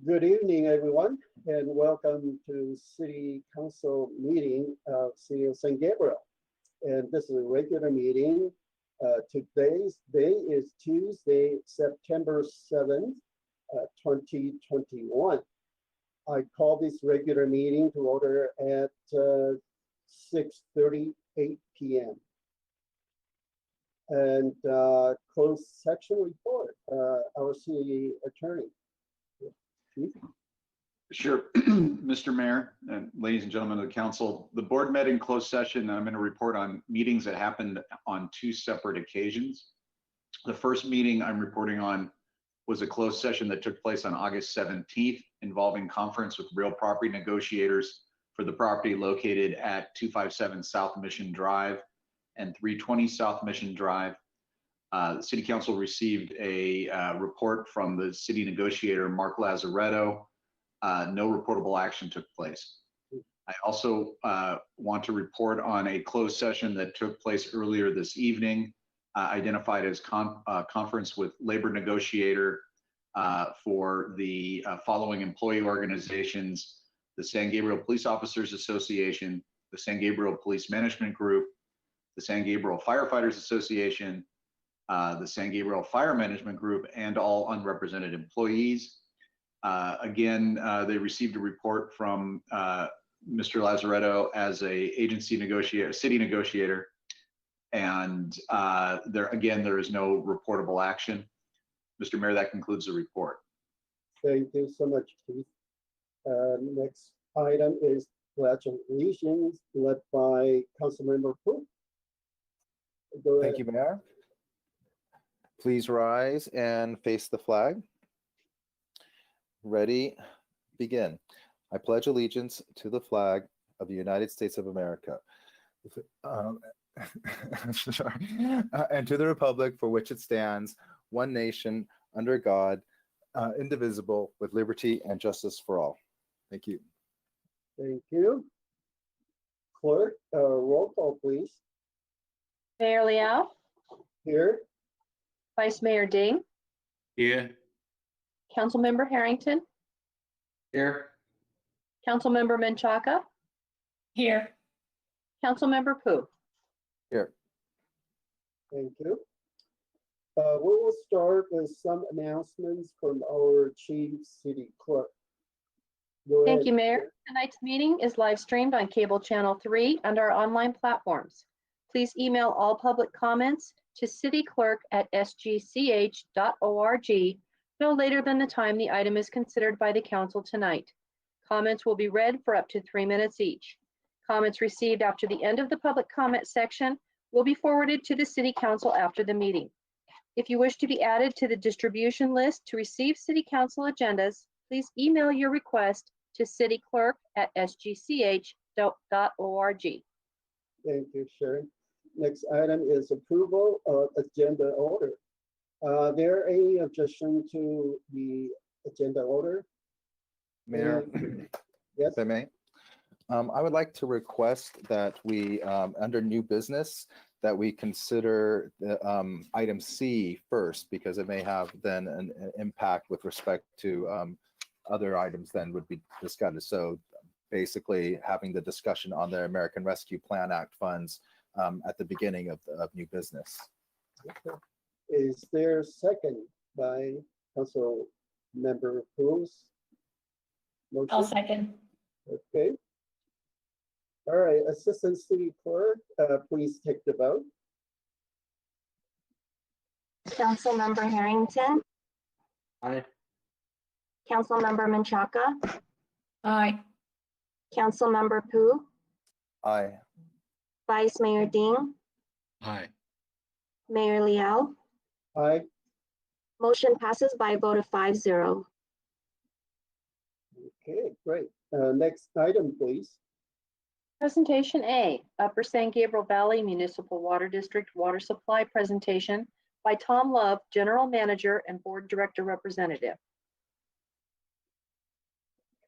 Good evening, everyone, and welcome to City Council meeting of City of San Gabriel. And this is a regular meeting. Today's day is Tuesday, September 7th, 2021. I call this regular meeting to order at 6:38 p.m. And closed section report, our city attorney. Sure, Mr. Mayor and ladies and gentlemen of the council, the board met in closed session. I'm going to report on meetings that happened on two separate occasions. The first meeting I'm reporting on was a closed session that took place on August 17th involving conference with real property negotiators for the property located at 257 South Mission Drive and 320 South Mission Drive. The City Council received a report from the city negotiator, Mark Lazaretto. No reportable action took place. I also want to report on a closed session that took place earlier this evening, identified as conference with labor negotiator for the following employee organizations: the San Gabriel Police Officers Association, the San Gabriel Police Management Group, the San Gabriel Firefighters Association, the San Gabriel Fire Management Group, and all unrepresented employees. Again, they received a report from Mr. Lazaretto as a agency negotiator, city negotiator, and there is no reportable action. Mr. Mayor, that concludes the report. Thank you so much, Keith. Next item is Pledge of Allegiance, led by Councilmember Pu. Thank you, Mayor. Please rise and face the flag. Ready, begin. I pledge allegiance to the flag of the United States of America and to the republic for which it stands, one nation, under God, indivisible, with liberty and justice for all. Thank you. Thank you. Clerk, roll call, please. Mayor Liao, Here. Vice Mayor Ding, Here. Councilmember Harrington, Here. Councilmember Menchaca, Here. Councilmember Pu. Here. Thank you. We will start with some announcements from our Chief City Clerk. Go Thank ahead. you, Mayor. Tonight's meeting is live streamed on cable channel 3 and our online platforms. Please email all public comments to cityclerk@sgch.org no later than the time the item is considered by the council tonight. Comments will be read for up to 3 minutes each. Comments received after the end of the public comment section will be forwarded to the City Council after the meeting. If you wish to be added to the distribution list to receive City Council agendas, please email your request to cityclerk@sgch.org. Thank you, Sharon. Next item is approval of agenda order. There any objection to the agenda order? Mayor, Yes. if I may, I would like to request that we, under new business, that we consider the item C first, because it may have then an impact with respect to other items then would be discussed. So basically having the discussion on the American Rescue Plan Act funds at the beginning of new business. Okay. Is there a second by Council Member Pu's motion? I'll second. Okay. All right, Assistant City Clerk, please take the vote. Councilmember Harrington, Aye. Councilmember Menchaca, Aye. Councilmember Pu, Aye. Vice Mayor Ding, Aye. Mayor Liao. Aye. Motion passes by a vote of 5-0. Okay, great. Next item, please. Presentation A, Upper San Gabriel Valley Municipal Water District Water Supply Presentation by Tom Love, General Manager and Board Director Representative.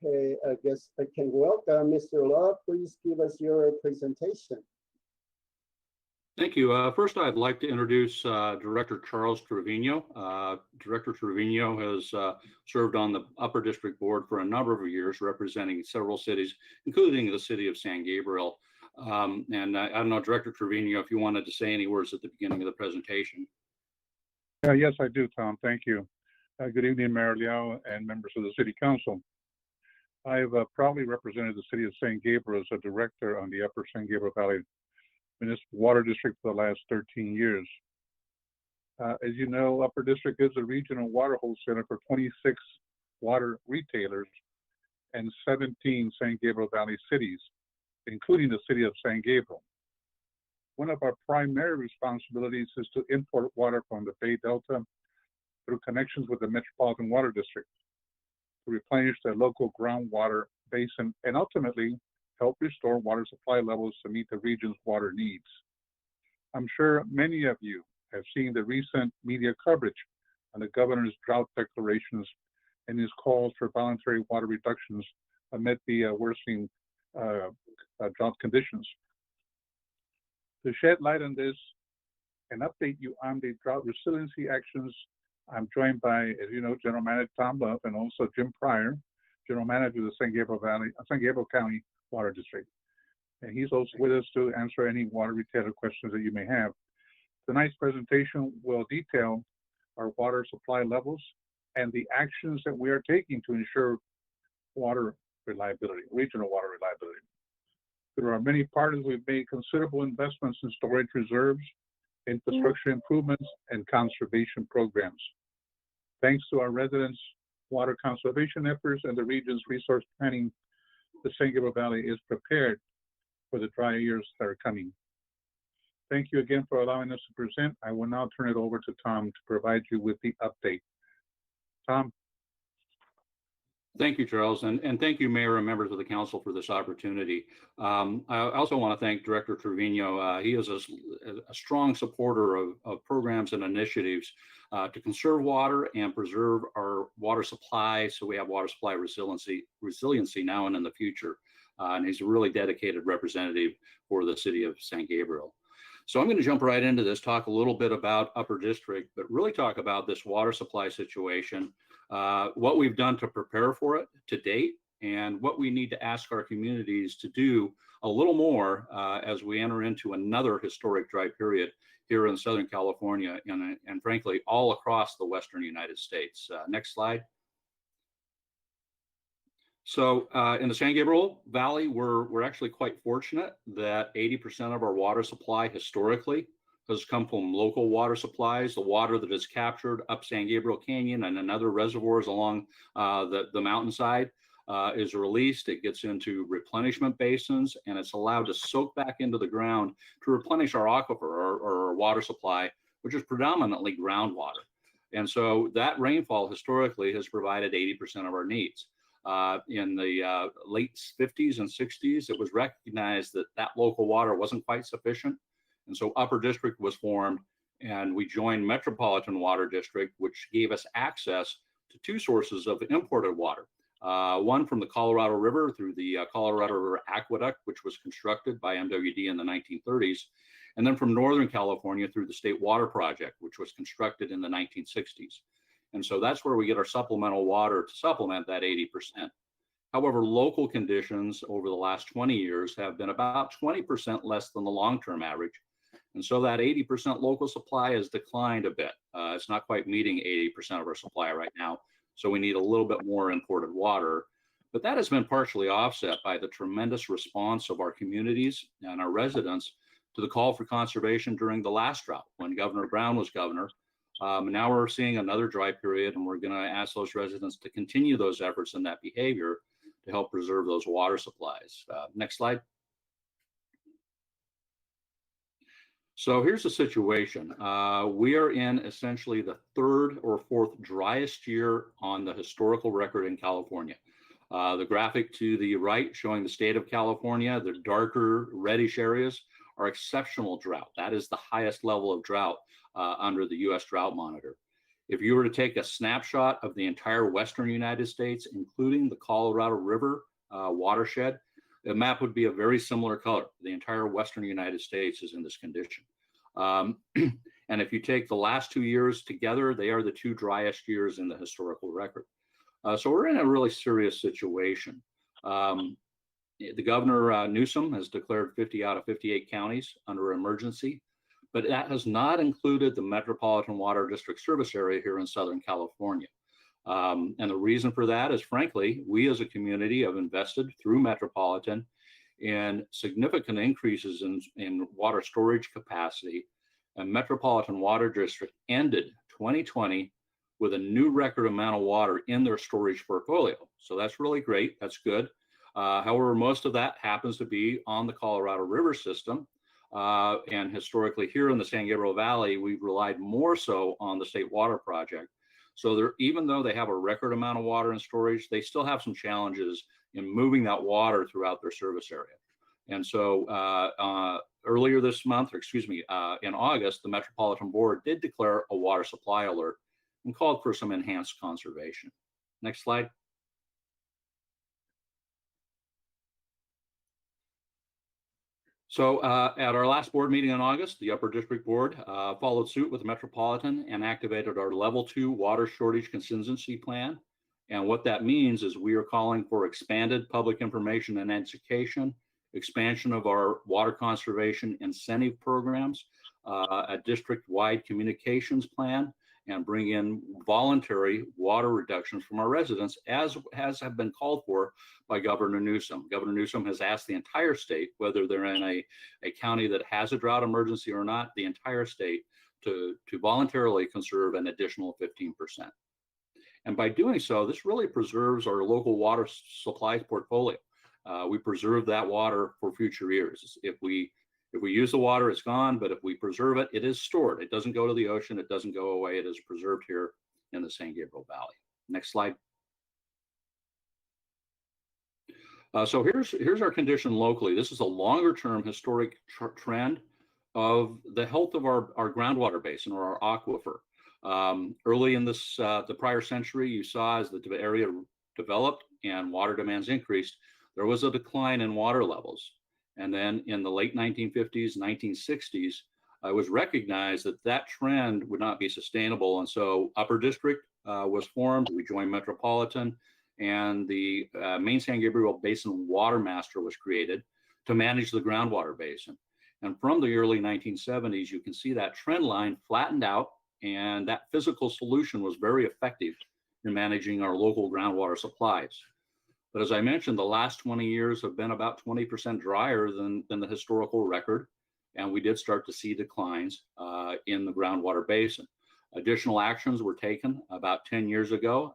Okay, I guess I can welcome Mr. Love. Please give us your presentation. Thank you. First, I'd like to introduce Director Charles Trevino. Director Trevino has served on the Upper District Board for a number of years, representing several cities, including the city of San Gabriel. And I don't know, Director Trevino, if you wanted to say any words at the beginning of the presentation. Yes, I do, Tom. Thank you. Good evening, Mayor Liao and members of the City Council. I've proudly represented the city of San Gabriel as a director on the Upper San Gabriel Valley Municipal Water District for the last 13 years. As you know, Upper District is a regional water wholesaler for 26 water retailers and 17 San Gabriel Valley cities, including the city of San Gabriel. One of our primary responsibilities is to import water from the Bay Delta through connections with the Metropolitan Water District to replenish the local groundwater basin and ultimately help restore water supply levels to meet the region's water needs. I'm sure many of you have seen the recent media coverage on the governor's drought declarations and his calls for voluntary water reductions amid the worsening drought conditions. To shed light on this and update you on the drought resiliency actions, I'm joined by, as you know, General Manager Tom Love and also Jim Pryor, General Manager of the San Gabriel County Water District. And he's also with us to answer any water retailer questions that you may have. Tonight's presentation will detail our water supply levels and the actions that we are taking to ensure water reliability, regional water reliability. Through our many partners, we've made considerable investments in storage reserves, infrastructure improvements, and conservation programs. Thanks to our residents' water conservation efforts and the region's resource planning, the San Gabriel Valley is prepared for the dry years that are coming. Thank you again for allowing us to present. I will now turn it over to Tom to provide you with the update. Tom. Thank you, Charles, and thank you, Mayor and members of the council, for this opportunity. I also want to thank Director Trevino. He is a strong supporter of programs and initiatives to conserve water and preserve our water supply, so we have water supply resiliency now and in the future. And he's a really dedicated representative for the city of San Gabriel. So I'm going to jump right into this, talk a little bit about Upper District, but really talk about this water supply situation, what we've done to prepare for it to date, and what we need to ask our communities to do a little more as we enter into another historic dry period here in Southern California and frankly, all across the Western United States. Next slide. So in the San Gabriel Valley, we're actually quite fortunate that 80% of our water supply historically has come from local water supplies, the water that is captured up San Gabriel Canyon and in other reservoirs along the mountainside is released. It gets into replenishment basins and it's allowed to soak back into the ground to replenish our aquifer or our water supply, which is predominantly groundwater. And so that rainfall historically has provided 80% of our needs. In the late 50s and 60s, it was recognized that that local water wasn't quite sufficient. And so Upper District was formed and we joined Metropolitan Water District, which gave us access to two sources of imported water. One from the Colorado River through the Colorado River Aqueduct, which was constructed by MWD in the 1930s. And then from Northern California through the State Water Project, which was constructed in the 1960s. And so that's where we get our supplemental water to supplement that 80%. However, local conditions over the last 20 years have been about 20% less than the long-term average. And so that 80% local supply has declined a bit. It's not quite meeting 80% of our supply right now. So we need a little bit more imported water. But that has been partially offset by the tremendous response of our communities and our residents to the call for conservation during the last drought when Governor Brown was governor. Now we're seeing another dry period, and we're going to ask those residents to continue those efforts and that behavior to help preserve those water supplies. Next slide. So here's the situation. We are in essentially the third or fourth driest year on the historical record in California. The graphic to the right showing the state of California, the darker reddish areas are exceptional drought. That is the highest level of drought under the U.S. Drought Monitor. If you were to take a snapshot of the entire Western United States, including the Colorado River watershed, the map would be a very similar color. The entire Western United States is in this condition. And if you take the last 2 years together, they are the 2 driest years in the historical record. So we're in a really serious situation. The governor, Newsom, has declared 50 out of 58 counties under emergency, but that has not included the Metropolitan Water District service area here in Southern California. And the reason for that is, frankly, we as a community have invested through Metropolitan in significant increases in water storage capacity. And Metropolitan Water District ended 2020 with a new record amount of water in their storage portfolio. So that's really great. That's good. However, most of that happens to be on the Colorado River system. And historically here in the San Gabriel Valley, we've relied more so on the State Water Project. So even though they have a record amount of water in storage, they still have some challenges in moving that water throughout their service area. And so earlier this month, or excuse me, in August, the Metropolitan Board did declare a water supply alert and called for some enhanced conservation. Next slide. So at our last board meeting in August, the Upper District Board followed suit with the Metropolitan and activated our Level 2 water shortage contingency plan. And what that means is we are calling for expanded public information and education, expansion of our water conservation incentive programs, a district-wide communications plan, and bring in voluntary water reductions from our residents, as have been called for by Governor Newsom. Governor Newsom has asked the entire state, whether they're in a county that has a drought emergency or not, the entire state to voluntarily conserve an additional 15%. And by doing so, this really preserves our local water supplies portfolio. We preserve that water for future years. If we use the water, it's gone, but if we preserve it, it is stored. It doesn't go to the ocean, it doesn't go away, it is preserved here in the San Gabriel Valley. Next slide. So here's our condition locally. This is a longer term historic trend of the health of our groundwater basin or our aquifer. Early in this, the prior century, you saw as the area developed and water demands increased, there was a decline in water levels. And then in the late 1950s, 1960s, it was recognized that that trend would not be sustainable. And so Upper District was formed. We joined Metropolitan, and the Main San Gabriel Basin Water Master was created to manage the groundwater basin. And from the early 1970s, you can see that trend line flattened out, and that physical solution was very effective in managing our local groundwater supplies. But as I mentioned, the last 20 years have been about 20% drier than the historical record. And we did start to see declines in the groundwater basin. Additional actions were taken about 10 years ago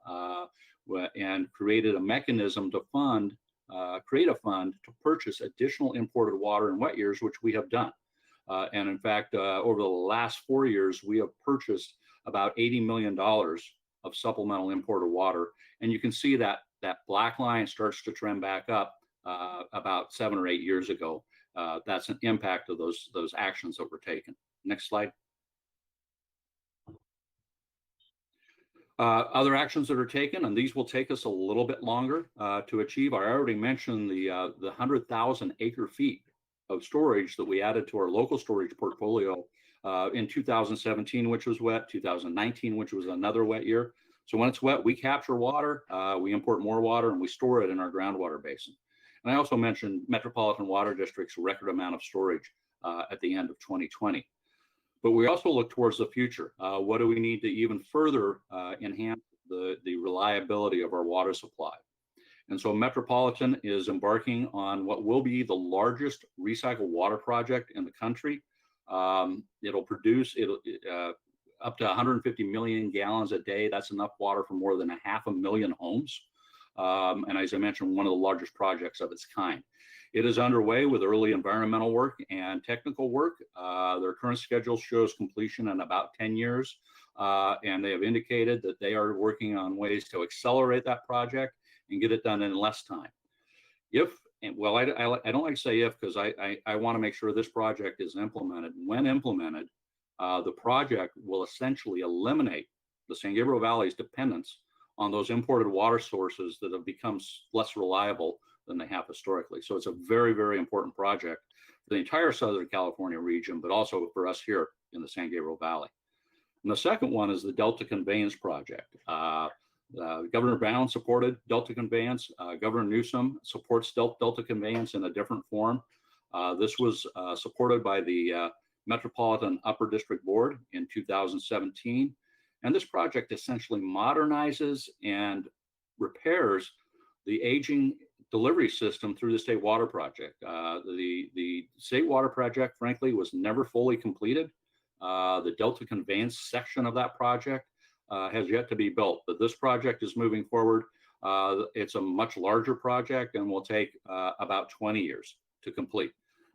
and created a mechanism to create a fund to purchase additional imported water in wet years, which we have done. And in fact, over the last 4 years, we have purchased about $80 million of supplemental imported water. And you can see that black line starts to trend back up about 7 or 8 years ago. That's an impact of those actions that were taken. Next slide. Other actions that are taken, and these will take us a little bit longer to achieve. I already mentioned the 100,000 acre feet of storage that we added to our local storage portfolio in 2017, which was wet, 2019, which was another wet year. So when it's wet, we capture water, we import more water, and we store it in our groundwater basin. And I also mentioned Metropolitan Water District's record amount of storage at the end of 2020. But we also look towards the future. What do we need to even further enhance the reliability of our water supply? And so Metropolitan is embarking on what will be the largest recycled water project in the country. It'll produce up to 150 million gallons a day. That's enough water for more than 500,000 homes. And as I mentioned, one of the largest projects of its kind. It is underway with early environmental work and technical work. Their current schedule shows completion in about 10 years. And they have indicated that they are working on ways to accelerate that project and get it done in less time. I don't like to say if, because I want to make sure this project is implemented. When implemented, the project will essentially eliminate the San Gabriel Valley's dependence on those imported water sources that have become less reliable than they have historically. So it's a very, very important project for the entire Southern California region, but also for us here in the San Gabriel Valley. And the second one is the Delta Conveyance Project. Governor Brown supported Delta Conveyance. Governor Newsom supports Delta Conveyance in a different form. This was supported by the Metropolitan Upper District Board in 2017. And this project essentially modernizes and repairs the aging delivery system through the State Water Project. The State Water Project, frankly, was never fully completed. The Delta Conveyance section of that project has yet to be built, but this project is moving forward. It's a much larger project and will take about 20 years to complete,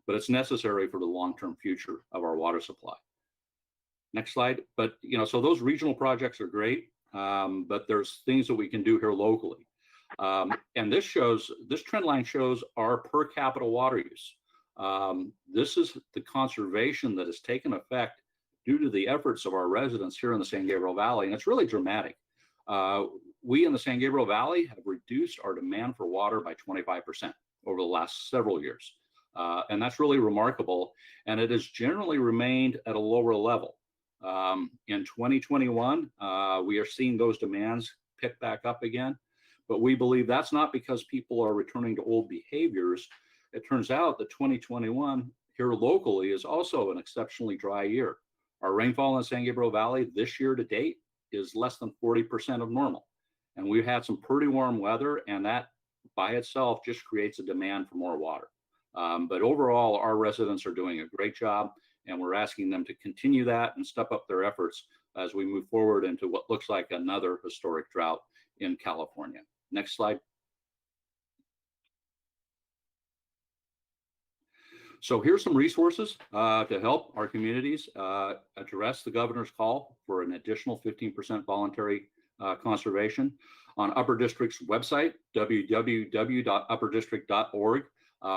but it's necessary for the long-term future of our water supply. Next slide. But, you know, so those regional projects are great, but there's things that we can do here locally. And this trend line shows our per capita water use. This is the conservation that has taken effect due to the efforts of our residents here in the San Gabriel Valley, and it's really dramatic. We in the San Gabriel Valley have reduced our demand for water by 25% over the last several years. And that's really remarkable, and it has generally remained at a lower level. In 2021, we are seeing those demands pick back up again, but we believe that's not because people are returning to old behaviors. It turns out that 2021 here locally is also an exceptionally dry year. Our rainfall in the San Gabriel Valley this year to date is less than 40% of normal. And we've had some pretty warm weather, and that by itself just creates a demand for more water. But overall, our residents are doing a great job, and we're asking them to continue that and step up their efforts as we move forward into what looks like another historic drought in California. Next slide. So here's some resources to help our communities address the governor's call for an additional 15% voluntary conservation. On Upper District's website, www.upperdistrict.org,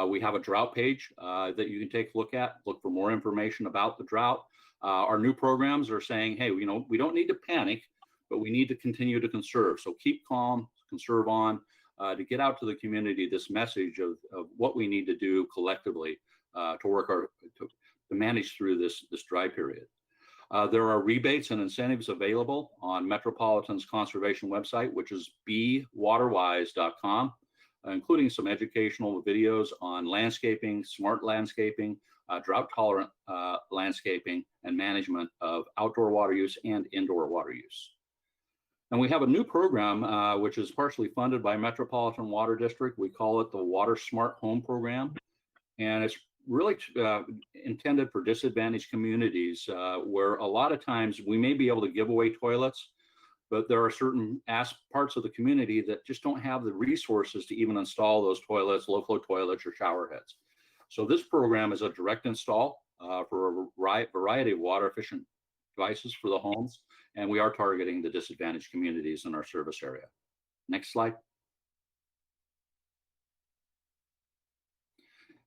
we have a drought page that you can take a look at, look for more information about the drought. Our new programs are saying, hey, you know, we don't need to panic, but we need to continue to conserve. So keep calm, conserve on, to get out to the community this message of what we need to do collectively to work to manage through this dry period. There are rebates and incentives available on Metropolitan's conservation website, which is bewaterwise.com, including some educational videos on landscaping, smart landscaping, drought-tolerant landscaping, and management of outdoor water use and indoor water use. And we have a new program, which is partially funded by Metropolitan Water District. We call it the Water Smart Home Program. And it's really intended for disadvantaged communities where a lot of times we may be able to give away toilets, but there are certain parts of the community that just don't have the resources to even install those toilets, low-flow toilets, or shower heads. So this program is a direct install for a variety of water-efficient devices for the homes, and we are targeting the disadvantaged communities in our service area. Next slide.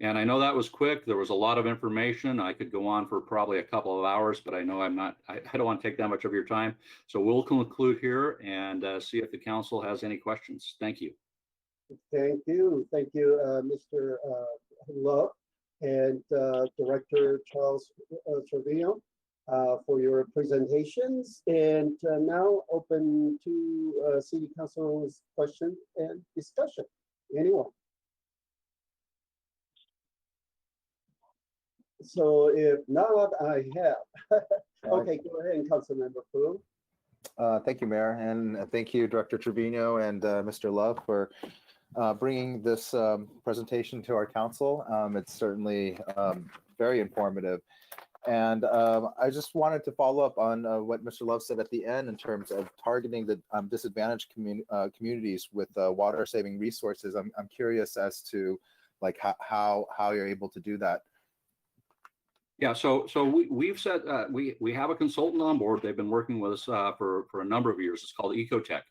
And I know that was quick. There was a lot of information. I could go on for probably a couple of hours, but I know I don't want to take that much of your time. So we'll conclude here and see if the council has any questions. Thank you. Thank you. Thank you, Mr. Love and Director Charles Trevino for your presentations. And now open to City Council's question and discussion. Anyone? So if not, I have. Okay, go ahead, Councilmember Fu. Thank you, Mayor, and thank you, Director Trevino and Mr. Love for bringing this presentation to our council. It's certainly very informative. And I just wanted to follow up on what Mr. Love said at the end in terms of targeting the disadvantaged communities with water-saving resources. I'm curious as to like how you're able to do that. Yeah, so we've said we have a consultant on board. They've been working with us for a number of years. It's called Ecotech,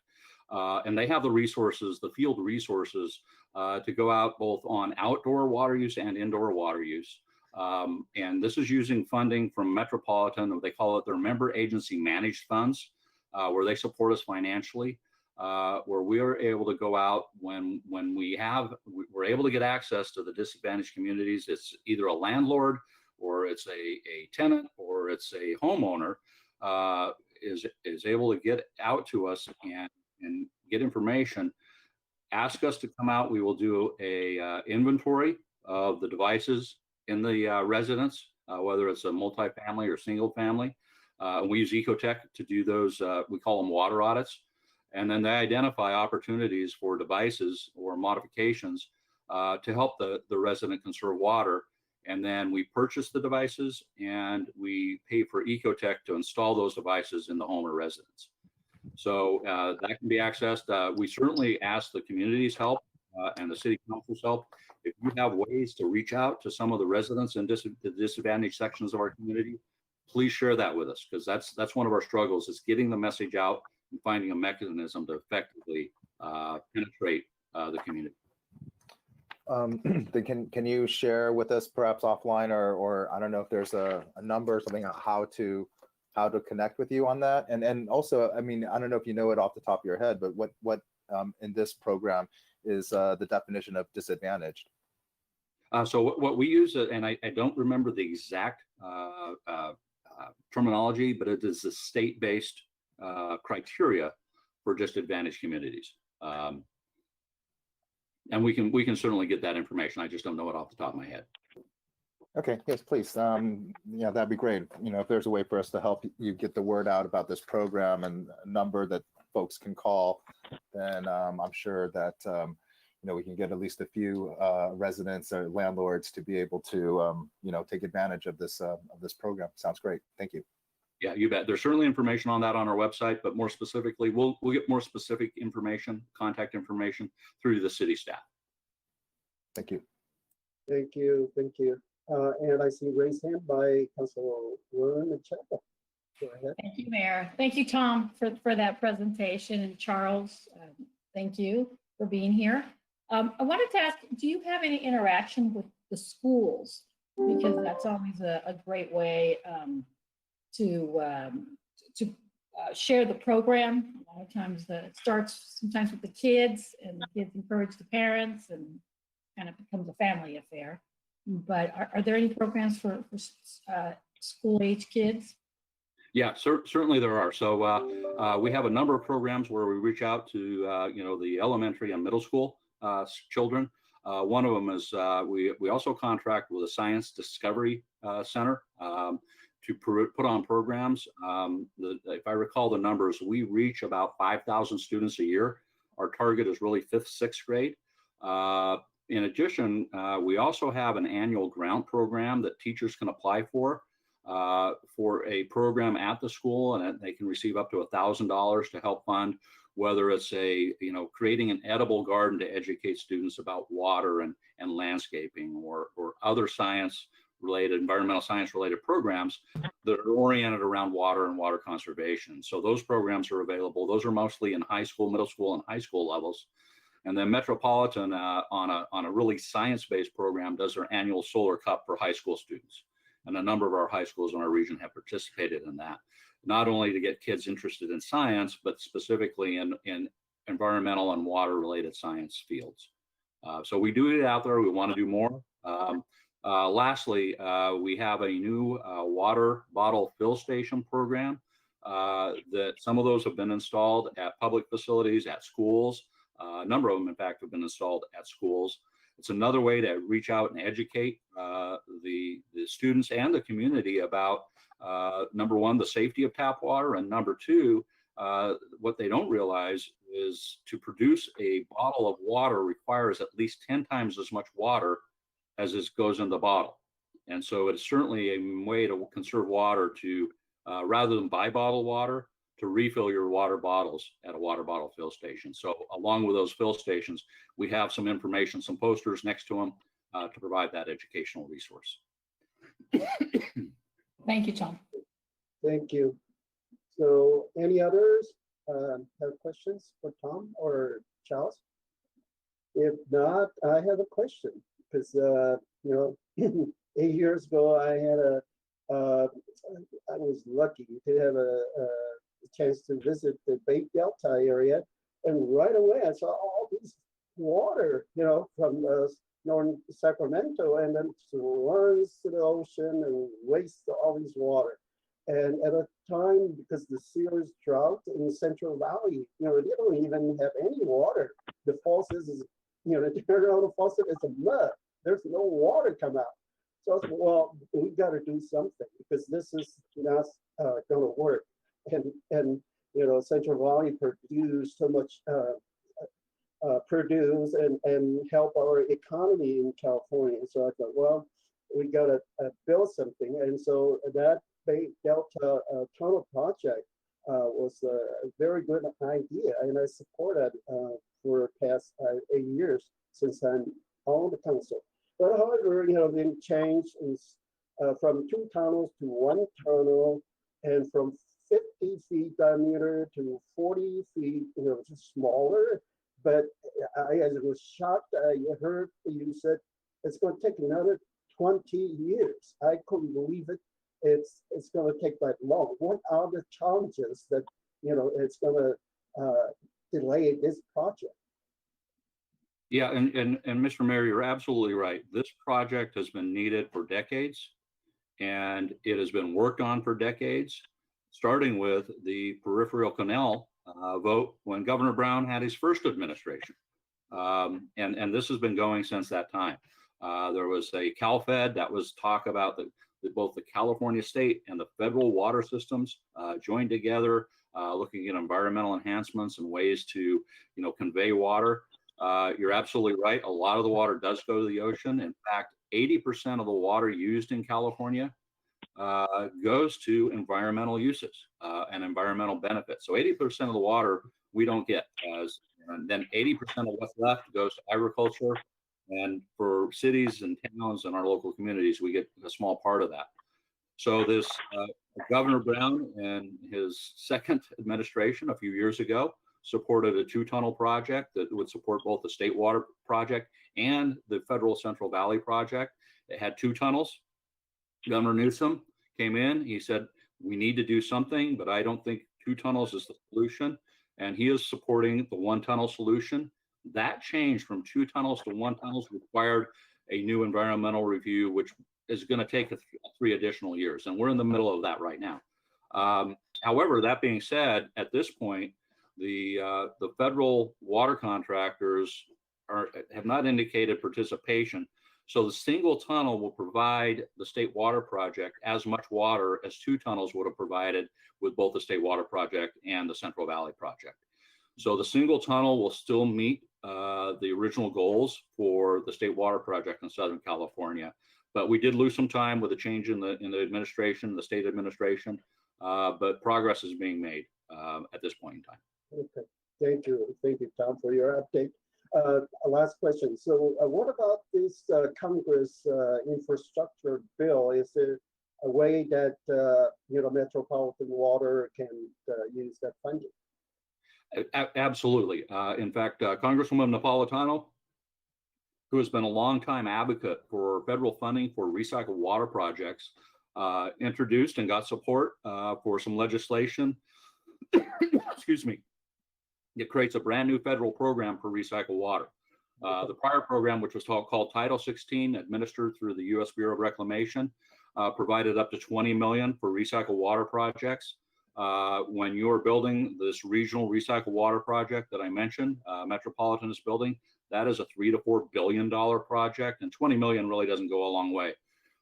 and they have the resources, the field resources, to go out both on outdoor water use and indoor water use. And this is using funding from Metropolitan, or they call it their member agency managed funds, where they support us financially. where we are able to go out when we're able to get access to the disadvantaged communities. It's either a landlord or it's a tenant or it's a homeowner is able to get out to us and get information. Ask us to come out. We will do a inventory of the devices in the residence, whether it's a multifamily or single family. We use Ecotech to do those, we call them water audits. And then they identify opportunities for devices or modifications to help the resident conserve water. And then we purchase the devices and we pay for Ecotech to install those devices in the home or residence. So that can be accessed. We certainly ask the community's help and the city council's help. If you have ways to reach out to some of the residents in the disadvantaged sections of our community, please share that with us, because that's one of our struggles, is getting the message out and finding a mechanism to effectively penetrate the community. Then can you share with us perhaps offline, or I don't know if there's a number or something on how to connect with you on that? And also, I mean, I don't know if you know it off the top of your head, but what in this program is the definition of disadvantaged? So what we use, and I don't remember the exact terminology, but it is the state-based criteria for disadvantaged communities. And we can certainly get that information. I just don't know it off the top of my head. Okay, yes, please. Yeah, that'd be great. You know, if there's a way for us to help you get the word out about this program and a number that folks can call, then I'm sure that you know, we can get at least a few residents or landlords to be able to you know, take advantage of this program. Sounds great. Thank you. Yeah, you bet. There's certainly information on that on our website, but more specifically, we'll get more specific information, contact information through the city staff. Thank you. Thank you. Thank you. And I see raised hand by Councilwoman Chapel. Go ahead. Thank you, Mayor. Thank you, Tom, for that presentation. And Charles, thank you for being here. I wanted to ask, do you have any interaction with the schools? Because that's always a great way to share the program. A lot of times it starts sometimes with the kids, and the kids encourage the parents, and kind of becomes a family affair. But are there any programs for school-age kids? Yeah, certainly there are. So we have a number of programs where we reach out to you know, the elementary and middle school children. One of them is we also contract with a science discovery center to put on programs. If I recall the numbers, we reach about 5,000 students a year. Our target is really 5th, 6th grade. In addition, we also have an annual grant program that teachers can apply for a program at the school, and they can receive up to $1,000 to help fund, whether it's creating an edible garden to educate students about water and landscaping, or other environmental science related programs that are oriented around water and water conservation. So those programs are available. Those are mostly in high school, middle school, and high school levels. And then Metropolitan on a really science-based program does their annual Solar Cup for high school students. And a number of our high schools in our region have participated in that, not only to get kids interested in science, but specifically in environmental and water related science fields. So we do it out there. We want to do more. Lastly, we have a new water bottle fill station program that some of those have been installed at public facilities, at schools. A number of them, in fact, have been installed at schools. It's another way to reach out and educate the students and the community about, number one, the safety of tap water, and number two, what they don't realize is to produce a bottle of water requires at least 10 times as much water as goes in the bottle. And so it's certainly a way to conserve water to, rather than buy bottled water, to refill your water bottles at a water bottle fill station. So along with those fill stations, we have some information, some posters next to them to provide that educational resource. Thank you, Tom. Thank you. So any others have questions for Tom or Charles? If not, I have a question, because 8 years ago I was lucky to have a chance to visit the Bay Delta area, And right away, I saw all this water, from northern Sacramento, and then runs to the ocean and wastes all this water. And at a time, because the serious drought in the Central Valley, they don't even have any water. The faucet is, they turn on the faucet, it's a mud. There's no water come out. So I said, well, we got to do something because this is not going to work. And Central Valley produce so much, produce and help our economy in California. So I thought, well, we got to build something. And so that Bay Delta tunnel project was a very good idea, and I support it for the past 8 years since I'm on the council. But however, been changed is from 2 tunnels to 1 tunnel, and from 50 feet diameter to 40 feet, just smaller. But I was shocked. I heard you said it's going to take another 20 years. I couldn't believe it. It's going to take that long. What are the challenges that it's going to delay this project? Yeah, and Mr. Mayor, you're absolutely right. This project has been needed for decades, and it has been worked on for decades, starting with the peripheral canal vote when Governor Brown had his first administration. And this has been going since that time. There was a CalFed that was talk about both the California state and the federal water systems joined together, looking at environmental enhancements and ways to, convey water. You're absolutely right. A lot of the water does go to the ocean. In fact, 80% of the water used in California goes to environmental uses and environmental benefits. So 80% of the water we don't get, and then 80% of what's left goes to agriculture. And for cities and towns and our local communities, we get a small part of that. So this Governor Brown and his second administration a few years ago supported a 2-tunnel project that would support both the state water project and the federal Central Valley project. It had 2 tunnels. Governor Newsom came in. He said, we need to do something, but I don't think 2 tunnels is the solution. And he is supporting the 1-tunnel solution. That change from 2 tunnels to 1 tunnel required a new environmental review, which is going to take 3 additional years. And we're in the middle of that right now. However, that being said, at this point, the federal water contractors have not indicated participation. So the single tunnel will provide the state water project as much water as 2 tunnels would have provided with both the state water project and the Central Valley project. So the single tunnel will still meet the original goals for the state water project in Southern California, but we did lose some time with a change in the administration, the state administration, but progress is being made at this point in time. Okay, thank you, Tom, for your update. Last question. So what about this Congress infrastructure bill? Is there a way that Metropolitan Water can use that funding? Absolutely. In fact, Congresswoman Napolitano, who has been a longtime advocate for federal funding for recycled water projects, introduced and got support for some legislation, excuse me, it creates a brand new federal program for recycled water. The prior program, which was called Title 16, administered through the U.S. Bureau of Reclamation, provided up to $20 million for recycled water projects. When you're building this regional recycled water project that I mentioned, Metropolitan is building, that is a $3 to $4 billion project, and 20 million really doesn't go a long way.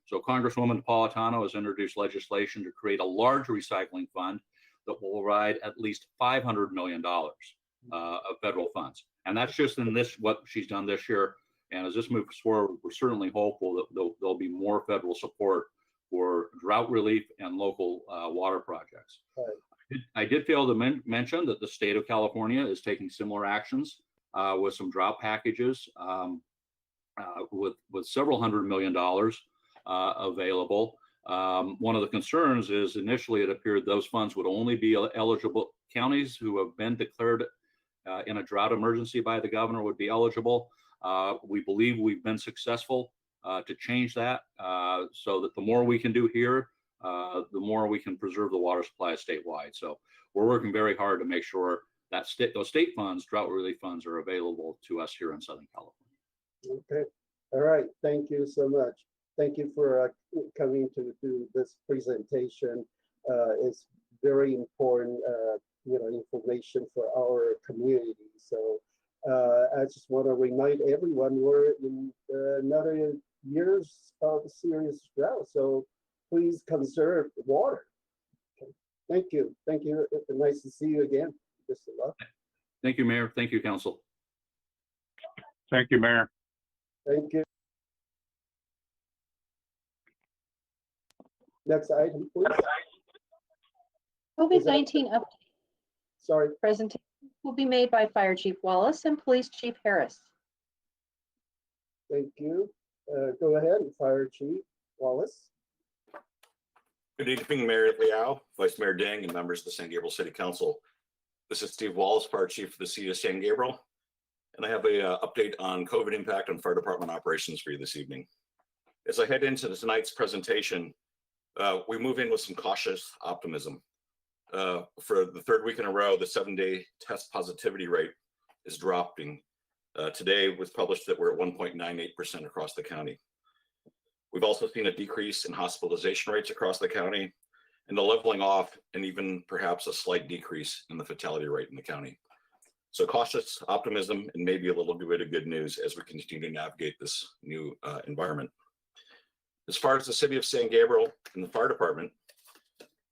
So Congresswoman Napolitano has introduced legislation to create a large recycling fund that will provide at least $500 million of federal funds. And that's just in what she's done this year. And as this moves forward, we're certainly hopeful that there'll be more federal support for drought relief and local water projects. Right. I did fail to mention that the state of California is taking similar actions with some drought packages with several $100 million available. One of the concerns is initially it appeared those funds would only be eligible. Counties who have been declared in a drought emergency by the governor would be eligible. We believe we've been successful to change that so that the more we can do here, the more we can preserve the water supply statewide. So we're working very hard to make sure those state funds, drought relief funds, are available to us here in Southern California. Okay. All right. Thank you so much. Thank you for coming to do this presentation. It's very important, information for our community. So I just want to remind everyone we're in another years of serious drought. So please conserve water. Okay. Thank you. Thank you. Nice to see you again. Best of luck. Thank you, Mayor. Thank you, Council. Thank you, Mayor. Thank you. Next item, please. COVID-19 update Sorry. presentation will be made by Fire Chief Wallace and Police Chief Harris. Thank you. Go ahead, Fire Chief Wallace. Good evening, Mayor Liao, Vice Mayor Deng, and members of the San Gabriel City Council. This is Steve Wallace, Fire Chief for the City of San Gabriel, and I have a update on COVID impact on fire department operations for you this evening. As I head into tonight's presentation, we move in with some cautious optimism. For the third week in a row, the 7-day test positivity rate is dropping. Today it was published that we're at 1.98% across the county. We've also seen a decrease in hospitalization rates across the county and a leveling off and even perhaps a slight decrease in the fatality rate in the county. So cautious optimism and maybe a little bit of good news as we continue to navigate this new environment. As far as the City of San Gabriel and the fire department,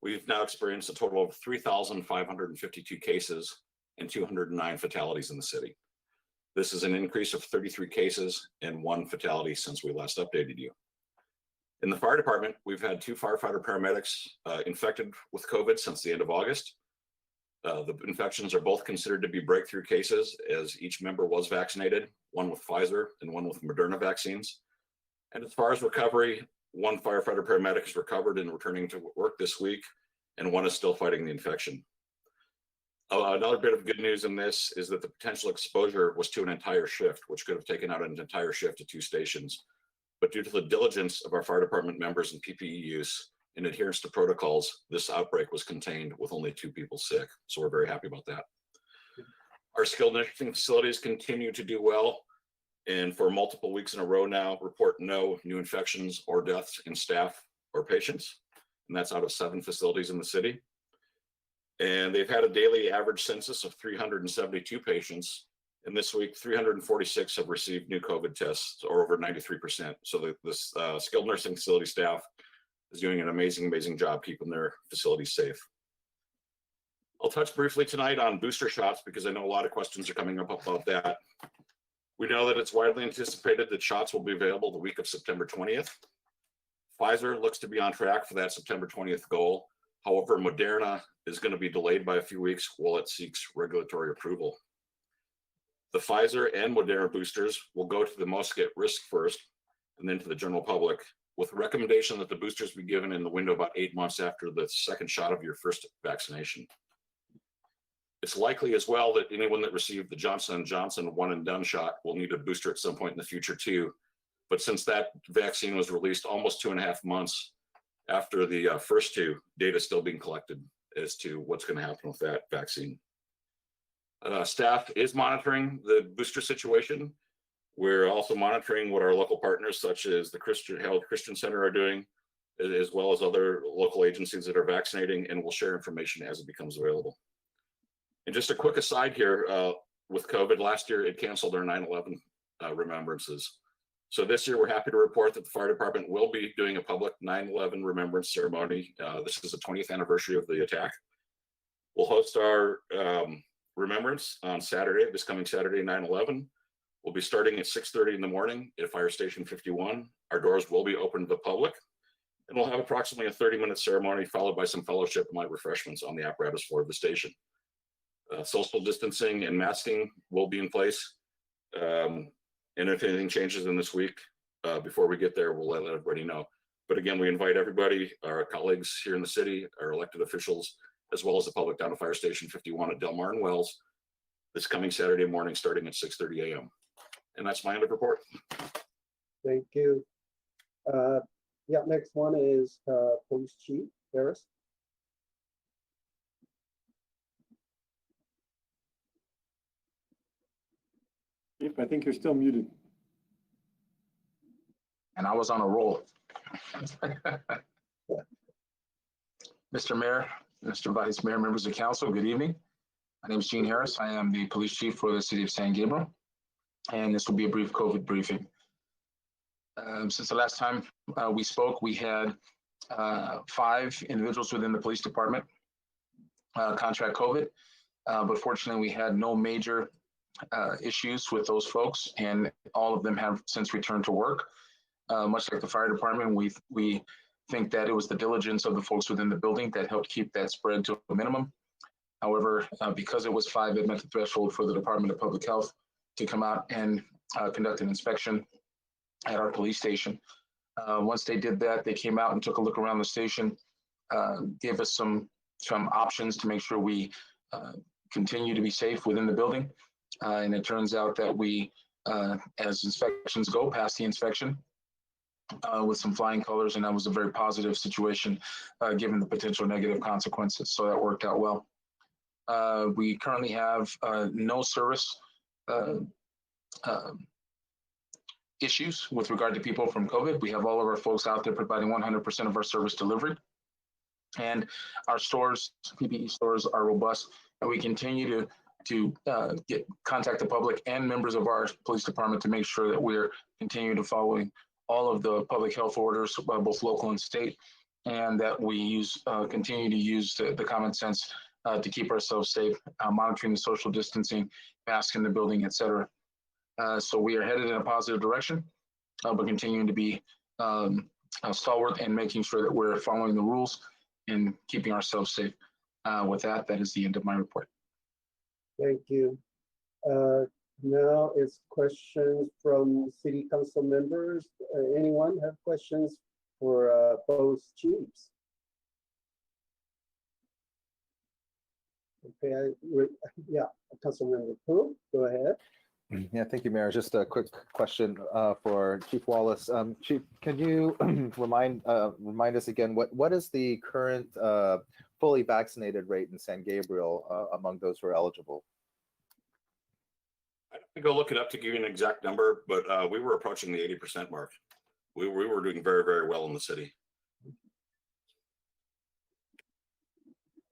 we've now experienced a total of 3,552 cases and 209 fatalities in the city. This is an increase of 33 cases and 1 fatality since we last updated you. In the fire department, we've had 2 firefighter paramedics infected with COVID since the end of August. The infections are both considered to be breakthrough cases as each member was vaccinated, one with Pfizer and one with Moderna vaccines. And as far as recovery, 1 firefighter paramedic is recovered and returning to work this week, and 1 is still fighting the infection. Another bit of good news in this is that the potential exposure was to an entire shift, which could have taken out an entire shift to 2 stations. But due to the diligence of our fire department members and PPE use and adherence to protocols, this outbreak was contained with only 2 people sick. So we're very happy about that. Our skilled nursing facilities continue to do well, and for multiple weeks in a row now report no new infections or deaths in staff or patients. And that's out of 7 facilities in the city. And they've had a daily average census of 372 patients. And this week, 346 have received new COVID tests, or over 93%. So this skilled nursing facility staff is doing an amazing, amazing job keeping their facilities safe. I'll touch briefly tonight on booster shots because I know a lot of questions are coming up about that. We know that it's widely anticipated that shots will be available the week of September 20th. Pfizer looks to be on track for that September 20th goal. However, Moderna is going to be delayed by a few weeks while it seeks regulatory approval. The Pfizer and Moderna boosters will go to the most at risk first and then to the general public, with a recommendation that the boosters be given in the window about 8 months after the second shot of your first vaccination. It's likely as well that anyone that received the Johnson & Johnson one and done shot will need a booster at some point in the future too. But since that vaccine was released almost 2.5 months after the first 2, data is still being collected as to what's going to happen with that vaccine. Staff is monitoring the booster situation. We're also monitoring what our local partners, such as the Christian Center, are doing, as well as other local agencies that are vaccinating, and we'll share information as it becomes available. And just a quick aside here, with COVID, last year it canceled our 9/11 remembrances. So this year we're happy to report that the fire department will be doing a public 9/11 remembrance ceremony. This is the 20th anniversary of the attack. We'll host our remembrance on Saturday, this coming Saturday, 9/11. We'll be starting at 6:30 in the morning at Fire Station 51. Our doors will be open to the public, and we'll have approximately a 30-minute ceremony followed by some fellowship and light refreshments on the apparatus floor of the station. Social distancing and masking will be in place. And if anything changes in this week, before we get there, we'll let everybody know. But again, we invite everybody, our colleagues here in the city, our elected officials, as well as the public down to Fire Station 51 at Del Mar and Wells this coming Saturday morning, starting at 6:30 a.m. And that's my end of report. Thank you. Yeah, next one is Police Chief Harris. Chief, I think you're still muted. And I was on a roll. Mr. Mayor, Mr. Vice Mayor, members of council, good evening. My name is Gene Harris. I am the police chief for the city of San Gabriel. And this will be a brief COVID briefing. Since the last time we spoke, we had 5 individuals within the police department contract COVID. But fortunately, we had no major issues with those folks, and all of them have since returned to work. Much like the fire department, we think that it was the diligence of the folks within the building that helped keep that spread to a minimum. However, because it was 5, it met the threshold for the Department of Public Health to come out and conduct an inspection at our police station. Once they did that, they came out and took a look around the station, gave us some options to make sure we continue to be safe within the building. And it turns out that we, as inspections go, passed the inspection with some flying colors, and that was a very positive situation given the potential negative consequences. So that worked out well. We currently have no service issues with regard to people from COVID. We have all of our folks out there providing 100% of our service delivery. And our stores, PPE stores, are robust, and we continue to contact the public and members of our police department to make sure that we're continuing to following all of the public health orders, both local and state, and that we continue to use the common sense to keep ourselves safe, monitoring the social distancing, masks in the building, et cetera. So we are headed in a positive direction, but continuing to be stalwart and making sure that we're following the rules and keeping ourselves safe. With that, that is the end of my report. Thank you. Now it's questions from city council members. Anyone have questions for both chiefs? Okay, yeah, Councilmember Pu, go ahead. Yeah, thank you, Mayor. Just a quick question for Chief Wallace. Chief, can you remind us again, what is the current fully vaccinated rate in San Gabriel among those who are eligible? I have to go look it up to give you an exact number, but we were approaching the 80% mark. We were doing very, very well in the city.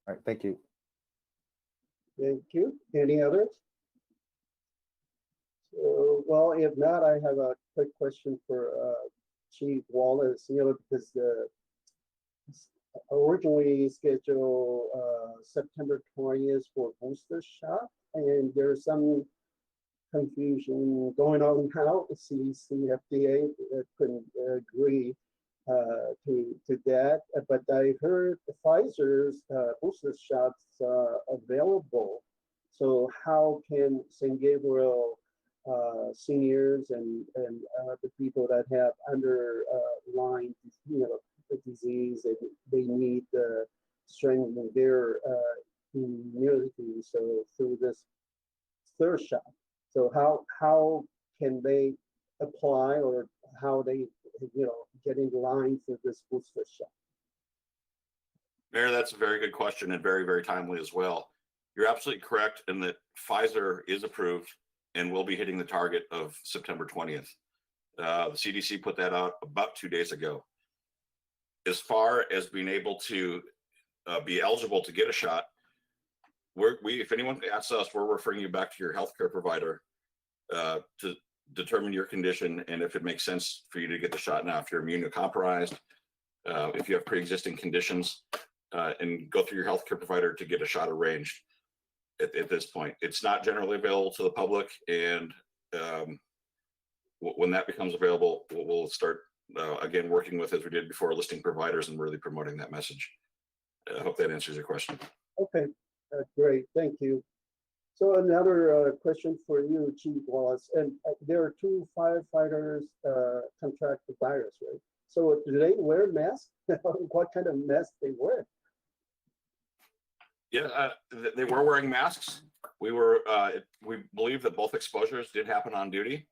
All right, thank you. Thank you. Any others? So, well, if not, I have a quick question for Chief Wallace. Because originally scheduled September 20th for booster shot, and there's some confusion going on now. The CDC, FDA couldn't agree to that, but I heard Pfizer's booster shots available. So how can San Gabriel seniors and the people that have underlying, the disease, and they need to strengthen their immunity? So through this third shot, so how can they apply, or how they get in line for this booster shot? Mayor, that's a very good question and very, very timely as well. You're absolutely correct in that Pfizer is approved and will be hitting the target of September 20th. The CDC put that out about 2 days ago. As far as being able to be eligible to get a shot, if anyone asks us, we're referring you back to your healthcare provider to determine your condition and if it makes sense for you to get the shot now. If you're immunocompromised, if you have pre-existing conditions, and go through your healthcare provider to get a shot arranged. At this point, it's not generally available to the public, and when that becomes available, we'll start again working with, as we did before, listing providers and really promoting that message. I hope that answers your question. Okay, great, thank you. So another question for you, Chief Wallace, and there are 2 firefighters contract the virus, right? So do they wear masks? What kind of mask they wear? Yeah, they were wearing masks. We believe that both exposures did happen on duty.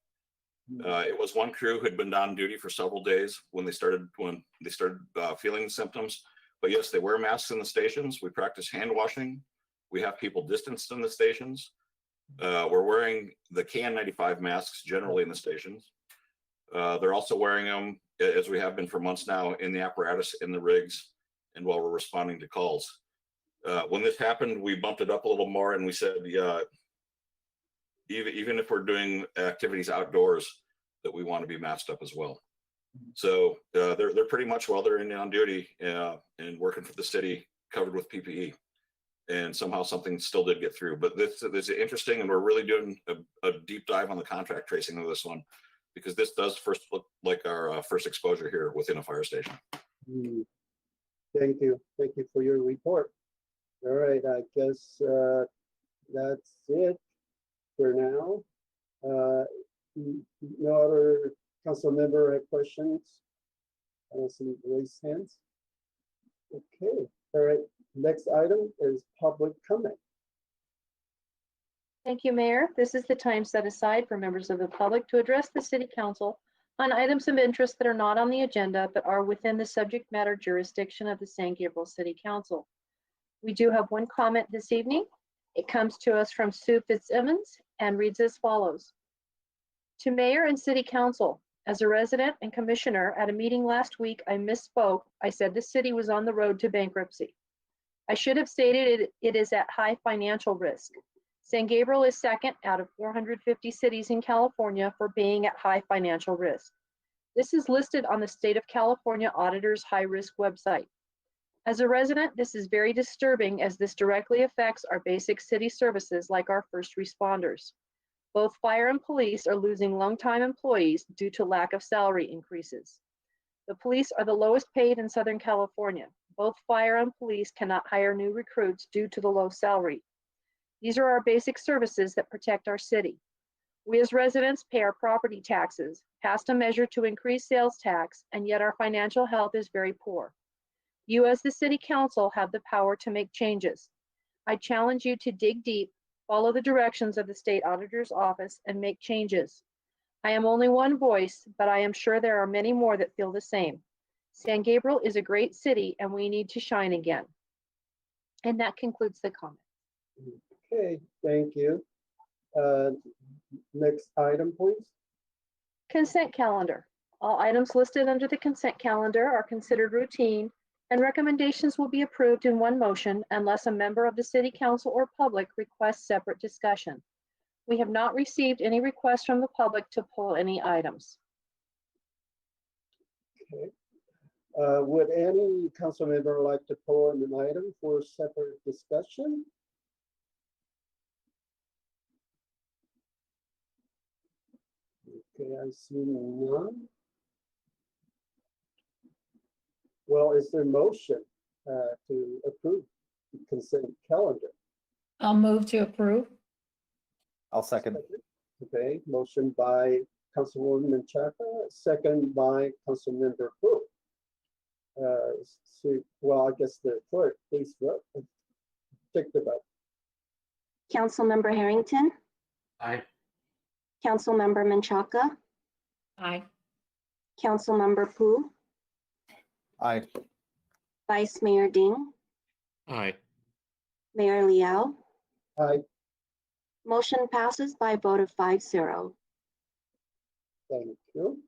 It was one crew who had been on duty for several days when they started feeling the symptoms. But yes, they wear masks in the stations. We practice hand washing. We have people distanced in the stations. We're wearing the KN95 masks generally in the stations. They're also wearing them, as we have been for months now, in the apparatus, in the rigs, and while we're responding to calls. When this happened, we bumped it up a little more and we said, even if we're doing activities outdoors, that we want to be masked up as well. So they're pretty much, while they're on duty and working for the city, covered with PPE. And somehow something still did get through. But this is interesting, and we're really doing a deep dive on the contact tracing of this one, because this does first look like our first exposure here within a fire station. Thank you. Thank you for your report. All right, I guess that's it for now. No other council member have questions? I don't see raised hands. Okay, all right. Next item is public comment. Thank you, Mayor. This is the time set aside for members of the public to address the City Council on items of interest that are not on the agenda but are within the subject matter jurisdiction of the San Gabriel City Council. We do have one comment this evening. It comes to us from Sue Fitzsimmons and reads as follows. To Mayor and City Council, as a resident and commissioner at a meeting last week, I misspoke. I said the city was on the road to bankruptcy. I should have stated it is at high financial risk. San Gabriel is second out of 450 cities in California for being at high financial risk. This is listed on the State of California Auditor's High Risk website. As a resident, this is very disturbing as this directly affects our basic city services like our first responders. Both fire and police are losing longtime employees due to lack of salary increases. The police are the lowest paid in Southern California. Both fire and police cannot hire new recruits due to the low salary. These are our basic services that protect our city. We as residents pay our property taxes, passed a measure to increase sales tax, and yet our financial health is very poor. You as the City Council have the power to make changes. I challenge you to dig deep, follow the directions of the State Auditor's Office, and make changes. I am only one voice, but I am sure there are many more that feel the same. San Gabriel is a great city and we need to shine again. And that concludes the comment. Okay, thank you. Next item, please. Consent calendar. All items listed under the consent calendar are considered routine and recommendations will be approved in one motion unless a member of the City Council or public requests separate discussion. We have not received any requests from the public to pull any items. Okay. Would any council member like to pull an item for separate discussion? Okay, I see none. Well, is there motion to approve the consent calendar? I'll move to approve. I'll second. Okay, motion by Councilwoman Menchaca, second by Councilmember Pu. Well, I guess the clerk, please vote. Take the vote. Councilmember Harrington, Aye. Councilmember Menchaca, Aye. Councilmember Pu, Aye. Vice Mayor Ding, Aye. Mayor Liao. Aye, Motion passes by a vote of 5-0. thank you.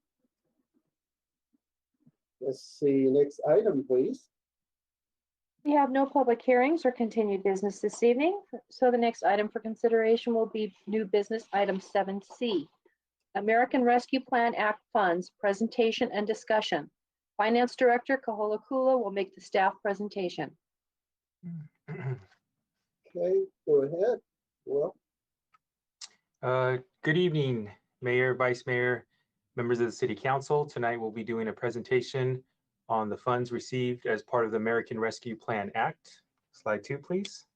Let's see, next item, please. We have no public hearings or continued business this evening, so the next item for consideration will be new business item 7C. American Rescue Plan Act funds, presentation and discussion. Finance Director Kahola Kula will make the staff presentation. Okay, go ahead. Well, Good evening, Mayor, Vice Mayor, members of the City Council. Tonight we'll be doing a presentation on the funds received as part of the American Rescue Plan Act. Slide 2, please.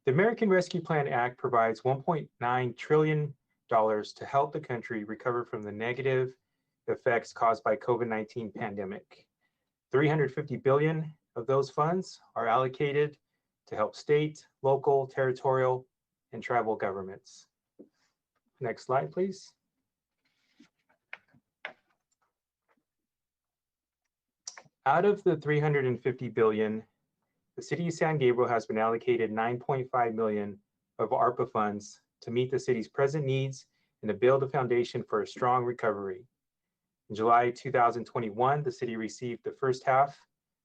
The American Rescue Plan Act provides $1.9 trillion to help the country recover from the negative effects caused by COVID-19 pandemic. $350 billion of those funds are allocated to help state, local, territorial, and tribal governments. Next slide, please. Out of the $350 billion, the city of San Gabriel has been allocated $9.5 million of ARPA funds to meet the city's present needs and to build a foundation for a strong recovery. In July 2021, the city received the first half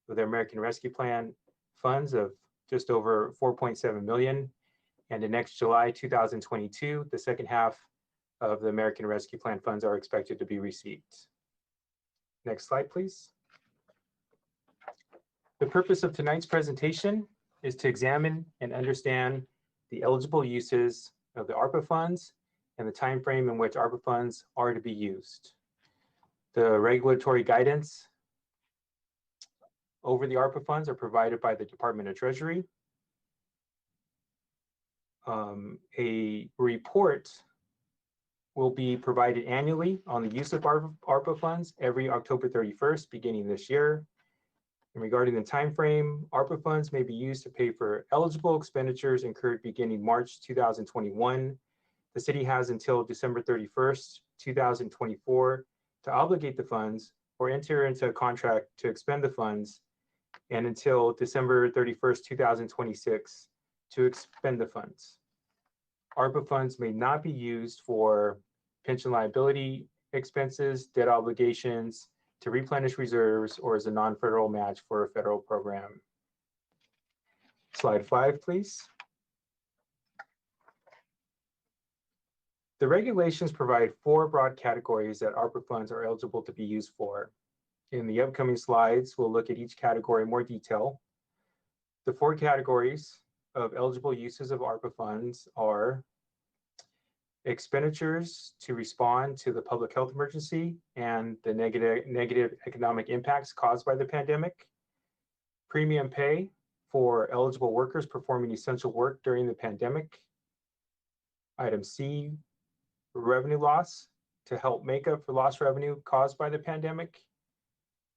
of the American Rescue Plan funds of just over $4.7 million. And in next July 2022, the second half of the American Rescue Plan funds are expected to be received. Next slide, please. The purpose of tonight's presentation is to examine and understand the eligible uses of the ARPA funds and the time frame in which ARPA funds are to be used. The regulatory guidance over the ARPA funds are provided by the Department of Treasury. A report will be provided annually on the use of ARPA funds every October 31st, beginning this year. And regarding the time frame, ARPA funds may be used to pay for eligible expenditures incurred beginning March 2021. The city has until December 31st, 2024 to obligate the funds or enter into a contract to expend the funds, and until December 31st, 2026 to expend the funds. ARPA funds may not be used for pension liability expenses, debt obligations, to replenish reserves, or as a non-federal match for a federal program. Slide 5, please. The regulations provide 4 broad categories that ARPA funds are eligible to be used for. In the upcoming slides, we'll look at each category in more detail. The 4 categories of eligible uses of ARPA funds are expenditures to respond to the public health emergency and the negative economic impacts caused by the pandemic, premium pay for eligible workers performing essential work during the pandemic, item C, revenue loss to help make up for lost revenue caused by the pandemic,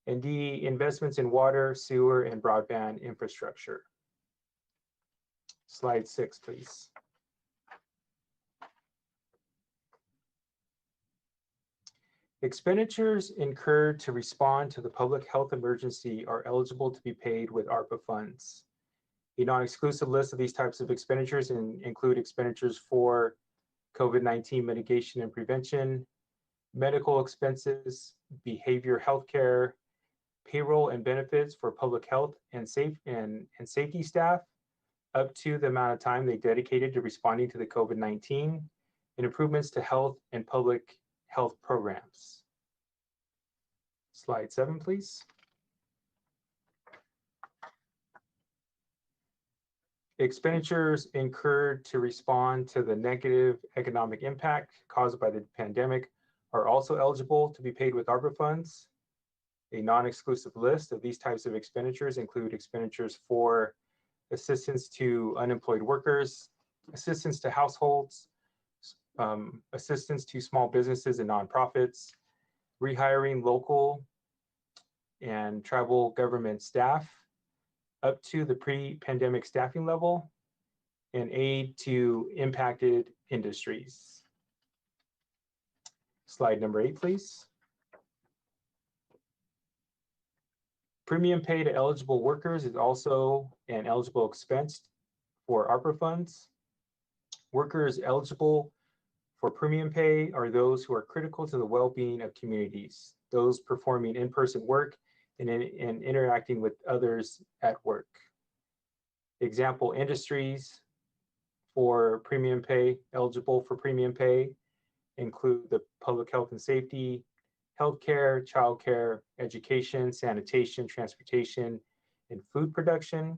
and D, investments in water, sewer, and broadband infrastructure. Slide 6, please. Expenditures incurred to respond to the public health emergency are eligible to be paid with ARPA funds. A non-exclusive list of these types of expenditures include expenditures for COVID-19 mitigation and prevention, medical expenses, behavioral health care, payroll and benefits for public health and safety staff, up to the amount of time they dedicated to responding to the COVID-19, and improvements to health and public health programs. Slide 7, please. Expenditures incurred to respond to the negative economic impact caused by the pandemic are also eligible to be paid with ARPA funds. A non-exclusive list of these types of expenditures include expenditures for assistance to unemployed workers, assistance to households, assistance to small businesses and nonprofits, rehiring local and tribal government staff up to the pre-pandemic staffing level, and aid to impacted industries. Slide number 8, please. Premium pay to eligible workers is also an eligible expense for ARPA funds. Workers eligible for premium pay are those who are critical to the well-being of communities, those performing in-person work and interacting with others at work. Example industries for premium pay, eligible for premium pay, include the public health and safety, healthcare, childcare, education, sanitation, transportation, and food production.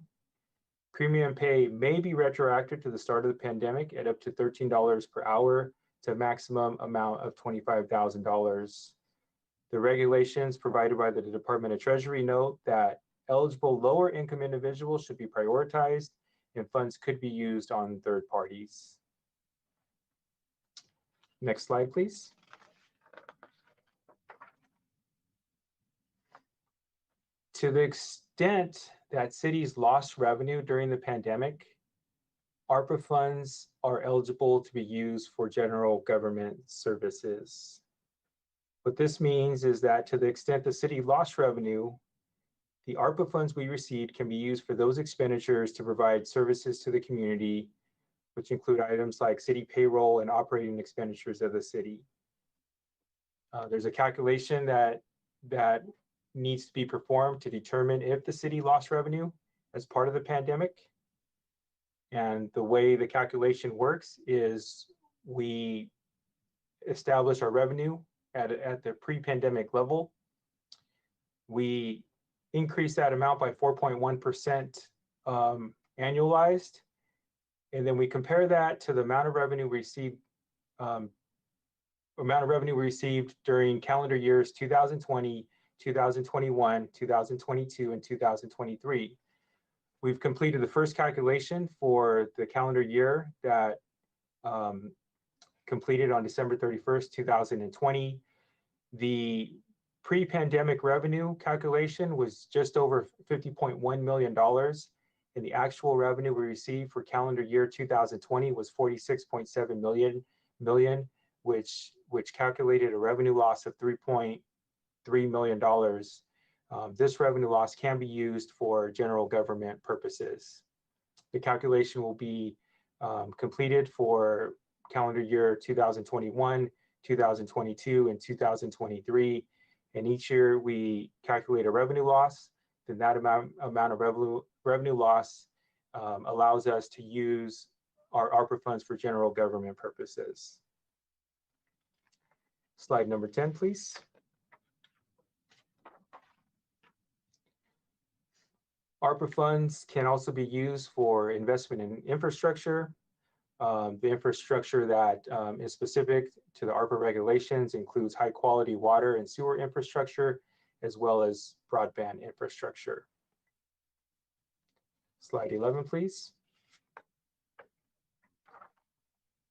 Premium pay may be retroactive to the start of the pandemic at up to $13 per hour to a maximum amount of $25,000. The regulations provided by the Department of Treasury note that eligible lower income individuals should be prioritized and funds could be used on third parties. Next slide, please. To the extent that cities lost revenue during the pandemic, ARPA funds are eligible to be used for general government services. What this means is that to the extent the city lost revenue, The ARPA funds we received can be used for those expenditures to provide services to the community, which include items like city payroll and operating expenditures of the city. There's a calculation that needs to be performed to determine if the city lost revenue as part of the pandemic. And the way the calculation works is we establish our revenue at the pre-pandemic level. We increase that amount by 4.1% annualized. And then we compare that to the amount of revenue received during calendar years 2020, 2021, 2022, and 2023. We've completed the first calculation for the calendar year that completed on December 31st, 2020. The pre-pandemic revenue calculation was just over $50.1 million. And the actual revenue we received for calendar year 2020 was $46.7 million, which calculated a revenue loss of $3.3 million. This revenue loss can be used for general government purposes. The calculation will be completed for calendar year 2021, 2022, and 2023. And each year we calculate a revenue loss, then that amount of revenue loss allows us to use our ARPA funds for general government purposes. Slide number 10, please. ARPA funds can also be used for investment in infrastructure. The infrastructure that is specific to the ARPA regulations includes high quality water and sewer infrastructure, as well as broadband infrastructure. Slide 11, please.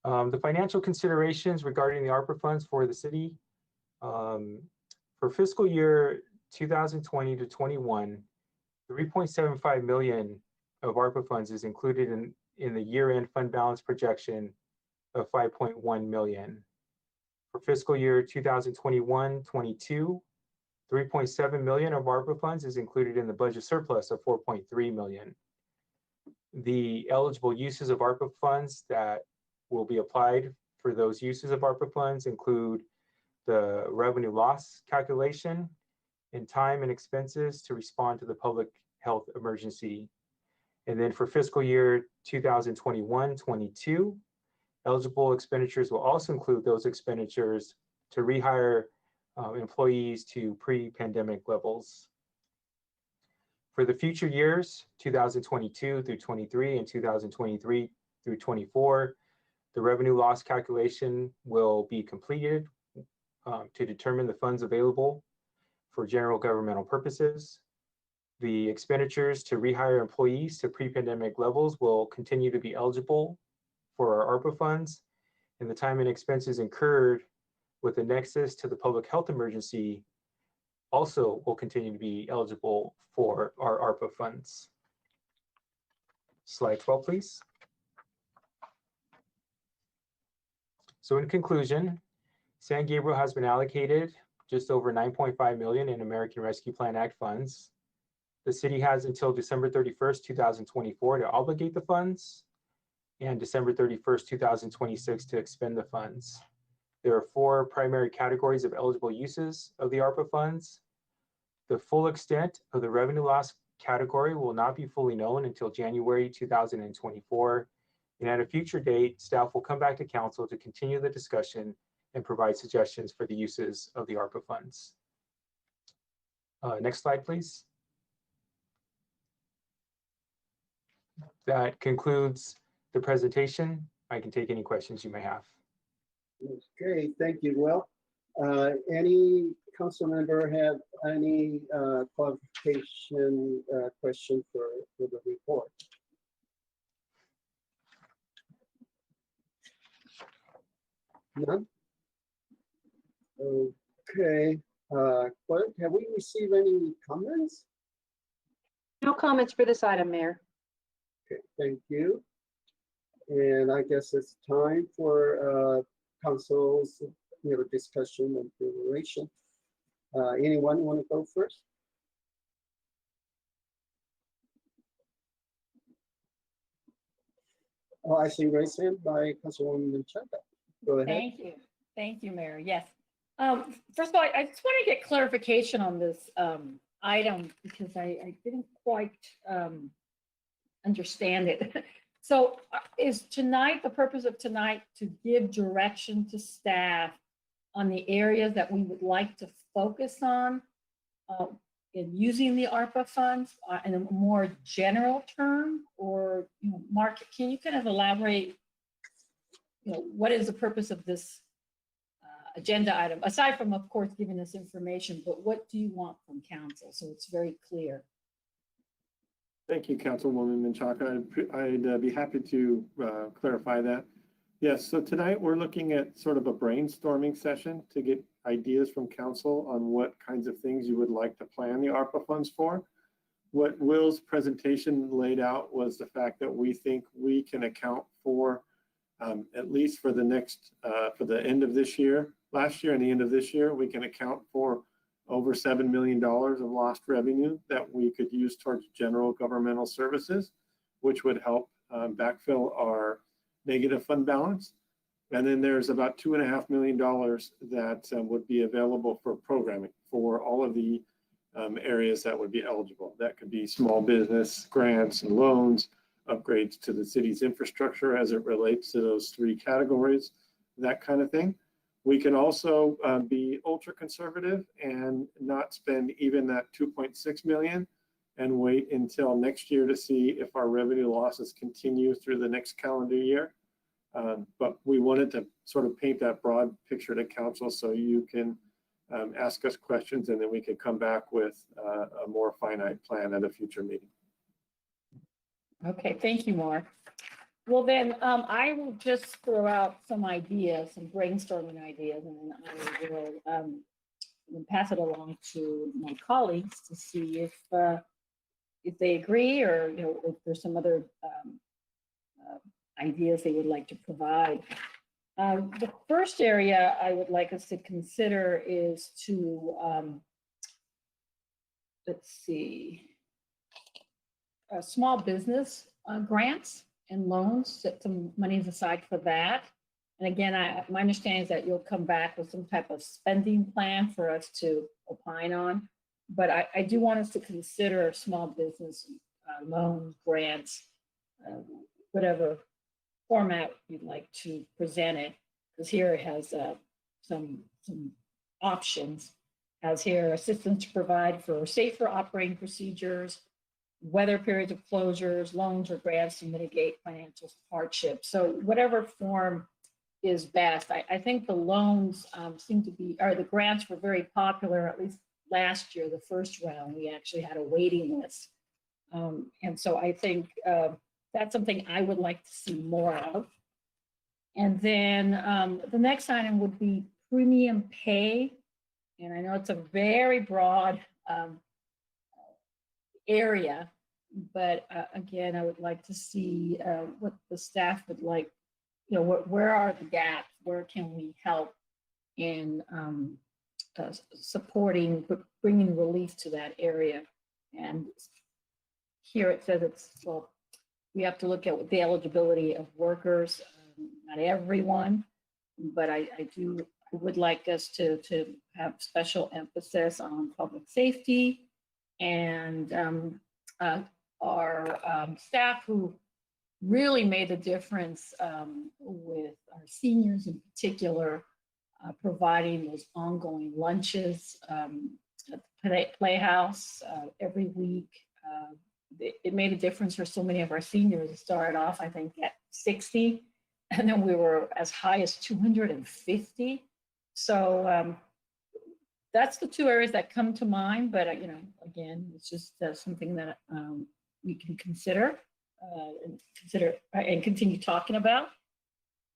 The financial considerations regarding the ARPA funds for the city. For fiscal year 2020 to 21, 3.75 million of ARPA funds is included in the year-end fund balance projection of 5.1 million. For fiscal year 2021-22, 3.7 million of ARPA funds is included in the budget surplus of 4.3 million. The eligible uses of ARPA funds that will be applied for those uses of ARPA funds include the revenue loss calculation and time and expenses to respond to the public health emergency. And then for fiscal year 2021-22, eligible expenditures will also include those expenditures to rehire employees to pre-pandemic levels. For the future years, 2022 through 23 and 2023 through 24, the revenue loss calculation will be completed to determine the funds available for general governmental purposes. The expenditures to rehire employees to pre-pandemic levels will continue to be eligible for our ARPA funds, and the time and expenses incurred with a nexus to the public health emergency also will continue to be eligible for our ARPA funds. Slide 12, please. So in conclusion, San Gabriel has been allocated just over 9.5 million in American Rescue Plan Act funds. The city has until December 31st, 2024 to obligate the funds and December 31st, 2026 to expend the funds. There are 4 primary categories of eligible uses of the ARPA funds. The full extent of the revenue loss category will not be fully known until January 2024. And at a future date, staff will come back to council to continue the discussion and provide suggestions for the uses of the ARPA funds. Next slide, please. That concludes the presentation. I can take any questions you may have. Okay, thank you. Well, any council member have any qualification question for the report? None? Okay, clerk, have we received any comments? No comments for this item, Mayor. Okay, thank you. And I guess it's time for council's discussion and deliberation. Anyone want to go first? Oh, I see raised hand by Councilwoman Menchaca. Go ahead. Thank you. Thank you, Mayor. Yes. First of all, I just want to get clarification on this item because I didn't quite understand it. So is tonight, the purpose of tonight to give direction to staff on the areas that we would like to focus on in using the ARPA funds in a more general term? Or, Mark, can you kind of elaborate, what is the purpose of this agenda item, aside from, of course, giving us information, but what do you want from council? So it's very clear. Thank you, Councilwoman Menchaca. I'd be happy to clarify that. Yes, so tonight we're looking at sort of a brainstorming session to get ideas from council on what kinds of things you would like to plan the ARPA funds for. What Will's presentation laid out was the fact that we think we can account for, at least for the next, for the end of this year, last year and the end of this year, we can account for over $7 million of lost revenue that we could use towards general governmental services, which would help backfill our negative fund balance. And then there's about $2.5 million that would be available for programming for all of the areas that would be eligible. That could be small business, grants and loans, upgrades to the city's infrastructure as it relates to those three categories, that kind of thing. We can also be ultra conservative and not spend even that 2.6 million and wait until next year to see if our revenue losses continue through the next calendar year. But we wanted to sort of paint that broad picture to council so you can ask us questions and then we could come back with a more finite plan at a future meeting. Okay, thank you, Mark. Well, then I will just throw out some ideas, some brainstorming ideas, and then I will pass it along to my colleagues to see if they agree or if there's some other ideas they would like to provide. The first area I would like us to consider is to let's see, small business grants and loans, set some monies aside for that. And again, my understanding is that you'll come back with some type of spending plan for us to opine on. But I do want us to consider small business loans, grants, whatever format you'd like to present it, because here it has some options. As here, assistance to provide for safer operating procedures, weather periods of closures, loans or grants to mitigate financial hardship. So whatever form is best. I think the loans seem to be, or the grants were very popular, at least last year, the first round. We actually had a waiting list. And so I think that's something I would like to see more of. And then the next item would be premium pay. And I know it's a very broad area, but again, I would like to see what the staff would like, where are the gaps? Where can we help in supporting, bringing relief to that area? And here it says well, we have to look at the eligibility of workers, not everyone, but I would like us to have special emphasis on public safety and our staff who really made a difference with our seniors in particular, providing those ongoing lunches at the Playhouse every week. It made a difference for so many of our seniors. It started off, I think, at 60, and then we were as high as 250. So that's the two areas that come to mind. But again, it's just something that we can consider and continue talking about.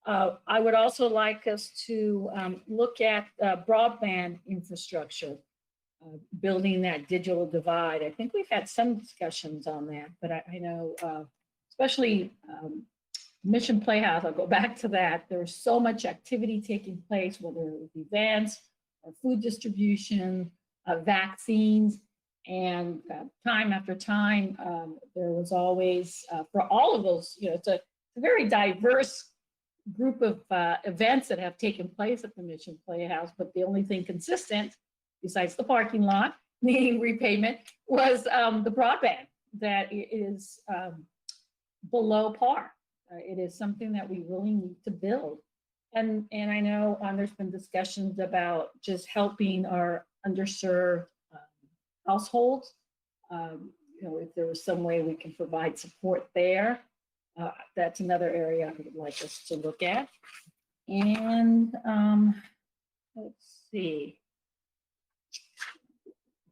I would also like us to look at broadband infrastructure, building that digital divide. I think we've had some discussions on that, but I know, especially Mission Playhouse, I'll go back to that. There's so much activity taking place, whether it was events or food distribution, vaccines, and time after time, there was always, for all of those, it's a very diverse group of events that have taken place at the Mission Playhouse, but the only thing consistent, besides the parking lot needing repayment, was the broadband that is below par. It is something that we really need to build. And I know there's been discussions about just helping our underserved households. If there was some way we can provide support there, that's another area I would like us to look at. And let's see.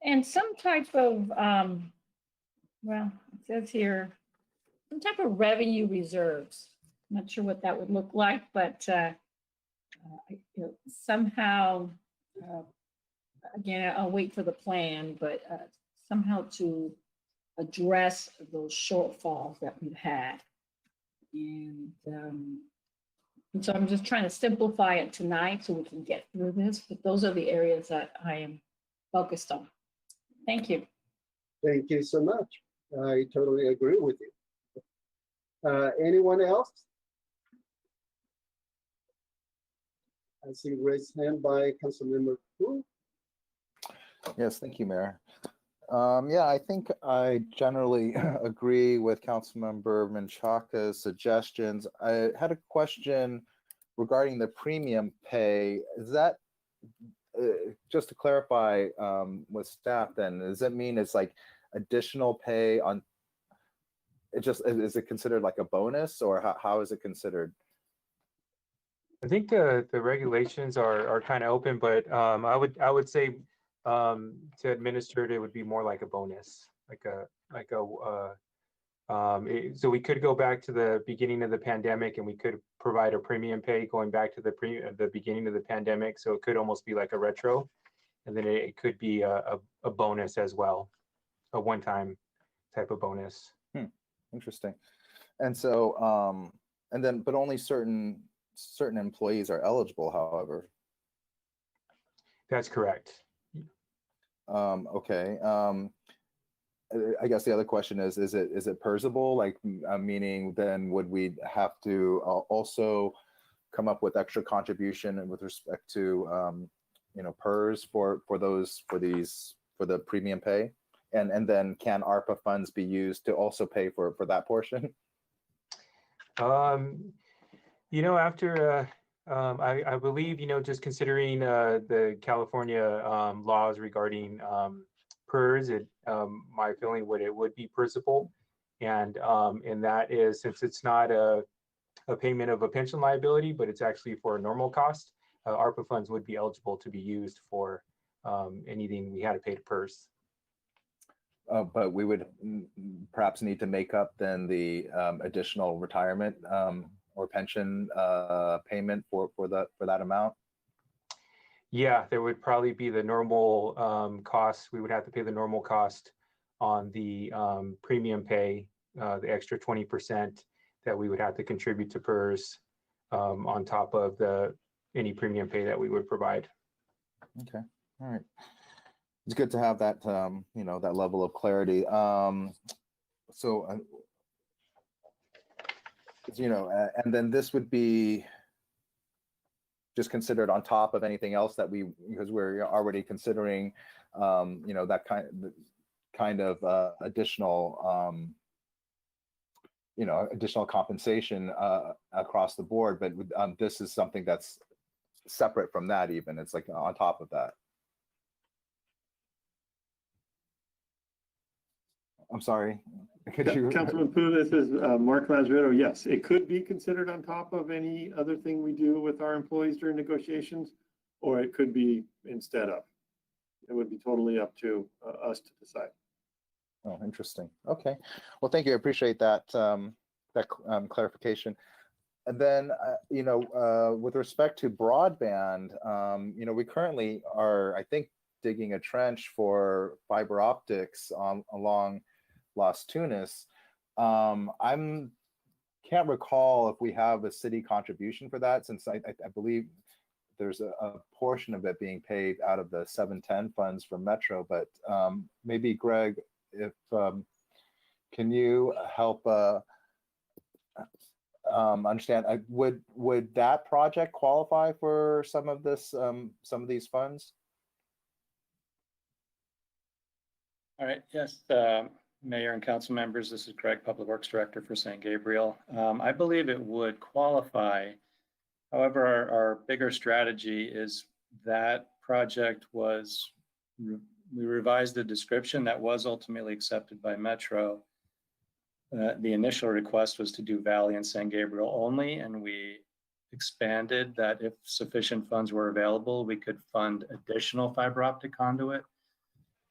And some type of, well, it says here, some type of revenue reserves. I'm not sure what that would look like, but somehow, again, I'll wait for the plan, but somehow to address those shortfalls that we've had. And so I'm just trying to simplify it tonight so we can get through this, but those are the areas that I am focused on. Thank you. Thank you so much. I totally agree with you. Anyone else? I see raised hand by Councilmember Wu. Yes, thank you, Mayor. Yeah, I think I generally agree with Councilmember Menchaca's suggestions. I had a question regarding the premium pay. Is that, just to clarify with staff then, does that mean it's like additional pay on, is it considered like a bonus, or how is it considered? I think the regulations are kind of open, but I would say to administer it, it would be more like a bonus, so we could go back to the beginning of the pandemic and we could provide a premium pay going back to the beginning of the pandemic. So it could almost be like a retro, and then it could be a bonus as well, a one-time type of bonus. Interesting. And so, and then, but only certain employees are eligible, however. That's correct. Okay. I guess the other question is it PERSable? Like, meaning then would we have to also come up with extra contribution with respect to, PERS for the premium pay? And then can ARPA funds be used to also pay for that portion? After I believe, just considering the California laws regarding PERS, my feeling it would be PERSable, and that is, since it's not a payment of a pension liability, but it's actually for a normal cost, ARPA funds would be eligible to be used for anything we had to pay to PERS. But we would perhaps need to make up then the additional retirement or pension payment for that amount. Yeah, there would probably be the normal costs. We would have to pay the normal cost on the premium pay, the extra 20% that we would have to contribute to PERS on top of any premium pay that we would provide. Okay, all right. It's good to have that, that level of clarity. And then this would be just considered on top of anything else that because we're already considering, that kind of additional, additional compensation across the board. But this is something that's separate from that. Even it's like on top of that. I'm sorry. Could you? Councilman Pu, this is Mark Lazaretto. Yes, it could be considered on top of any other thing we do with our employees during negotiations, or it could be instead of. It would be totally up to us to decide. Oh, interesting. Okay. Well, thank you. I appreciate that clarification. And then, with respect to broadband, we currently are, I think, digging a trench for fiber optics along Las Tunas. Can't recall if we have a city contribution for that, since I believe there's a portion of it being paid out of the 710 funds from Metro. But maybe Greg, if can you help understand. Would that project qualify for some of this, some of these funds? All right, yes, Mayor and council members, this is Greg, Public Works Director for St. Gabriel. I believe it would qualify. However, our bigger strategy is that project was, we revised the description that was ultimately accepted by Metro. The initial request was to do Valley and San Gabriel only, and we expanded that if sufficient funds were available, we could fund additional fiber optic conduit.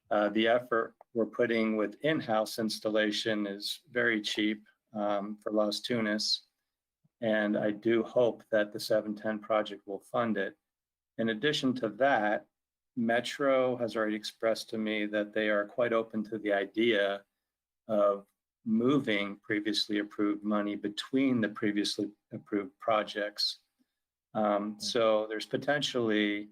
The effort we're putting with in-house installation is very cheap for Las Tunas, and I do hope that the 710 project will fund it. In addition to that, Metro has already expressed to me that they are quite open to the idea of moving previously approved money between the previously approved projects. So there's potentially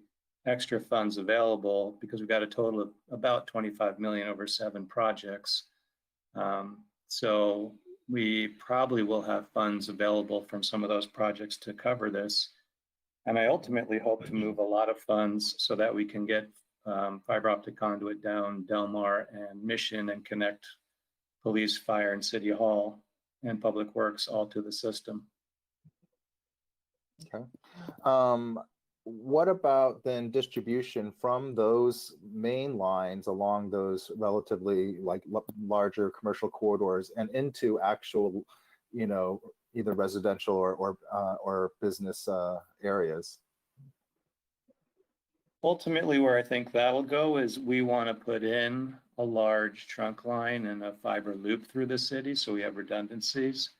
extra funds available because we've got a total of about 25 million over 7 projects. So we probably will have funds available from some of those projects to cover this. And I ultimately hope to move a lot of funds so that we can get fiber optic conduit down Del Mar and Mission and connect police, fire, and city hall and public works all to the system. Okay. What about then distribution from those main lines along those relatively like larger commercial corridors and into actual, you know, either residential or business areas? Ultimately, where I think that'll go is we want to put in a large trunk line and a fiber loop through the city so we have redundancies.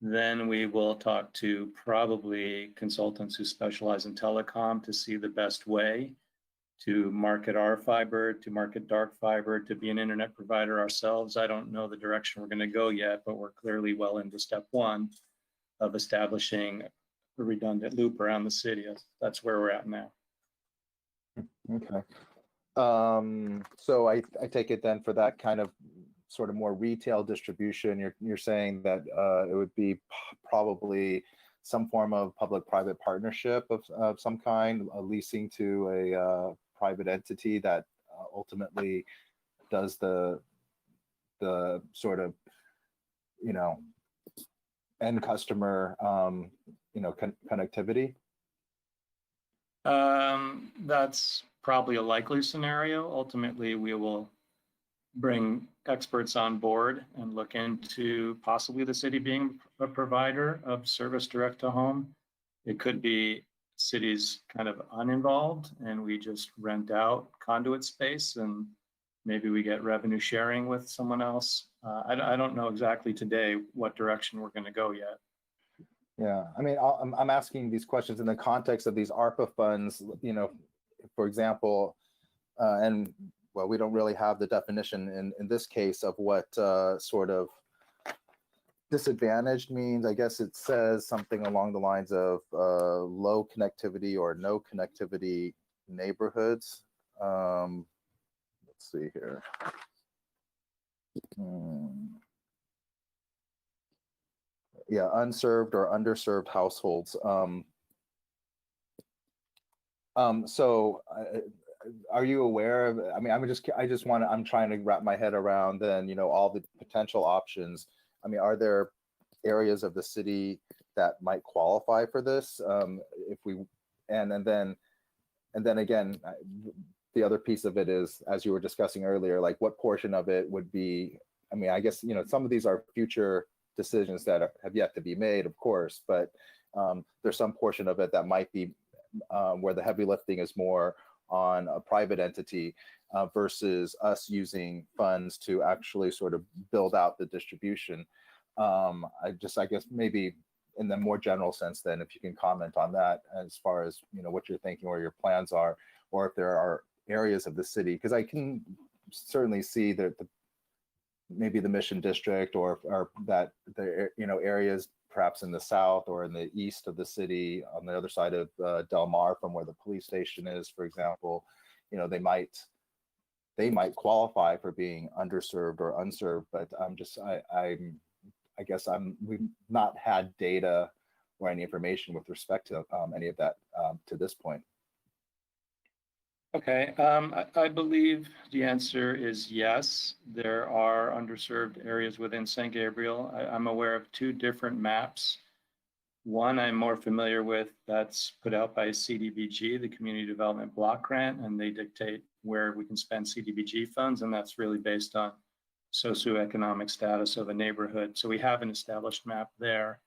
Then we will talk to probably consultants who specialize in telecom to see the best way to market our fiber, to market dark fiber, to be an internet provider ourselves. I don't know the direction we're going to go yet, but we're clearly well into step 1 of establishing a redundant loop around the city. That's where we're at now. Okay. So I take it then for that kind of sort of more retail distribution, you're saying that it would be probably some form of public-private partnership of some kind, leasing to a private entity that ultimately does the sort of, you know, end customer, you know, connectivity. That's probably a likely scenario. Ultimately, we will bring experts on board and look into possibly the city being a provider of service direct to home. It could be cities kind of uninvolved and we just rent out conduit space and maybe we get revenue sharing with someone else. I don't know exactly today what direction we're going to go yet. Yeah, I mean, I'm asking these questions in the context of these ARPA funds, you know, for example, and well, we don't really have the definition in this case of what sort of disadvantaged means. I guess it says something along the lines of low connectivity or no connectivity neighborhoods. Let's see here. Yeah, unserved or underserved households. So are you aware of, I mean, I'm trying to wrap my head around then, you know, all the potential options. I mean, are there areas of the city that might qualify for this? If we, and then again, the other piece of it is, as you were discussing earlier, like what portion of it would be, I mean, I guess, you know, some of these are future decisions that have yet to be made, of course, but there's some portion of it that might be where the heavy lifting is more on a private entity versus us using funds to actually sort of build out the distribution. I guess maybe in the more general sense, then if you can comment on that as far as, you know, what you're thinking or your plans are, or if there are areas of the city, because I can certainly see that maybe the Mission District or that the, you know, areas perhaps in the south or in the east of the city on the other side of Del Mar from where the police station is, for example, you know, they might qualify for being underserved or unserved, but I'm I guess we've not had data or any information with respect to any of that to this point. Okay, I believe the answer is yes. There are underserved areas within San Gabriel. I'm aware of 2 different maps. One I'm more familiar with, that's put out by CDBG, the Community Development Block Grant, and they dictate where we can spend CDBG funds, and that's really based on socioeconomic status of a neighborhood. So we have an established map there.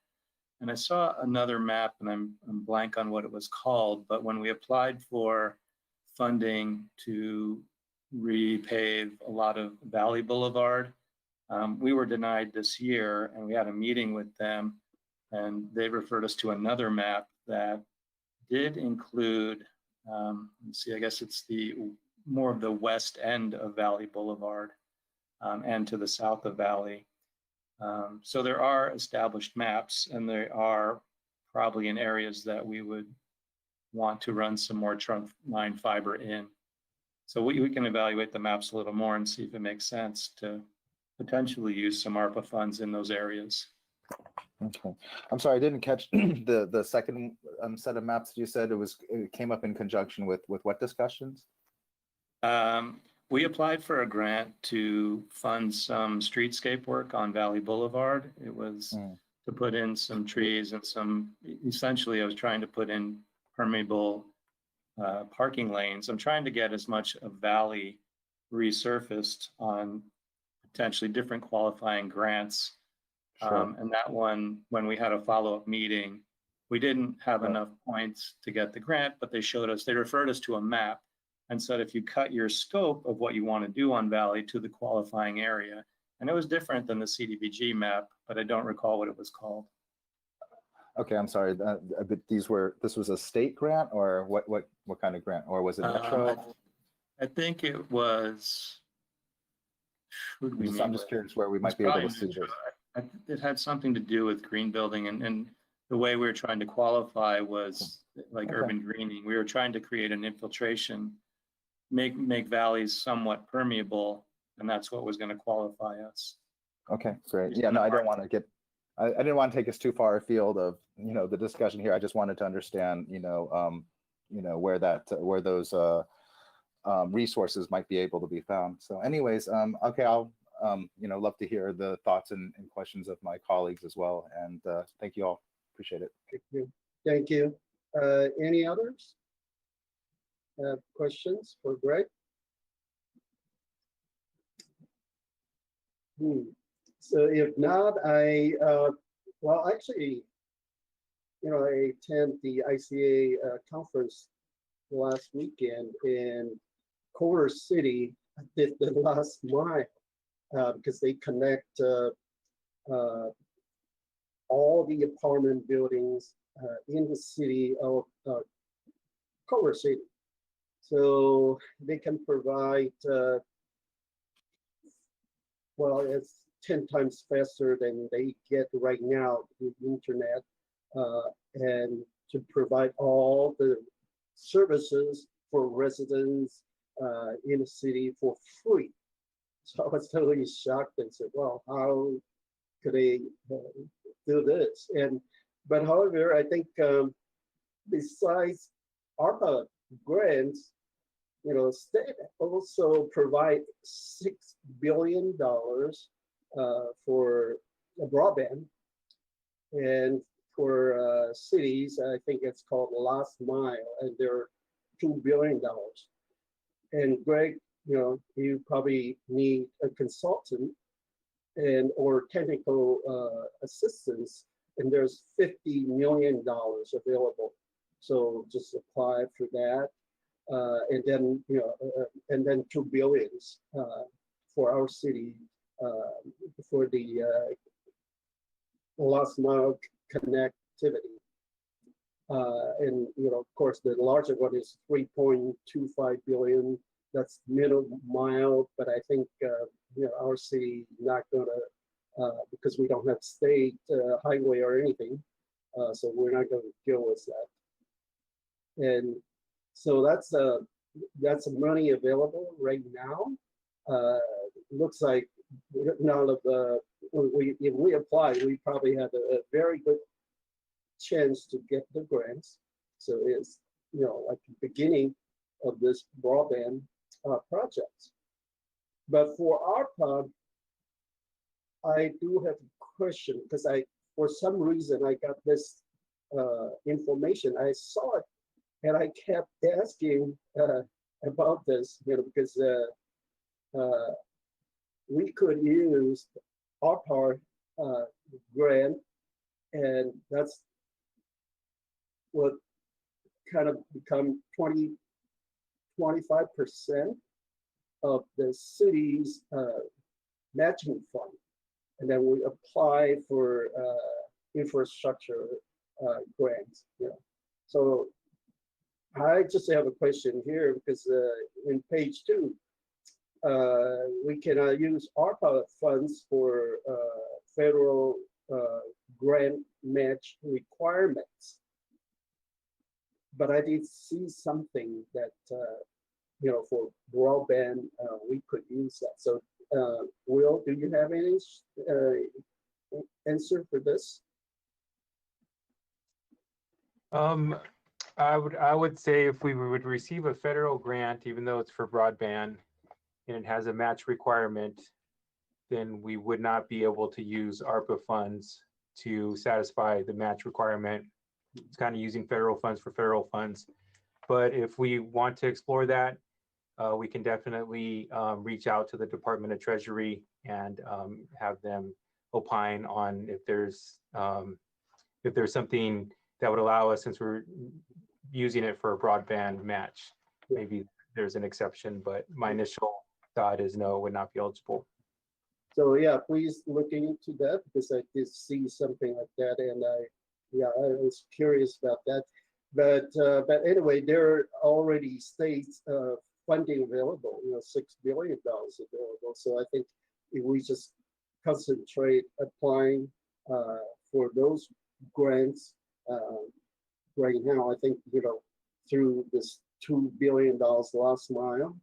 And I saw another map, and I'm blank on what it was called, but when we applied for funding to repave a lot of Valley Boulevard, we were denied this year, and we had a meeting with them, and they referred us to another map that did include, let's see, I guess it's the more of the west end of Valley Boulevard and to the south of Valley. So there are established maps, and they are probably in areas that we would want to run some more trunk line fiber in. So we can evaluate the maps a little more and see if it makes sense to potentially use some ARPA funds in those areas. Okay, I'm sorry, I didn't catch the second set of maps that you said. It came up in conjunction with what discussions? We applied for a grant to fund some streetscape work on Valley Boulevard. It was to put in some trees and essentially I was trying to put in permeable parking lanes. I'm trying to get as much of Valley resurfaced on potentially different qualifying grants. Sure. And that one, when we had a follow-up meeting, we didn't have enough points to get the grant, but they referred us to a map and said, if you cut your scope of what you want to do on Valley to the qualifying area, and it was different than the CDBG map, but I don't recall what it was called. Okay, I'm sorry. But this was a state grant, or what kind of grant, or was it Metro? I think it was. I'm just curious where we might be able to see this. It had something to do with green building, and the way we were trying to qualify was like urban greening. We were trying to create an infiltration, make valleys somewhat permeable, and that's what was going to qualify us. Okay, great. Yeah, no, I don't want to get. I didn't want to take us too far afield of the discussion here. I just wanted to understand where those resources might be able to be found. So, anyways, okay, I'll love to hear the thoughts and questions of my colleagues as well. And thank you all. Appreciate it. Thank you. Thank you. Any others? Questions for Greg? So if not, I attend the ICA conference last weekend, and Culver City did the last mile because they connect all the apartment buildings in the city of Culver City. So they can provide, it's 10 times faster than they get right now with the internet, and to provide all the services for residents in the city for free. So I was totally shocked and said, well, how could they do this? But however, I think besides ARPA grants, state also provide $6 billion for broadband, and for cities, I think it's called Last Mile, and they're $2 billion. And Greg, you probably need a consultant or technical assistance, and there's $50 million available. So just apply for that, and then $2 billion for our city for the last mile connectivity. And of course, the larger one is 3.25 billion. That's middle mile, but I think our city not gonna because we don't have state highway or anything, so we're not going to deal with that. And so that's money available right now. Looks like none of the, if we apply, we probably have a very good chance to get the grants. So it's, like the beginning of this broadband project. But for our part, I do have a question because for some reason, I got this information. I saw it and I kept asking about this, because we could use our part grant, and that's what kind of become 25% of the city's matching fund. And then we apply for infrastructure grants. So I just have a question here because in page 2, we can use ARPA funds for federal grant match requirements. But I did see something that, for broadband, we could use that. So, Will, do you have any answer for this? I would say if we would receive a federal grant, even though it's for broadband and it has a match requirement, then we would not be able to use ARPA funds to satisfy the match requirement. It's kind of using federal funds for federal funds. But if we want to explore that, we can definitely reach out to the Department of Treasury and have them opine on if there's something that would allow us, since we're using it for a broadband match. Maybe there's an exception, but my initial thought is no, would not be eligible. So yeah, please look into that because I did see something like that, and I was curious about that. But anyway, there are already states funding available, $6 billion available. So I think if we just concentrate applying for those grants right now, I think, through this $2 billion last mile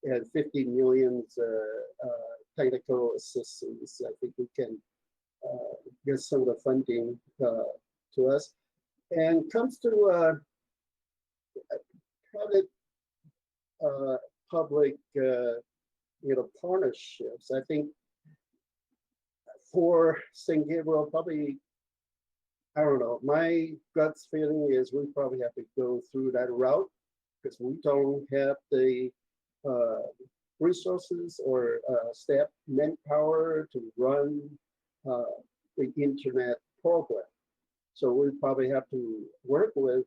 and 50 million technical assistance, I think we can get some of the funding to us. And comes to private public partnerships, I think for St. Gabriel, probably, I don't know, my gut feeling is we probably have to go through that route because we don't have the resources or staff manpower to run the internet program. So we probably have to work with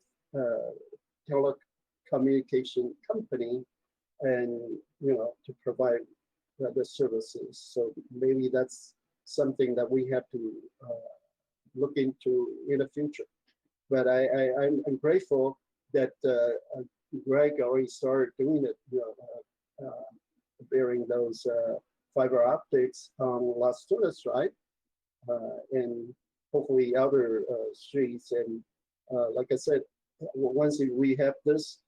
telecommunication company and, to provide the services. So maybe that's something that we have to look into in the future. But I'm grateful that Greg already started doing it, bearing those fiber optics on Las Tunas, right? And hopefully other streets. And like I said, once we have this,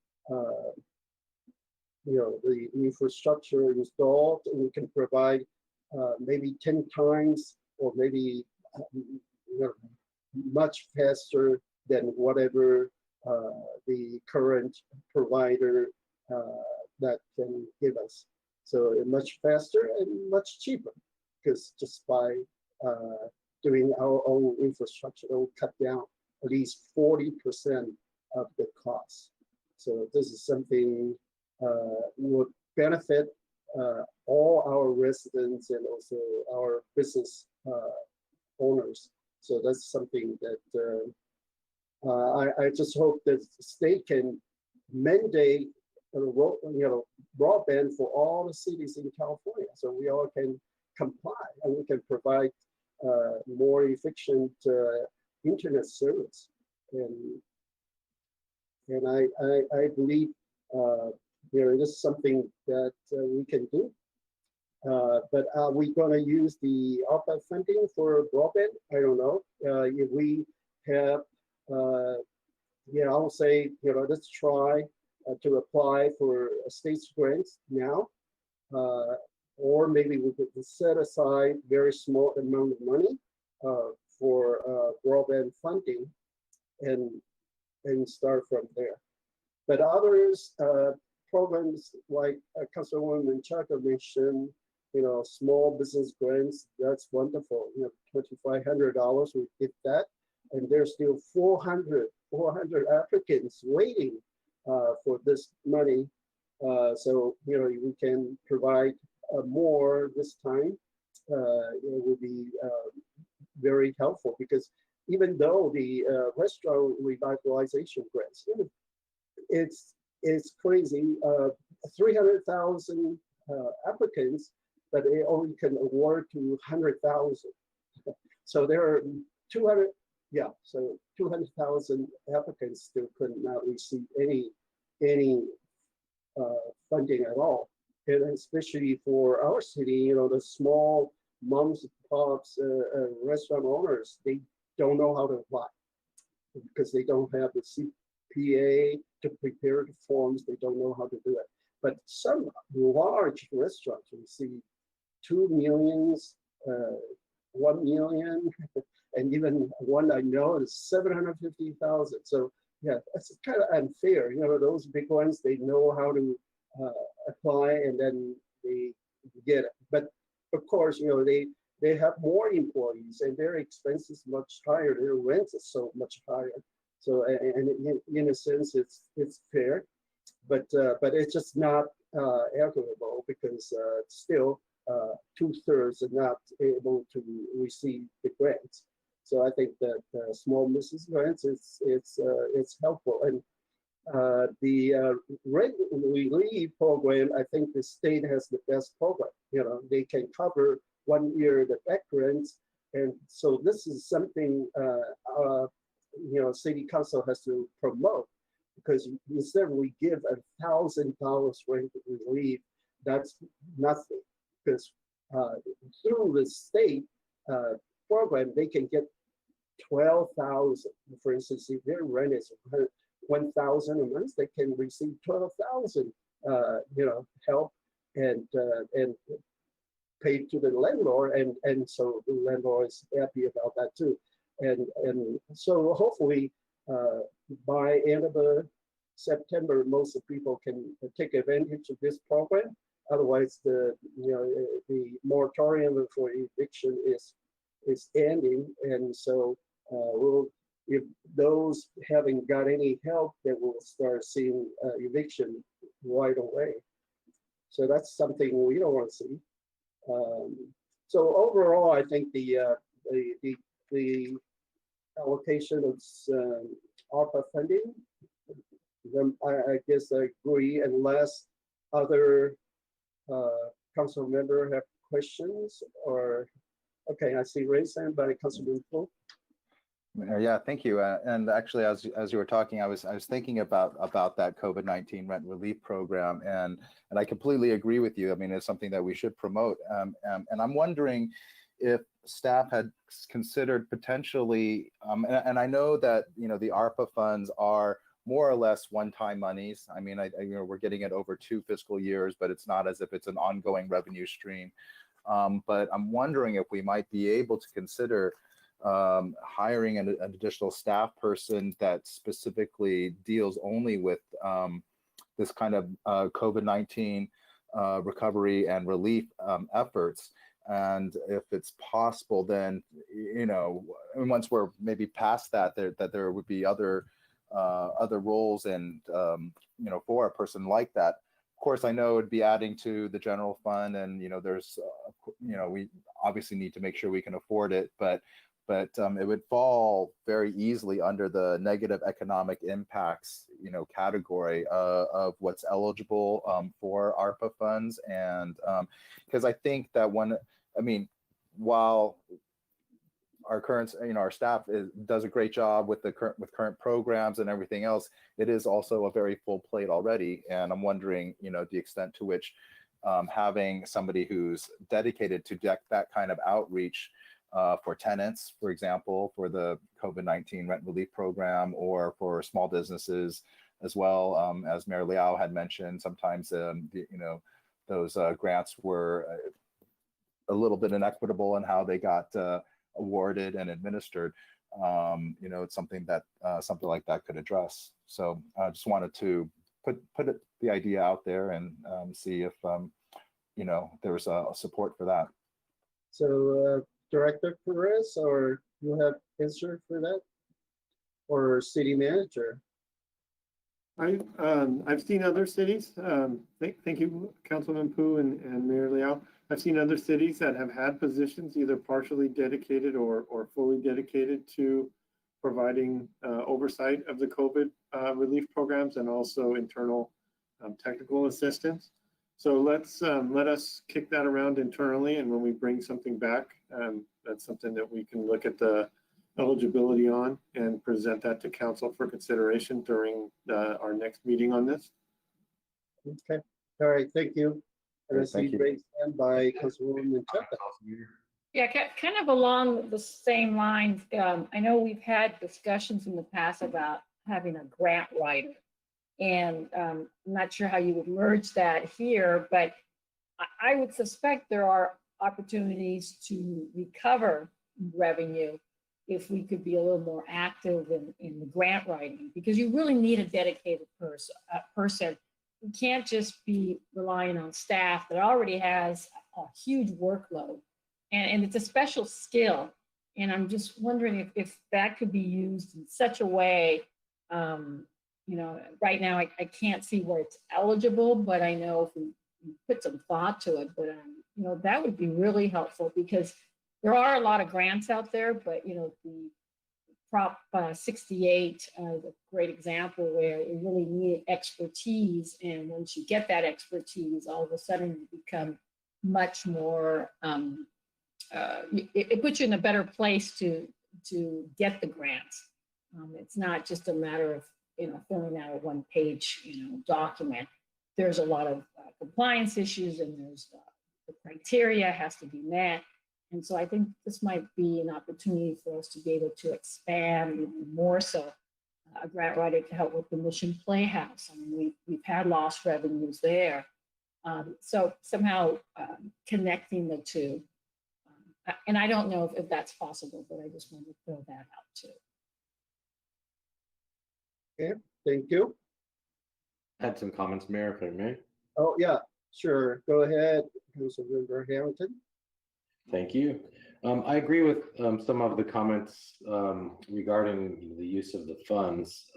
the infrastructure installed, we can provide maybe 10 times or maybe much faster than whatever the current provider that can give us. So much faster and much cheaper, because just by doing our own infrastructure, it will cut down at least 40% of the cost. So this is something would benefit all our residents and also our business owners. So that's something that I just hope that the state can mandate broadband for all the cities in California, so we all can comply and we can provide more efficient internet service. And I believe there is something that we can do. But are we going to use the ARPA funding for broadband? I don't know. If we have, I'll say, let's try to apply for state's grants now. or maybe we could set aside very small amount of money for broadband funding and start from there. But others, programs like Councilwoman Chaka mentioned, small business grants, that's wonderful. $2,500, we get that. And there's still 400 applicants waiting for this money. So, we can provide more this time. It would be very helpful because even though the restaurant revitalization grants, it's crazy, 300,000 applicants, but they only can award to 100,000. So there are 200,000 applicants still could not receive any funding at all. And especially for our city, the small moms and pops restaurant owners, they don't know how to apply because they don't have the CPA to prepare the forms. They don't know how to do it. But some large restaurants receive 2 million, 1 million, and even one I know is 750,000. So yeah, that's kind of unfair. Those big ones, they know how to apply and then they get it. But of course, they have more employees and their expenses much higher. Their rent is so much higher. So and in a sense, it's fair, but it's just not equitable because still 2/3 are not able to receive the grants. So I think that small business grants it's helpful. And the rent relief program, I think the state has the best program. They can cover 1 year the back rents, and so this is something city council has to promote, because instead we give $1,000 rent relief, that's nothing, because through the state program they can get 12,000. For instance, if their rent is 1,000 a month, they can receive 12,000 help and paid to the landlord, and so the landlord is happy about that too. And so hopefully by end of September, most of people can take advantage of this program. Otherwise, the moratorium for eviction is ending, and so if those haven't got any help, then we'll start seeing eviction right away. So that's something we don't want to see. So overall, I think the allocation of ARPA funding, I guess I agree, unless other council member have questions or, okay, I see raised hand by Councilman Flo. Yeah, thank you. And actually, as you were talking, I was thinking about that COVID-19 rent relief program, and I completely agree with you. I mean, it's something that we should promote. And I'm wondering if staff had considered potentially, and I know that the ARPA funds are more or less one-time monies. I mean, we're getting it over 2 fiscal years, but it's not as if it's an ongoing revenue stream. But I'm wondering if we might be able to consider hiring an additional staff person that specifically deals only with this kind of COVID-19 recovery and relief efforts. And if it's possible, then, once we're maybe past that, there would be other roles and, for a person like that. Of course, I know it'd be adding to the general fund, and, there's, we obviously need to make sure we can afford it, but it would fall very easily under the negative economic impacts, category of what's eligible for ARPA funds. And because I think that while our current, our staff does a great job with current programs and everything else, it is also a very full plate already. And I'm wondering, the extent to which having somebody who's dedicated to that kind of outreach for tenants, for example, for the COVID-19 rent relief program, or for small businesses as well, as Mayor Liao had mentioned, sometimes those grants were a little bit inequitable in how they got awarded and administered. It's something that something like that could address. So I just wanted to put the idea out there and see if there was support for that. So Director Perez, or you have answer for that, or city manager? I've seen other cities. Thank you, Councilman Pu and Mayor Liao. I've seen other cities that have had positions either partially dedicated or fully dedicated to providing oversight of the COVID relief programs and also internal technical assistance. So let us kick that around internally, and when we bring something back, that's something that we can look at the eligibility on and present that to council for consideration during our next meeting on this. Okay, all right, thank you. And I see raised hand by Councilwoman Chaka. Yeah, kind of along the same lines. I know we've had discussions in the past about having a grant writer. And I'm not sure how you would merge that here, but I would suspect there are opportunities to recover revenue if we could be a little more active in the grant writing, because you really need a dedicated person. You can't just be relying on staff that already has a huge workload. And it's a special skill. And I'm just wondering if that could be used in such a way. Right now I can't see where it's eligible, but I know if we put some thought to it, but that would be really helpful, because there are a lot of grants out there, but the Prop 68 is a great example where it really needed expertise. And once you get that expertise, all of a sudden you become much more, it puts you in a better place to get the grants. It's not just a matter of filling out a one-page document. There's a lot of compliance issues, and there's the criteria has to be met. And so I think this might be an opportunity for us to be able to expand even more so a grant writer to help with the Mission Playhouse. I mean, we've had lost revenues there. So somehow connecting the two. And I don't know if that's possible, but I just wanted to throw that out too. Okay, thank you. I had some comments, Mayor, if I may. Oh, yeah, sure. Go ahead, Councilmember Hamilton. Thank you. I agree with some of the comments regarding the use of the funds.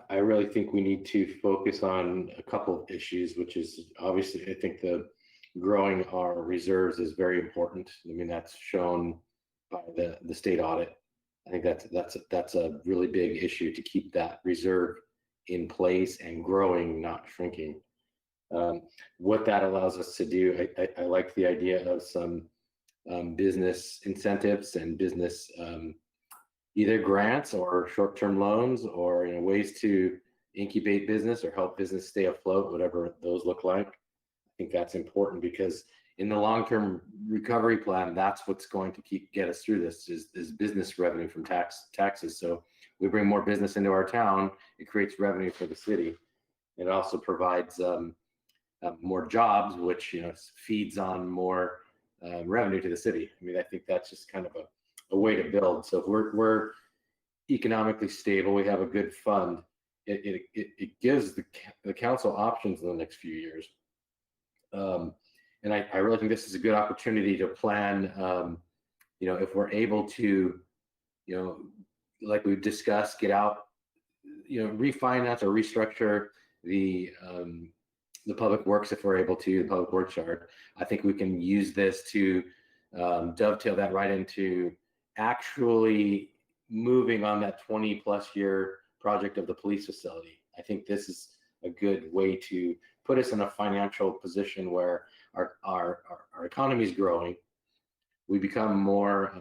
I really think we need to focus on a couple of issues, which is obviously, I think the growing our reserves is very important. I mean, that's shown by the state audit. I think that's a really big issue, to keep that reserve in place and growing, not shrinking. What that allows us to do, I like the idea of some business incentives and business either grants or short-term loans, or ways to incubate business or help business stay afloat, whatever those look like. I think that's important, because in the long-term recovery plan, that's what's going to get us through this is business revenue from taxes. So we bring more business into our town, it creates revenue for the city. It also provides more jobs, which feeds on more revenue to the city. I mean, I think that's just kind of a way to build. So if we're economically stable, we have a good fund, it gives the council options in the next few years. And I really think this is a good opportunity to plan, if we're able to, like we've discussed, get out, refinance or restructure the public works, if we're able to, the public works yard. I think we can use this to dovetail that right into actually moving on that 20+ year project of the police facility. I think this is a good way to put us in a financial position where our economy is growing. We become more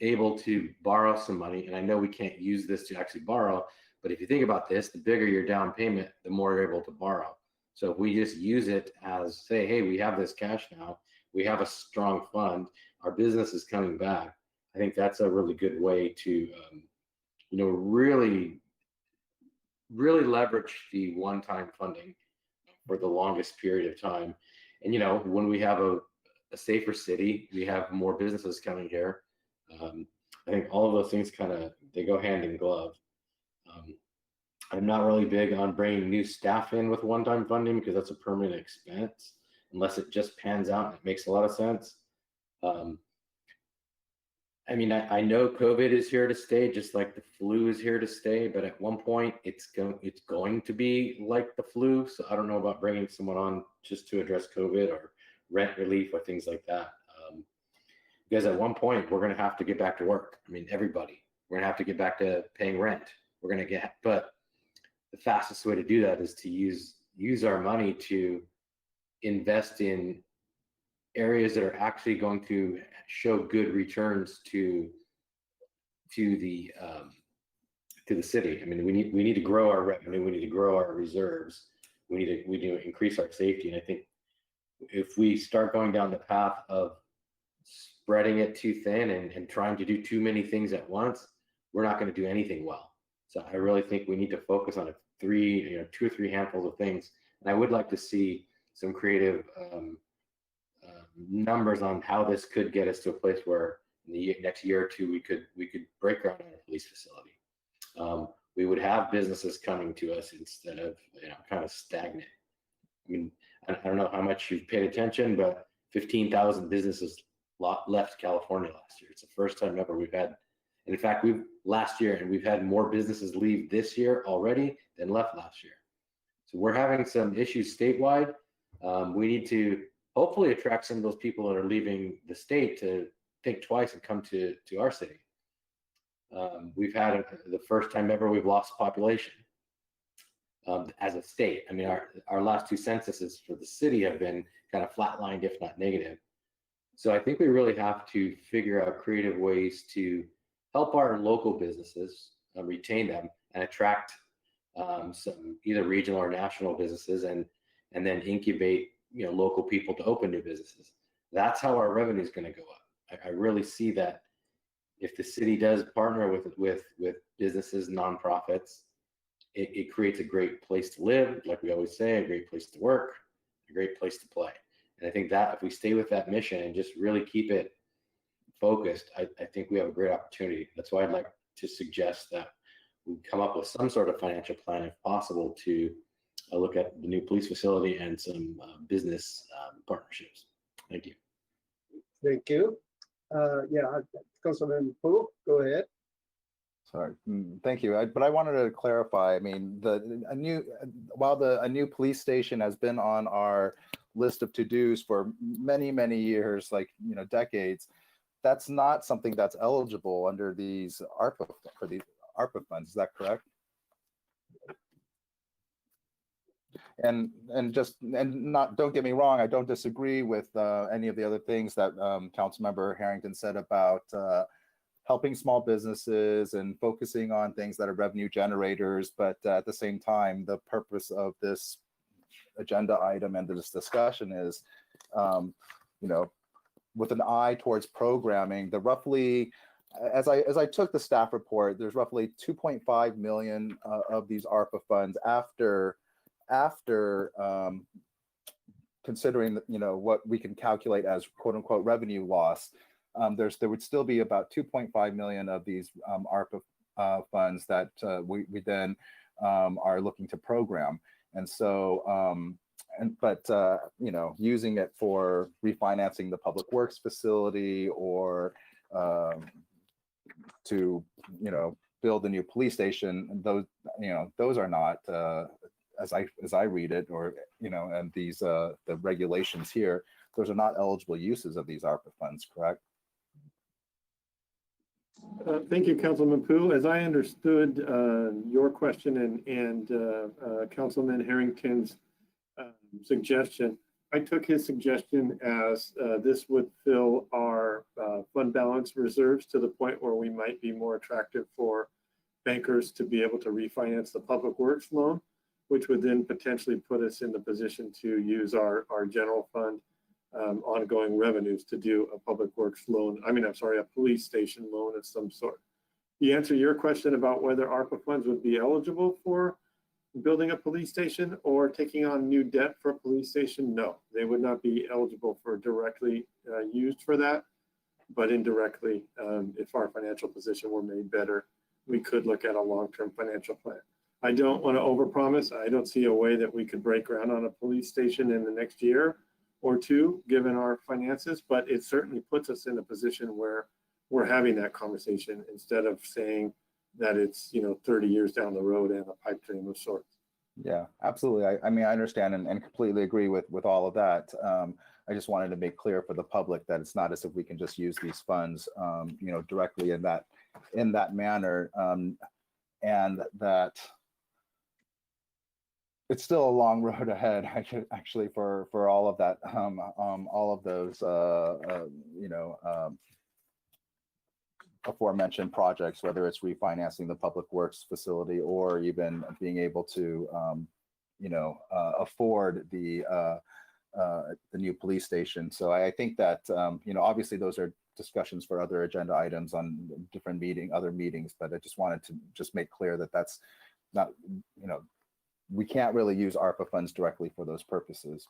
able to borrow some money. And I know we can't use this to actually borrow, but if you think about this, the bigger your down payment, the more you're able to borrow. So if we just use it as, say, hey, we have this cash now, we have a strong fund, our business is coming back. I think that's a really good way to, really leverage the one-time funding for the longest period of time. And, you know, when we have a safer city, we have more businesses coming here. I think all of those things they go hand in glove. I'm not really big on bringing new staff in with one-time funding because that's a permanent expense, unless it just pans out and it makes a lot of sense. I mean, I know COVID is here to stay, just like the flu is here to stay, but at one point it's going to be like the flu. So I don't know about bringing someone on just to address COVID or rent relief or things like that. Because at one point we're going to have to get back to work. I mean, everybody, we're going to have to get back to paying rent. But the fastest way to do that is to use our money to invest in areas that are actually going to show good returns to the city. I mean, we need to grow our revenue. We need to grow our reserves. We need to increase our safety. And I think if we start going down the path of spreading it too thin and trying to do too many things at once, we're not going to do anything well. So I really think we need to focus on 2 or 3 handfuls of things. And I would like to see some creative numbers on how this could get us to a place where in the next year or two we could break ground on a police facility. We would have businesses coming to us instead of kind of stagnant. I mean, I don't know how much you've paid attention, but 15,000 businesses left California last year. It's the first time ever we've had. And in fact, we've had more businesses leave this year already than left last year. So we're having some issues statewide. We need to hopefully attract some of those people that are leaving the state to think twice and come to our city. We've had the first time ever we've lost population as a state. I mean, our last 2 censuses for the city have been kind of flatlined, if not negative. So I think we really have to figure out creative ways to help our local businesses, retain them, and attract some either regional or national businesses, and then incubate local people to open new businesses. That's how our revenue is going to go up. I really see that if the city does partner with businesses, nonprofits, it creates a great place to live, like we always say, a great place to work, a great place to play. And I think that if we stay with that mission and just really keep it focused, I think we have a great opportunity. That's why I'd like to suggest that we come up with some sort of financial plan, if possible, to look at the new police facility and some business partnerships. Thank you. Thank you. Yeah, Councilman Pu, go ahead. Sorry, thank you. But I wanted to clarify. I mean, while a new police station has been on our list of to-dos for many years, like decades, that's not something that's eligible under these ARPA funds. Is that correct? And don't get me wrong, I don't disagree with any of the other things that Councilmember Harrington said about helping small businesses and focusing on things that are revenue generators. But at the same time, the purpose of this agenda item and this discussion is, with an eye towards programming, the roughly, as I took the staff report, there's roughly 2.5 million of these ARPA funds after considering what we can calculate as quote unquote revenue loss. There would still be about 2.5 million of these ARPA funds that we then are looking to program. And so, using it for refinancing the public works facility or to build a new police station, those are not, as I read it, or and these the regulations here, those are not eligible uses of these ARPA funds, correct? Thank you, Councilman Pu. As I understood your question and Councilman Harrington's suggestion, I took his suggestion as this would fill our fund balance reserves to the point where we might be more attractive for bankers to be able to refinance the public works loan, which would then potentially put us in the position to use our general fund ongoing revenues to do a public works loan. A police station loan of some sort. To answer your question about whether ARPA funds would be eligible for building a police station or taking on new debt for a police station, no, they would not be eligible for directly used for that. But indirectly, if our financial position were made better, we could look at a long-term financial plan. I don't want to overpromise. I don't see a way that we could break ground on a police station in the next year or two, given our finances, but it certainly puts us in a position where we're having that conversation instead of saying that it's, 30 years down the road and a pipe dream of sorts. Yeah, absolutely. I mean, I understand and completely agree with all of that. I just wanted to make clear for the public that it's not as if we can just use these funds, directly in that manner, and that it's still a long road ahead, actually, for all of that, all of those, aforementioned projects, whether it's refinancing the public works facility or even being able to, afford the new police station. So I think that, obviously those are discussions for other agenda items on different other meetings, but I just wanted to just make clear that that's not, we can't really use ARPA funds directly for those purposes.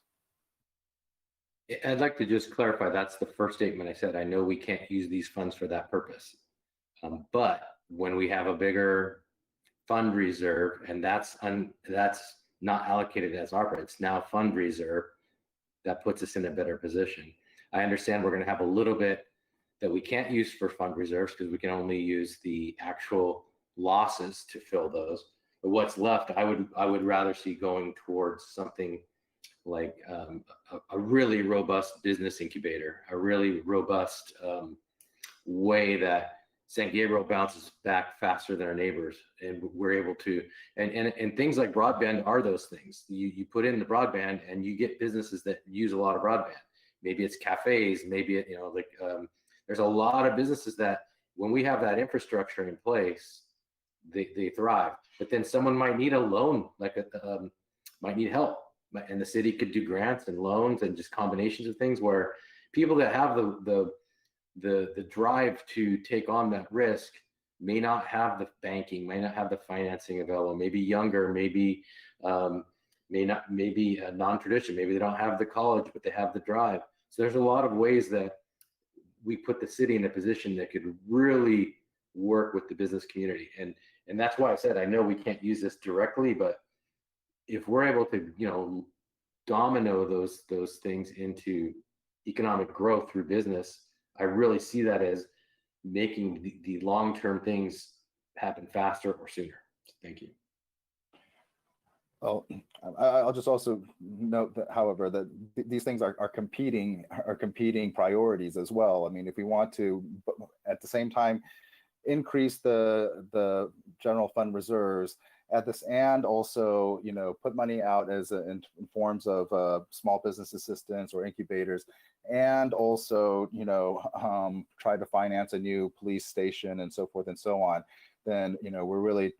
I'd like to just clarify, that's the first statement I said. I know we can't use these funds for that purpose. But when we have a bigger fund reserve, and that's not allocated as ARPA, it's now fund reserve, that puts us in a better position. I understand we're going to have a little bit that we can't use for fund reserves because we can only use the actual losses to fill those. But what's left, I would rather see going towards something like a really robust business incubator, a really robust way that San Gabriel bounces back faster than our neighbors, and we're able to, and things like broadband are those things. You put in the broadband and you get businesses that use a lot of broadband. Maybe it's cafes, maybe it, there's a lot of businesses that when we have that infrastructure in place, they thrive. But then someone might need a loan, might need help, and the city could do grants and loans and just combinations of things where people that have the drive to take on that risk may not have the banking, may not have the financing available, maybe younger, maybe maybe a non-tradition, maybe they don't have the college, but they have the drive. So there's a lot of ways that we put the city in a position that could really work with the business community. And that's why I said, I know we can't use this directly, but if we're able to, domino those things into economic growth through business, I really see that as making the long-term things happen faster or sooner. Thank you. Well, I'll just also note that, however, that these things are competing priorities as well. I mean, if we want to, at the same time, increase the general fund reserves at this, and also, put money out as in forms of small business assistance or incubators, and also, try to finance a new police station and so forth and so on, then, we're really,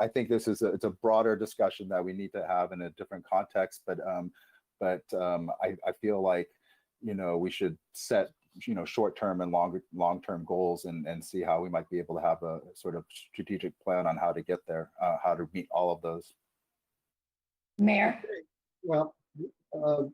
I think this is it's a broader discussion that we need to have in a different context, but I feel like, we should set, short-term and long-term goals and see how we might be able to have a sort of strategic plan on how to get there, how to meet all of those. Mayor? Well,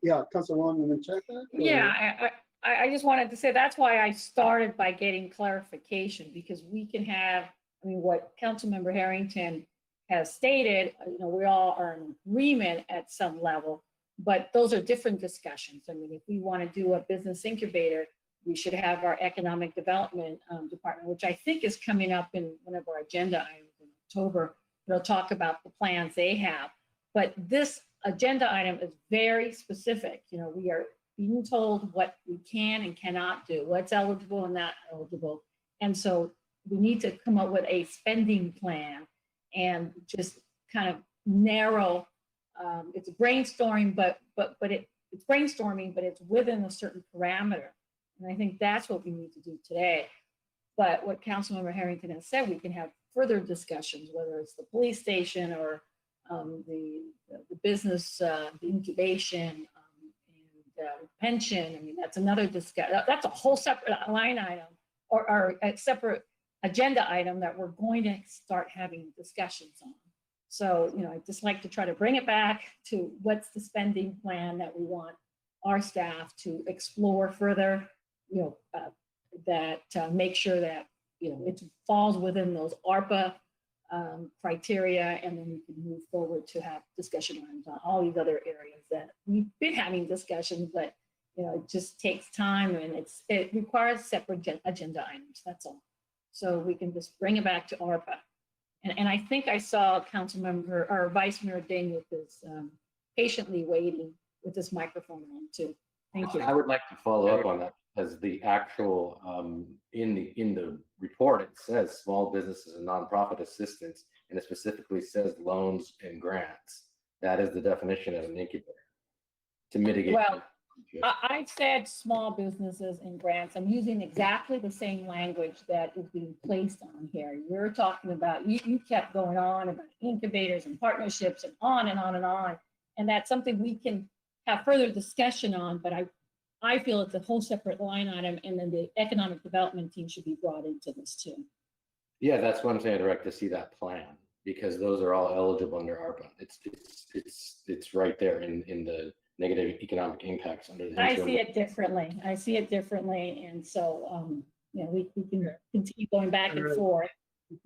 yeah, Councilwoman Menchaca? Yeah, I just wanted to say that's why I started by getting clarification, because we can have, what Councilmember Harrington has stated, we all are in agreement at some level, but those are different discussions. If we want to do a business incubator, we should have our economic development department, which I think is coming up in one of our agenda items in October. They'll talk about the plans they have. But this agenda item is very specific. We are being told what we can and cannot do, what's eligible and not eligible. And so we need to come up with a spending plan and just kind of narrow. It's brainstorming, but it's brainstorming, but it's within a certain parameter. And I think that's what we need to do today. But what Councilmember Harrington has said, we can have further discussions, whether it's the police station or the business, the incubation, and pension. That's another discussion. That's a whole separate line item or a separate agenda item that we're going to start having discussions on. So, I'd just like to try to bring it back to what's the spending plan that we want our staff to explore further, that make sure that, it falls within those ARPA criteria, and then we can move forward to have discussion on all these other areas that we've been having discussions, but it just takes time, and it requires separate agenda items. That's all. So we can just bring it back to ARPA. And I think I saw Council Member or Vice Mayor Ding with this patiently waiting with this microphone on too. Thank you. I would like to follow up on that, because the actual in the report, it says small businesses and nonprofit assistance, and it specifically says loans and grants. That is the definition of an incubator to mitigate. Well, I said small businesses and grants. I'm using exactly the same language that is being placed on here. You're talking about, you kept going on about incubators and partnerships and on and on and on. And that's something we can have further discussion on, but I feel it's a whole separate line item, and then the economic development team should be brought into this too. Yeah, that's what I'm saying. I'd like to see that plan, because those are all eligible under ARPA. It's right there in the negative economic impacts under the. I see it differently. And so, we can continue going back and forth,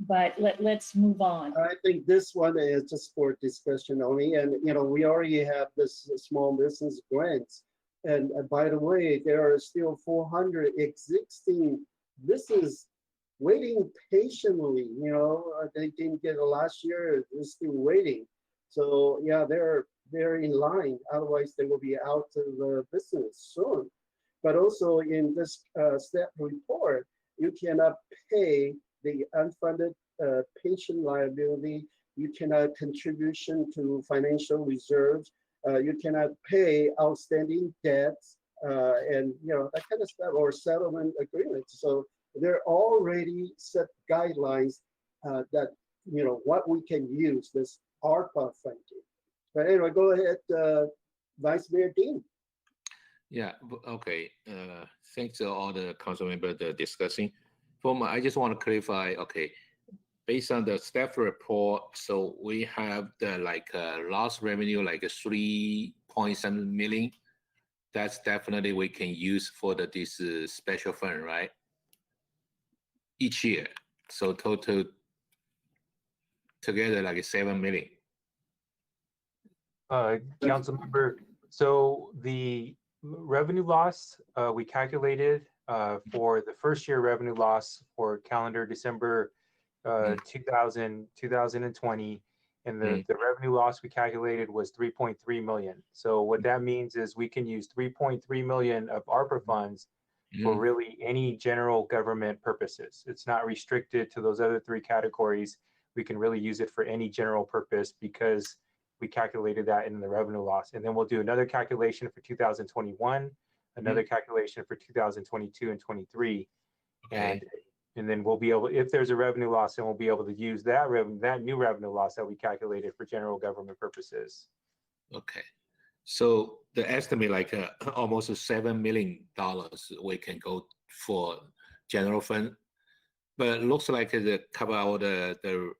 but let's move on. I think this one is just for discussion only. And, we already have this small business grants. And by the way, there are still 400 existing businesses waiting patiently. They didn't get it last year, they're still waiting. So yeah, they're in line. Otherwise, they will be out of the business soon. But also in this staff report, you cannot pay the unfunded pension liability. You cannot contribution to financial reserves. You cannot pay outstanding debts and that kind of stuff, or settlement agreements. So there are already set guidelines that what we can use this ARPA funding. But anyway, go ahead, Vice Mayor Dean. Yeah, okay. Thanks to all the council members discussing. I just want to clarify, okay, based on the staff report, so we have the lost revenue, like 3.7 million. That's definitely we can use for this special fund, right? Each year. So total together like 7 million. Council member, so the revenue loss we calculated for the first year revenue loss for calendar December 2020, and the revenue loss we calculated was 3.3 million. So what that means is we can use 3.3 million of ARPA funds for really any general government purposes. It's not restricted to those other three categories. We can really use it for any general purpose because we calculated that in the revenue loss. And then we'll do another calculation for 2021, another calculation for 2022 and 23. Okay. And then we'll be able, if there's a revenue loss, then we'll be able to use that new revenue loss that we calculated for general government purposes. Okay. So the estimate almost $7 million we can go for general fund, but it looks like it cover out the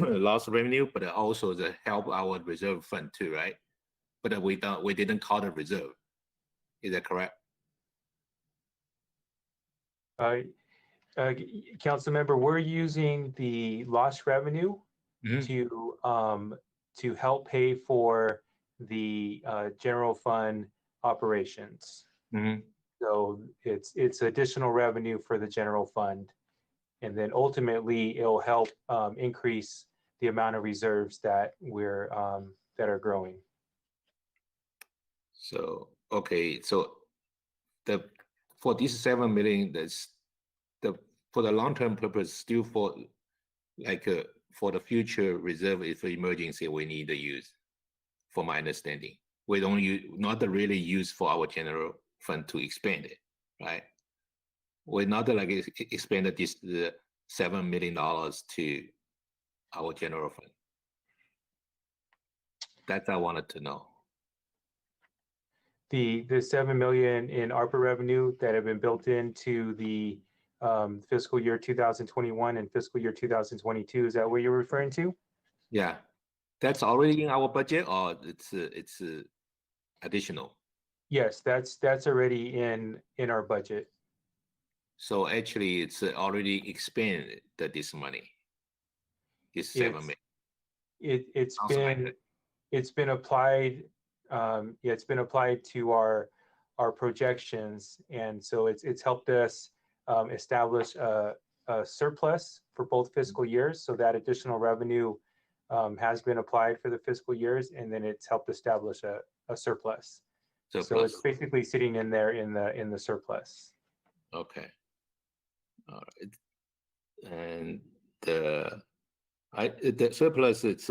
lost revenue, but also the help our reserve fund too, right? But we didn't call the reserve. Is that correct? Council member, we're using the lost revenue to help pay for the general fund operations. So it's additional revenue for the general fund, and then ultimately it'll help increase the amount of reserves that that are growing. So okay, so for this 7 million, that's for the long-term purpose, still for for the future reserve if emergency we need to use. For my understanding, we don't not really use for our general fund to expand it, right? We're not expand this the $7 million to our general fund. That I wanted to know. The 7 million in ARPA revenue that have been built into the fiscal year 2021 and fiscal year 2022, is that what you're referring to? Yeah, that's already in our budget, or it's additional. Yes, that's already in our budget. So actually, it's already expended this money. This 7 million. It's Sounds like been it. it's been applied. Yeah, it's been applied to our projections, and so it's helped us establish a surplus for both fiscal years. So that additional revenue has been applied for the fiscal years, and then it's helped establish a surplus. So it's basically sitting in there in the surplus. Okay. All right. And the surplus, it's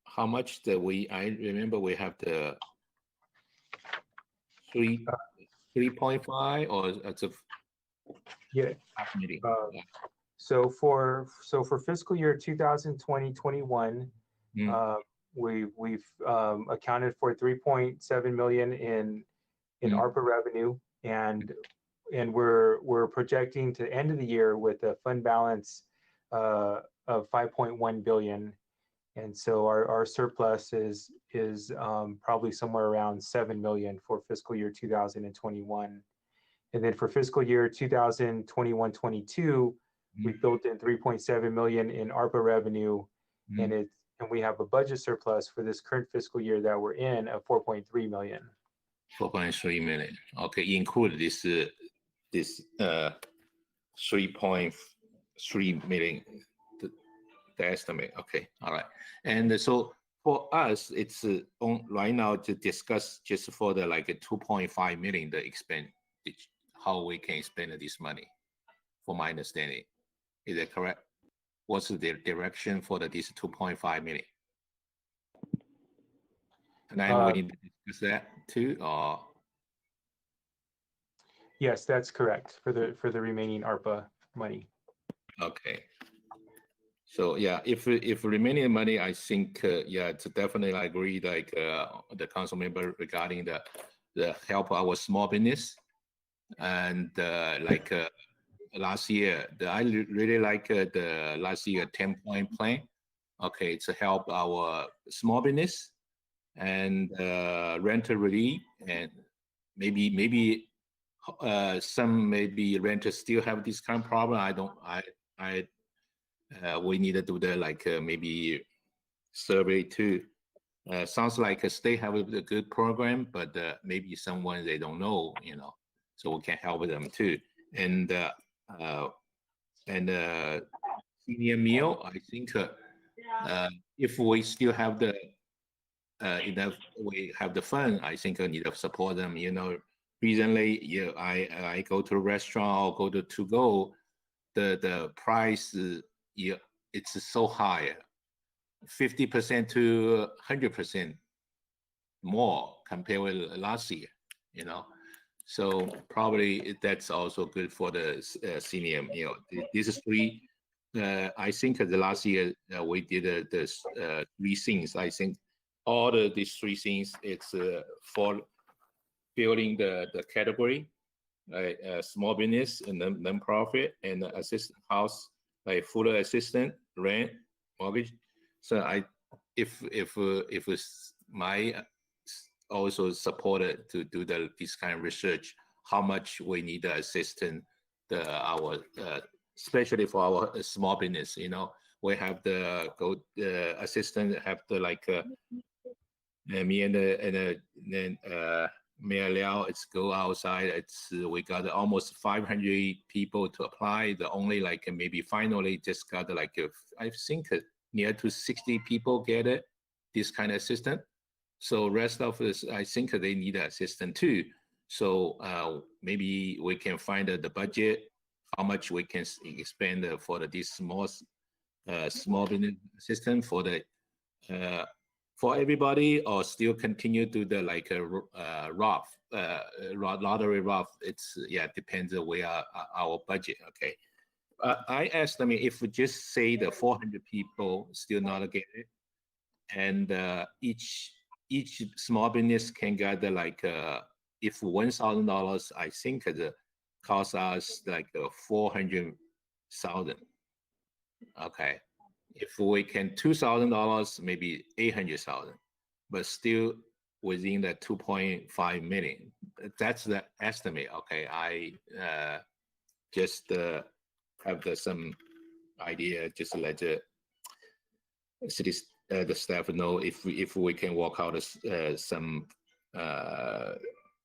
how much that I remember we have the 3.5, or it's a yeah. meeting. So for fiscal year 2020-21, we've accounted for 3.7 million in ARPA revenue, and we're projecting to end of the year with a fund balance of 5.1 billion, and so our surplus is probably somewhere around 7 million for fiscal year 2021, and then for fiscal year 2021-22, we built in 3.7 million in ARPA revenue, and we have a budget surplus for this current fiscal year that we're in of 4.3 million. 4.3 million. Okay, include this 3.3 million, the estimate. Okay, all right. And so for us, it's on right now to discuss just for the like 2.5 million the expense, how we can spend this money. For my understanding, is that correct? What's the direction for this 2.5 million? And then we need to discuss that too, or? Yes, that's correct for the remaining ARPA money. Okay. So yeah, if remaining money, I think yeah, it's definitely I agree like the council member regarding the help our small business, and like last year, I really like the last year 10-point plan. Okay, to help our small business and rental relief, and maybe some maybe renters still have this kind of problem. We need to do the like maybe survey too. Sounds like they have a good program, but maybe someone they don't know, so we can help them too. And senior meal, I think if we still have the enough, we have the fund, I think I need to support them. Recently, yeah, I go to a restaurant or go to go, the price, yeah, it's so high, 50% to 100% more compared with last year, So probably that's also good for the senior meal. This is three. I think the last year we did the 3 things. I think all these 3 things, it's for building the category, small business and non-profit, and assistant house, like food assistant, rent, mortgage. So if it's my also supported to do this kind of research, how much we need the assistant, our especially for our small business. We have the assistant have the like me and Mayor Liao, it's go outside. We got almost 500 people to apply. The only like maybe finally just got like I think near to 60 people get it, this kind of assistant. So rest of us, I think they need an assistant too. So maybe we can find the budget, how much we can expand for this small business assistant for the for everybody, or still continue to the like lottery rough. It's depends on where our budget. Okay, I asked them if we just say the 400 people still not get it, and each small business can get the like if $1,000, I think the cost us like 400,000. Okay, if we can $2,000, maybe 800,000, but still within the 2.5 million. That's the estimate. Okay, I just have some idea, just let the city the staff know if we can work out some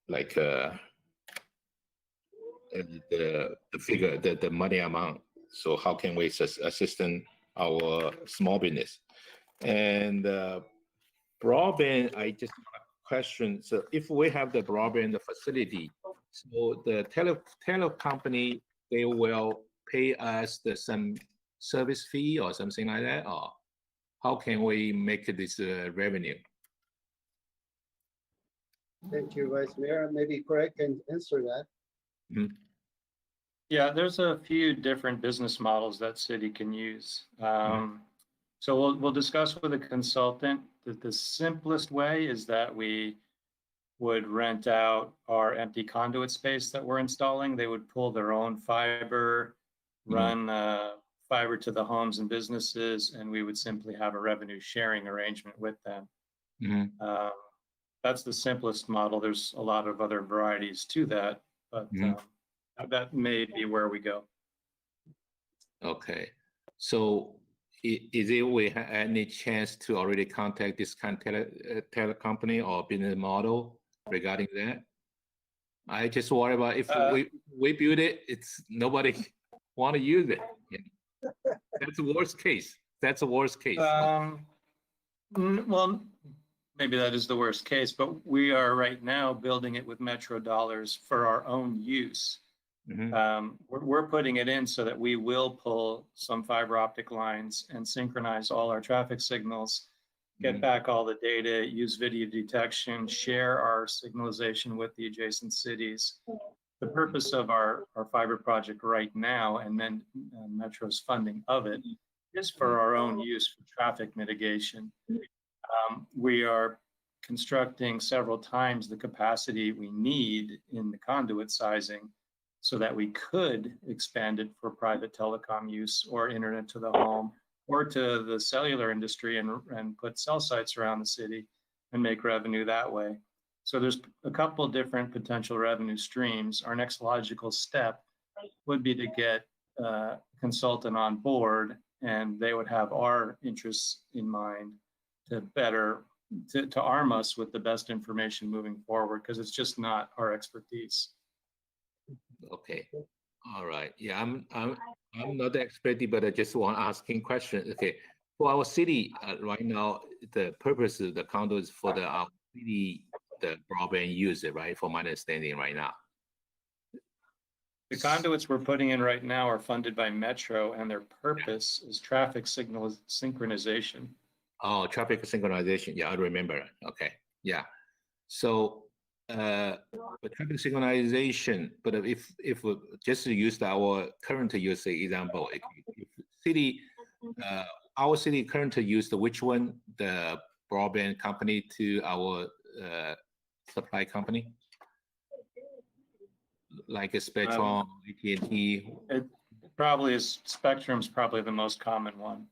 like the figure, the money amount. So how can we assist our small business? And broadband, I just have a question. So if we have the broadband facility, so the tele company, they will pay us some service fee or something like that, or how can we make this revenue? Thank you, Vice Mayor. Maybe Craig can answer that. Mm-hmm. Yeah, there's a few different business models that city can use. So we'll discuss with a consultant that the simplest way is that we would rent out our empty conduit space that we're installing. They would pull their own fiber, run fiber to the homes and businesses, and we would simply have a revenue sharing arrangement with them. That's the simplest model. There's a lot of other varieties to that, but that may be where we go. Okay, so is it we have any chance to already contact this kind of tele company or business model regarding that? I just worry about if we build it, it's nobody want to use it. You know? That's the worst case. That's the worst case. Well, maybe that is the worst case, but we are right now building it with Metro dollars for our own use. We're putting it in so that we will pull some fiber optic lines and synchronize all our traffic signals, get back all the data, use video detection, share our signalization with the adjacent cities. The purpose of our fiber project right now, and then Metro's funding of it, is for our own use for traffic mitigation. We are constructing several times the capacity we need in the conduit sizing so that we could expand it for private telecom use or internet to the home or to the cellular industry and put cell sites around the city and make revenue that way. So there's a couple of different potential revenue streams. Our next logical step would be to get a consultant on board, and they would have our interests in mind to better to arm us with the best information moving forward, because it's just not our expertise. Okay, all right. Yeah, I'm not the expert, but I just want asking questions. Okay, for our city right now, the purpose of the condo is for our city, the broadband user, right? For my understanding right now. The conduits we're putting in right now are funded by Metro, and their purpose is traffic signal synchronization. Oh, traffic synchronization. Yeah, I remember. Okay, yeah. So, the traffic synchronization. But if we just use our current user example, if city, our city currently use which one, the broadband company to our supply company, like a Spectrum, AT&T. It probably is. Spectrum's probably the most common one.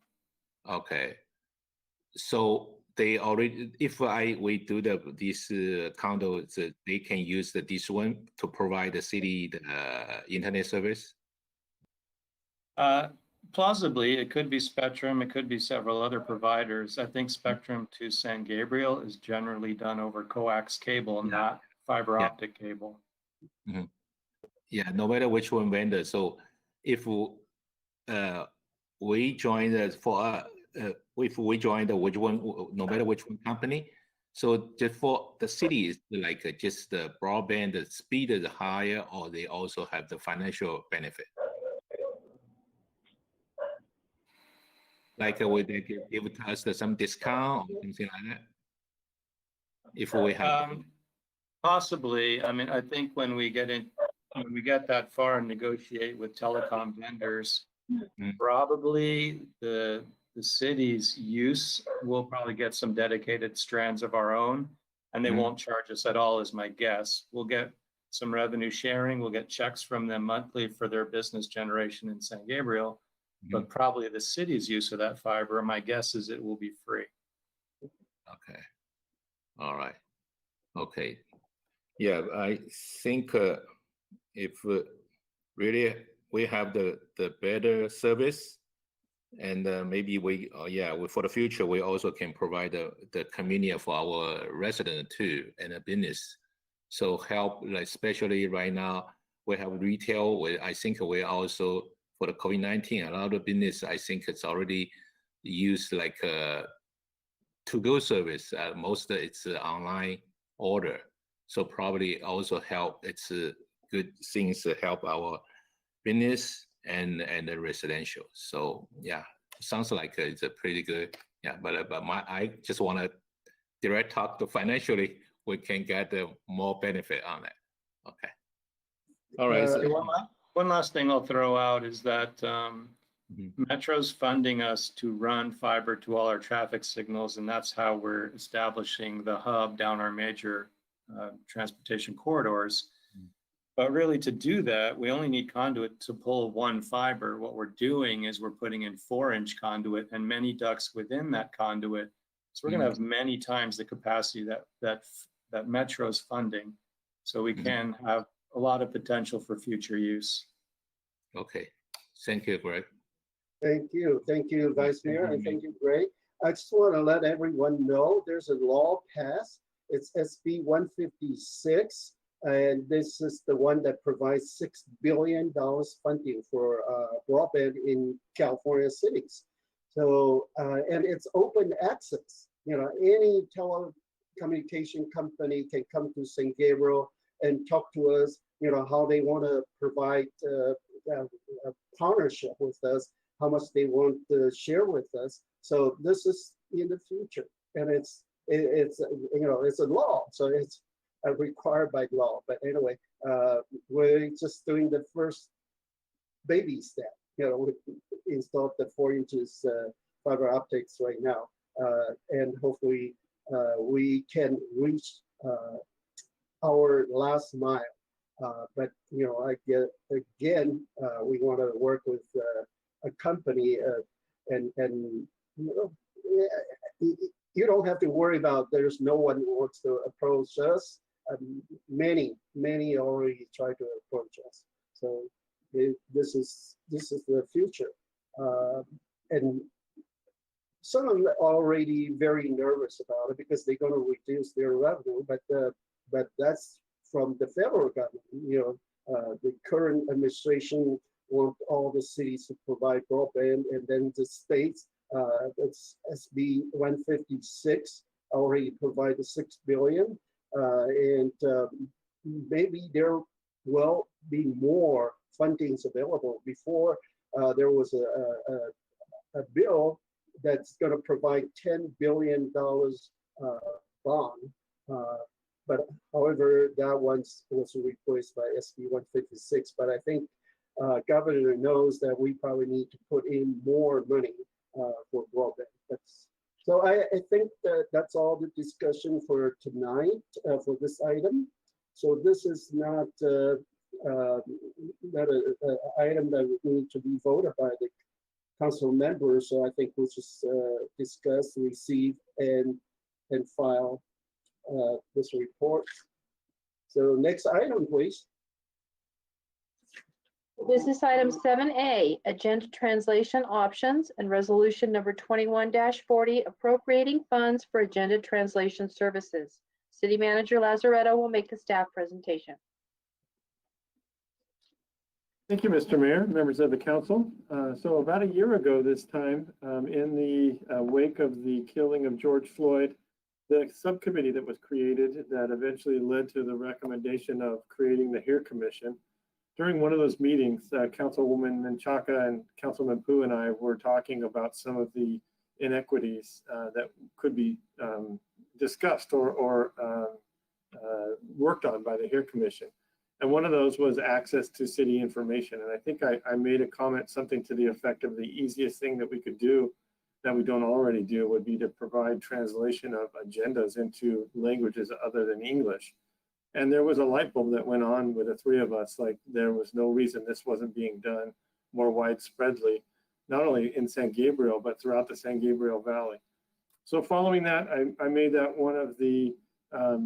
Okay, so they already, if we do this condo, they can use this one to provide the city the internet service. Plausibly, it could be Spectrum. It could be several other providers. I think Spectrum to San Gabriel is generally done over coax cable, not fiber optic cable. Yeah, no matter which one vendor. So if we join if we join the which one, no matter which one company, so just for the cities, like just the broadband, the speed is higher, or they also have the financial benefit. Like would they give us some discount or something like that? If we have possibly. I mean, I think when we get that far and negotiate with telecom vendors, probably the city's use will probably get some dedicated strands of our own, and they won't charge us at all, is my guess. We'll get some revenue sharing. We'll get checks from them monthly for their business generation in San Gabriel, but probably the city's use of that fiber, my guess is it will be free. Okay. All right. Okay. Yeah, I think if really we have the better service, and maybe for the future we also can provide the convenience for our resident too and a business. So help, like especially right now we have retail. I think we also for the COVID-19 a lot of business I think it's already used like to-go service. Most of it's online order. So probably also help. It's good things to help our business and the residential. So yeah, sounds like it's a pretty good. Yeah, but I just want to direct talk to financially we can get more benefit on it. Okay. All right. One last thing I'll throw out is that Metro's funding us to run fiber to all our traffic signals, and that's how we're establishing the hub down our major transportation corridors. But really to do that, we only need conduit to pull one fiber. What we're doing is we're putting in 4-inch conduit and many ducts within that conduit. So we're gonna have many times the capacity that Metro's funding. So we can have a lot of potential for future use. Okay, thank you, Greg. Thank you, Vice Mayor, and thank you, Greg. I just want to let everyone know there's a law passed. It's SB 156, and this is the one that provides $6 billion funding for broadband in California cities. So, and it's open access. You know, any telecommunication company can come to San Gabriel and talk to us, you know, how they want to provide a partnership with us, how much they want to share with us. So this is in the future, and it's you know, it's a law, so it's required by law. But anyway, we're just doing the first baby step. You know, we installed the 4 inches fiber optics right now, and hopefully we can reach our last mile. But you know, we want to work with a company, and you know, you don't have to worry about there's no one who wants to approach us. Many already try to approach us. So this is the future, and some of them are already very nervous about it because they're going to reduce their revenue. But that's from the federal government. You know, the current administration want all the cities to provide broadband, and then the states. It's SB 156 already provided $6 billion, and maybe there will be more fundings available. Before there was a bill that's going to provide $10 billion bond, but however that one was replaced by SB 156. But I think Governor knows that we probably need to put in more money for broadband. So I think that's all the discussion for tonight for this item. So this is not an item that we need to be voted by the council members. So I think we'll just discuss, receive, and file this report. So next item, please. Business item 7A, agenda translation options and resolution number 21-40, appropriating funds for agenda translation services. City Manager Lazaretto will make the staff presentation. Thank you, Mr. Mayor, members of the council. So about a year ago this time, in the wake of the killing of George Floyd, the subcommittee that was created that eventually led to the recommendation of creating the HEAR Commission. During one of those meetings, Councilwoman Menchaca and Councilman Pu and I were talking about some of the inequities that could be discussed or worked on by the HEAR Commission. And one of those was access to city information. And I think I made a comment, something to the effect of the easiest thing that we could do that we don't already do would be to provide translation of agendas into languages other than English. And there was a light bulb that went on with the three of us, like there was no reason this wasn't being done more widespreadly. not only in San Gabriel, but throughout the San Gabriel Valley. So following that, I made that one of the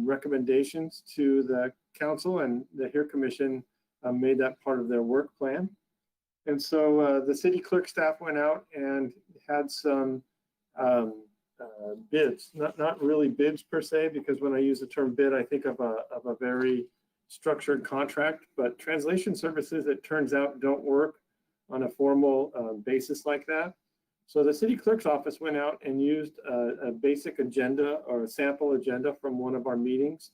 recommendations to the council, and the HERE Commission made that part of their work plan. And so the city clerk staff went out and had some bids, not really bids per se, because when I use the term bid, I think of a very structured contract, but translation services, it turns out, don't work on a formal basis like that. So the city clerk's office went out and used a basic agenda or a sample agenda from one of our meetings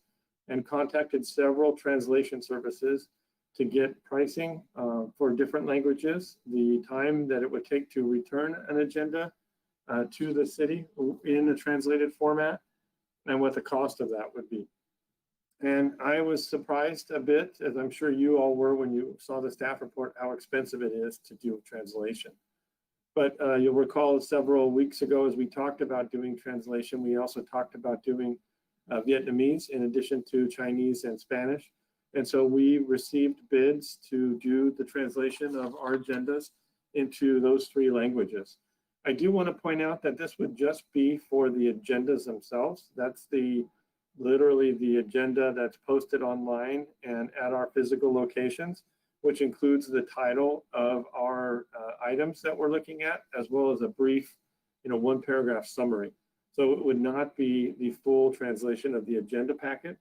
and contacted several translation services to get pricing for different languages, the time that it would take to return an agenda to the city in a translated format, and what the cost of that would be. And I was surprised a bit, as I'm sure you all were when you saw the staff report, how expensive it is to do translation. But you'll recall several weeks ago, as we talked about doing translation, we also talked about doing Vietnamese in addition to Chinese and Spanish. And so we received bids to do the translation of our agendas into those 3 languages. I do want to point out that this would just be for the agendas themselves. That's literally the agenda that's posted online and at our physical locations, which includes the title of our items that we're looking at, as well as a brief, 1-paragraph summary. So it would not be the full translation of the agenda packet.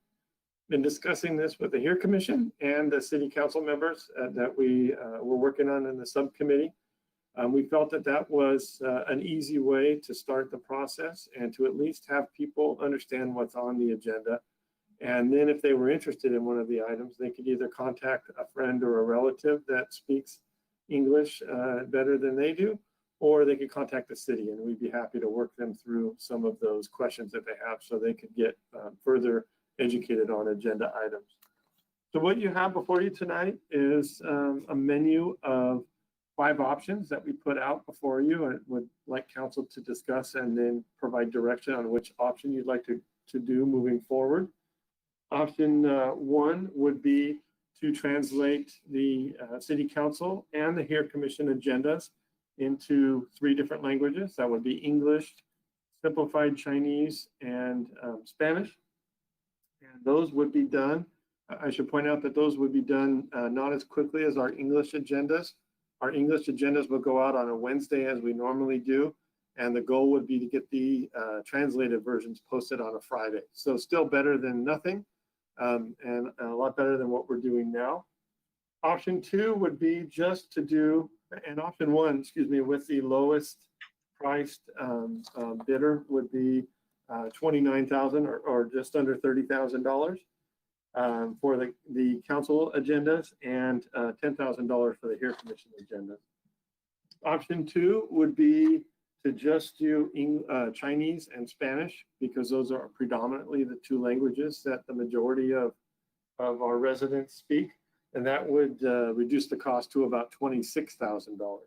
In discussing this with the HERE Commission and the city council members that we were working on in the subcommittee, we felt that that was an easy way to start the process and to at least have people understand what's on the agenda. And then if they were interested in one of the items, they could either contact a friend or a relative that speaks English better than they do, or they could contact the city, and we'd be happy to work them through some of those questions that they have so they could get further educated on agenda items. So what you have before you tonight is a menu of 5 options that we put out before you, and would like council to discuss and then provide direction on which option you'd like to do moving forward. Option 1 would be to translate the city council and the HERE Commission agendas into 3 different languages. That would be English, simplified Chinese, and Spanish. And those would be done. I should point out that those would be done not as quickly as our English agendas. Our English agendas will go out on a Wednesday as we normally do. And the goal would be to get the translated versions posted on a Friday. So still better than nothing, and a lot better than what we're doing now. Option 2 would be just to do, and option 1, excuse me, with the lowest priced bidder would be $29,000 or just under $30,000 for the council agendas, and $10,000 for the HERE Commission agendas. Option 2 would be to just do Chinese and Spanish, because those are predominantly the 2 languages that the majority of our residents speak, and that would reduce the cost to about $26,000.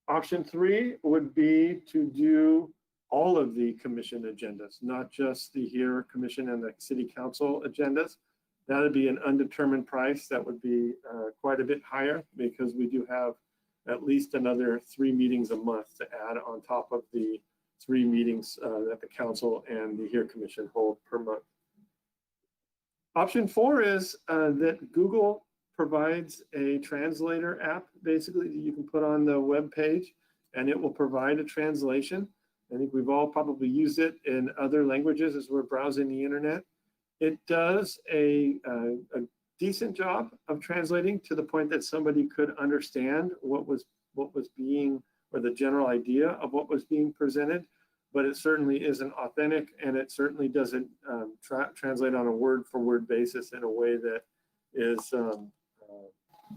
Option 3 would be to do all of the commission agendas, not just the HERE Commission and the City Council agendas. That would be an undetermined price. That would be quite a bit higher, because we do have at least another 3 meetings a month to add on top of the 3 meetings that the council and the HERE Commission hold per month. Option 4 is that Google provides a translator app, basically, that you can put on the web page, and it will provide a translation. I think we've all probably used it in other languages as we're browsing the internet. It does a decent job of translating to the point that somebody could understand what was being, or the general idea of what was being presented, but it certainly isn't authentic, and it certainly doesn't translate on a word-for-word basis in a way that is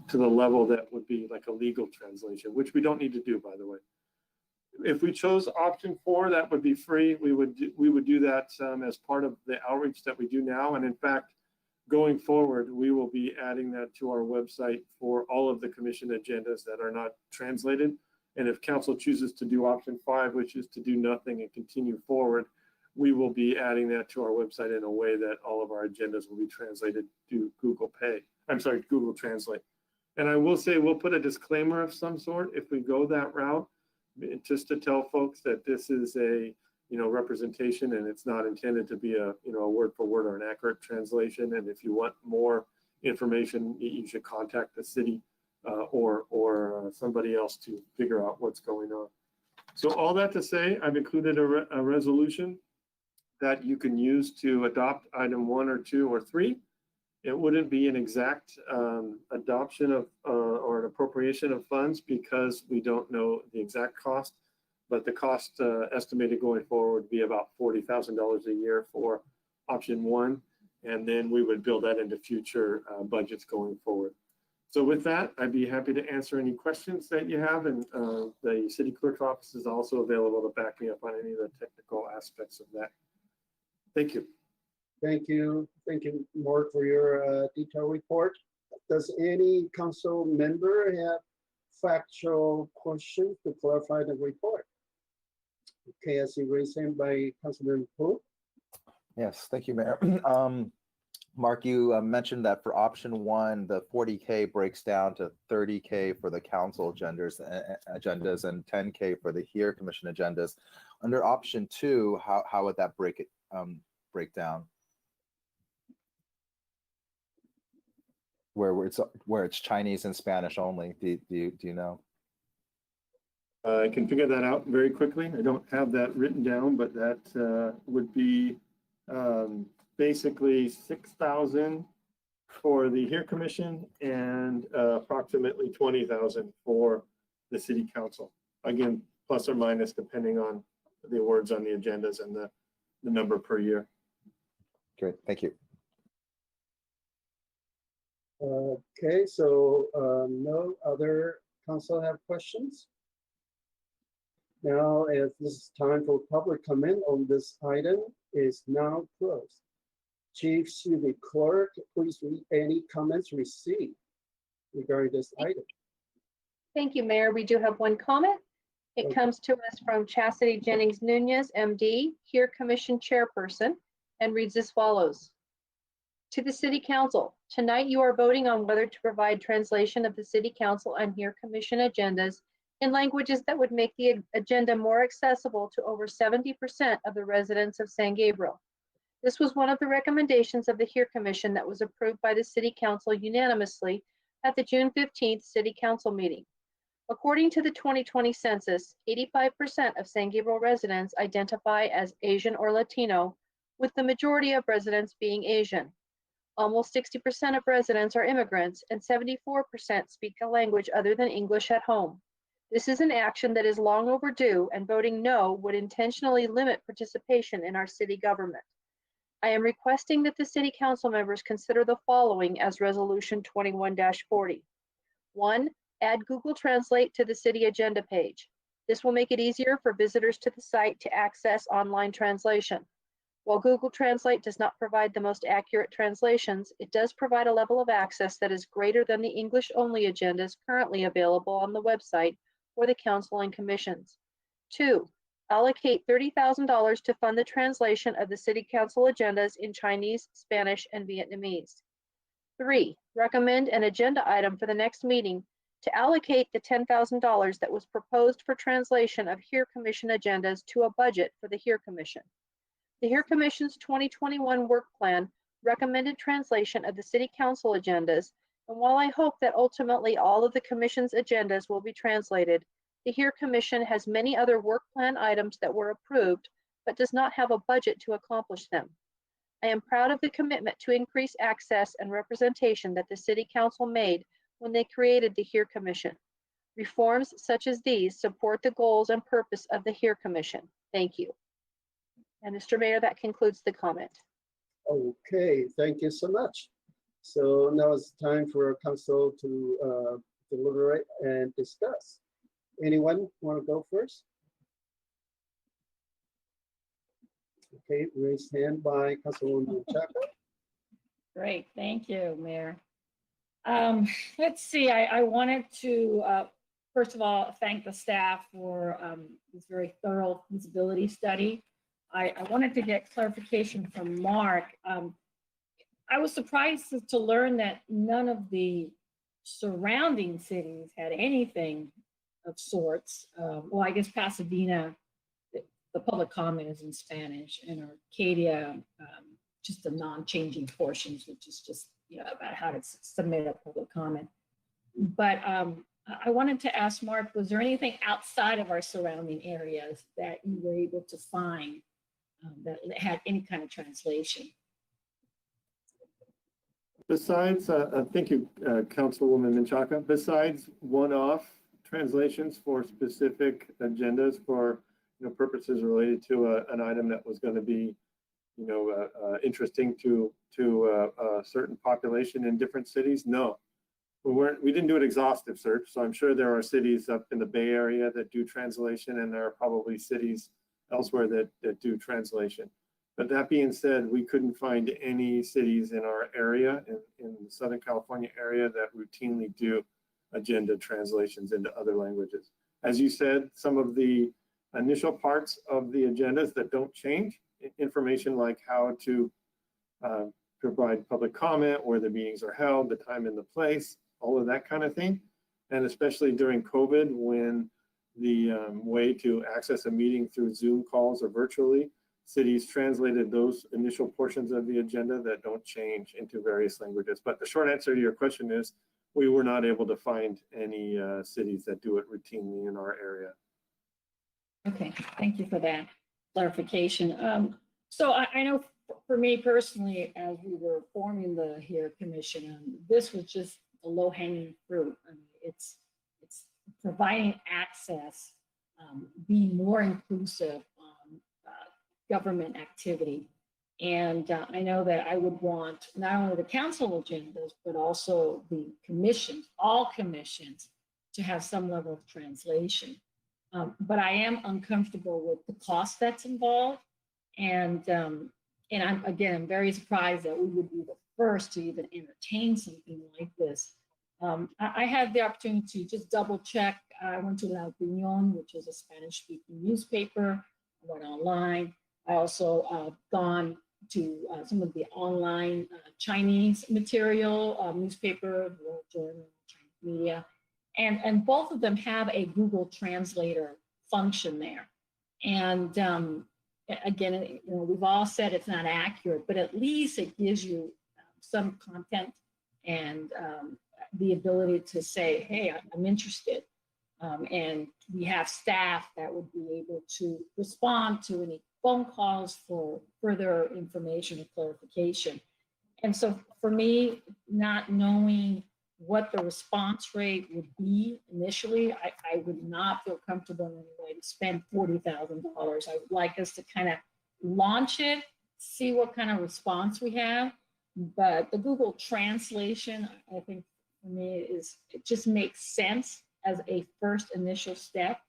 to the level that would be like a legal translation, which we don't need to do, by the way. If we chose option 4, that would be free. We would do that as part of the outreach that we do now, and in fact, going forward, we will be adding that to our website for all of the commission agendas that are not translated. And if council chooses to do option 5, which is to do nothing and continue forward, we will be adding that to our website in a way that all of our agendas will be translated to Google Translate. And I will say, we'll put a disclaimer of some sort if we go that route, just to tell folks that this is a, representation, and it's not intended to be a, a word for word or an accurate translation. And if you want more information, you should contact the city or somebody else to figure out what's going on. So all that to say, I've included a resolution that you can use to adopt item 1 or 2 or 3. It wouldn't be an exact adoption of or an appropriation of funds because we don't know the exact cost, but the cost estimated going forward would be about $40,000 a year for option 1, and then we would build that into future budgets going forward. So with that, I'd be happy to answer any questions that you have, and the city clerk's office is also available to back me up on any of the technical aspects of that. Thank you. Thank you. Thank you, Mark, for your detailed report. Does any council member have factual questions to clarify the report? Okay, I see raised hand by Councilman Pu. Yes, thank you, Mayor. Mark, you mentioned that for option 1, the 40K breaks down to 30K for the council agendas and 10K for the HERE Commission agendas. Under option 2, how would that break down? Where it's Chinese and Spanish only. Do you know? I can figure that out very quickly. I don't have that written down, but that would be basically 6,000 for the HERE Commission and approximately 20,000 for the City Council. Again, plus or minus depending on the words on the agendas and the number per year. Great, thank you. Okay, so no other council have questions? Now, if this is time for public comment on this item, is now closed. Chief, Clerk, please read any comments received regarding this item. Thank you, Mayor. We do have one comment. It comes to us from Chastity Jennings Nunez, MD, HERE Commission Chairperson, and reads as follows. To the City Council, tonight you are voting on whether to provide translation of the City Council and HERE Commission agendas in languages that would make the agenda more accessible to over 70% of the residents of San Gabriel. This was one of the recommendations of the HERE Commission that was approved by the City Council unanimously at the June 15th City Council meeting. According to the 2020 census, 85% of San Gabriel residents identify as Asian or Latino, with the majority of residents being Asian. Almost 60% of residents are immigrants, and 74% speak a language other than English at home. This is an action that is long overdue, and voting no would intentionally limit participation in our city government. I am requesting that the City Council members consider the following as Resolution 21-40. 1. Add Google Translate to the city agenda page. This will make it easier for visitors to the site to access online translation. While Google Translate does not provide the most accurate translations, it does provide a level of access that is greater than the English-only agendas currently available on the website for the Council and Commissions. 2. Allocate $30,000 to fund the translation of the City Council agendas in Chinese, Spanish, and Vietnamese. 3. Recommend an agenda item for the next meeting to allocate the $10,000 that was proposed for translation of HERE Commission agendas to a budget for the HERE Commission. The HERE Commission's 2021 work plan recommended translation of the City Council agendas, and while I hope that ultimately all of the Commission's agendas will be translated, the HERE Commission has many other work plan items that were approved, but does not have a budget to accomplish them. I am proud of the commitment to increase access and representation that the City Council made when they created the HERE Commission. Reforms such as these support the goals and purpose of the HERE Commission. Thank you. And Mr. Mayor, that concludes the comment. Okay, thank you so much. So now it's time for council to deliberate and discuss. Anyone want to go first? Okay, raised hand by Councilwoman Chaka. Great, thank you, Mayor. Let's see, I wanted to, first of all, thank the staff for this very thorough feasibility study. I wanted to get clarification from Mark. I was surprised to learn that none of the surrounding cities had anything of sorts. Well, I guess Pasadena, the public comment is in Spanish, and Arcadia, just the non-changing portions, which is just about how to submit a public comment. But I wanted to ask Mark, was there anything outside of our surrounding areas that you were able to find that had any kind of translation? Besides, thank you, Councilwoman Menchaca. Besides one-off translations for specific agendas for purposes related to an item that was going to be interesting to a certain population in different cities, no. We didn't do an exhaustive search, so I'm sure there are cities up in the Bay Area that do translation, and there are probably cities elsewhere that do translation. But that being said, we couldn't find any cities in our area, in the Southern California area, that routinely do agenda translations into other languages. As you said, some of the initial parts of the agendas that don't change, information like how to provide public comment, where the meetings are held, the time and the place, all of that kind of thing. And especially during COVID, when the way to access a meeting through Zoom calls or virtually, cities translated those initial portions of the agenda that don't change into various languages. But the short answer to your question is, we were not able to find any cities that do it routinely in our area. Okay, thank you for that clarification. So I know for me personally, as we were forming the HERE Commission, this was just a low-hanging fruit. I mean, it's providing access, being more inclusive on government activity. And I know that I would want not only the council agendas, but also the commissions, all commissions, to have some level of translation. But I am uncomfortable with the cost that's involved. And I'm, again, very surprised that we would be the first to even entertain something like this. I had the opportunity to just double check. I went to La Opinión, which is a Spanish-speaking newspaper. I went online. I also gone to some of the online Chinese material, newspaper, World Journal, Chinese media, and both of them have a Google Translator function there. And again, we've all said it's not accurate, but at least it gives you some content and the ability to say, hey, I'm interested. And we have staff that would be able to respond to any phone calls for further information or clarification. And so for me, not knowing what the response rate would be initially, I would not feel comfortable in any way to spend $40,000. I would like us to kind of launch it, see what kind of response we have. But the Google translation, I think for me, it just makes sense as a first initial step.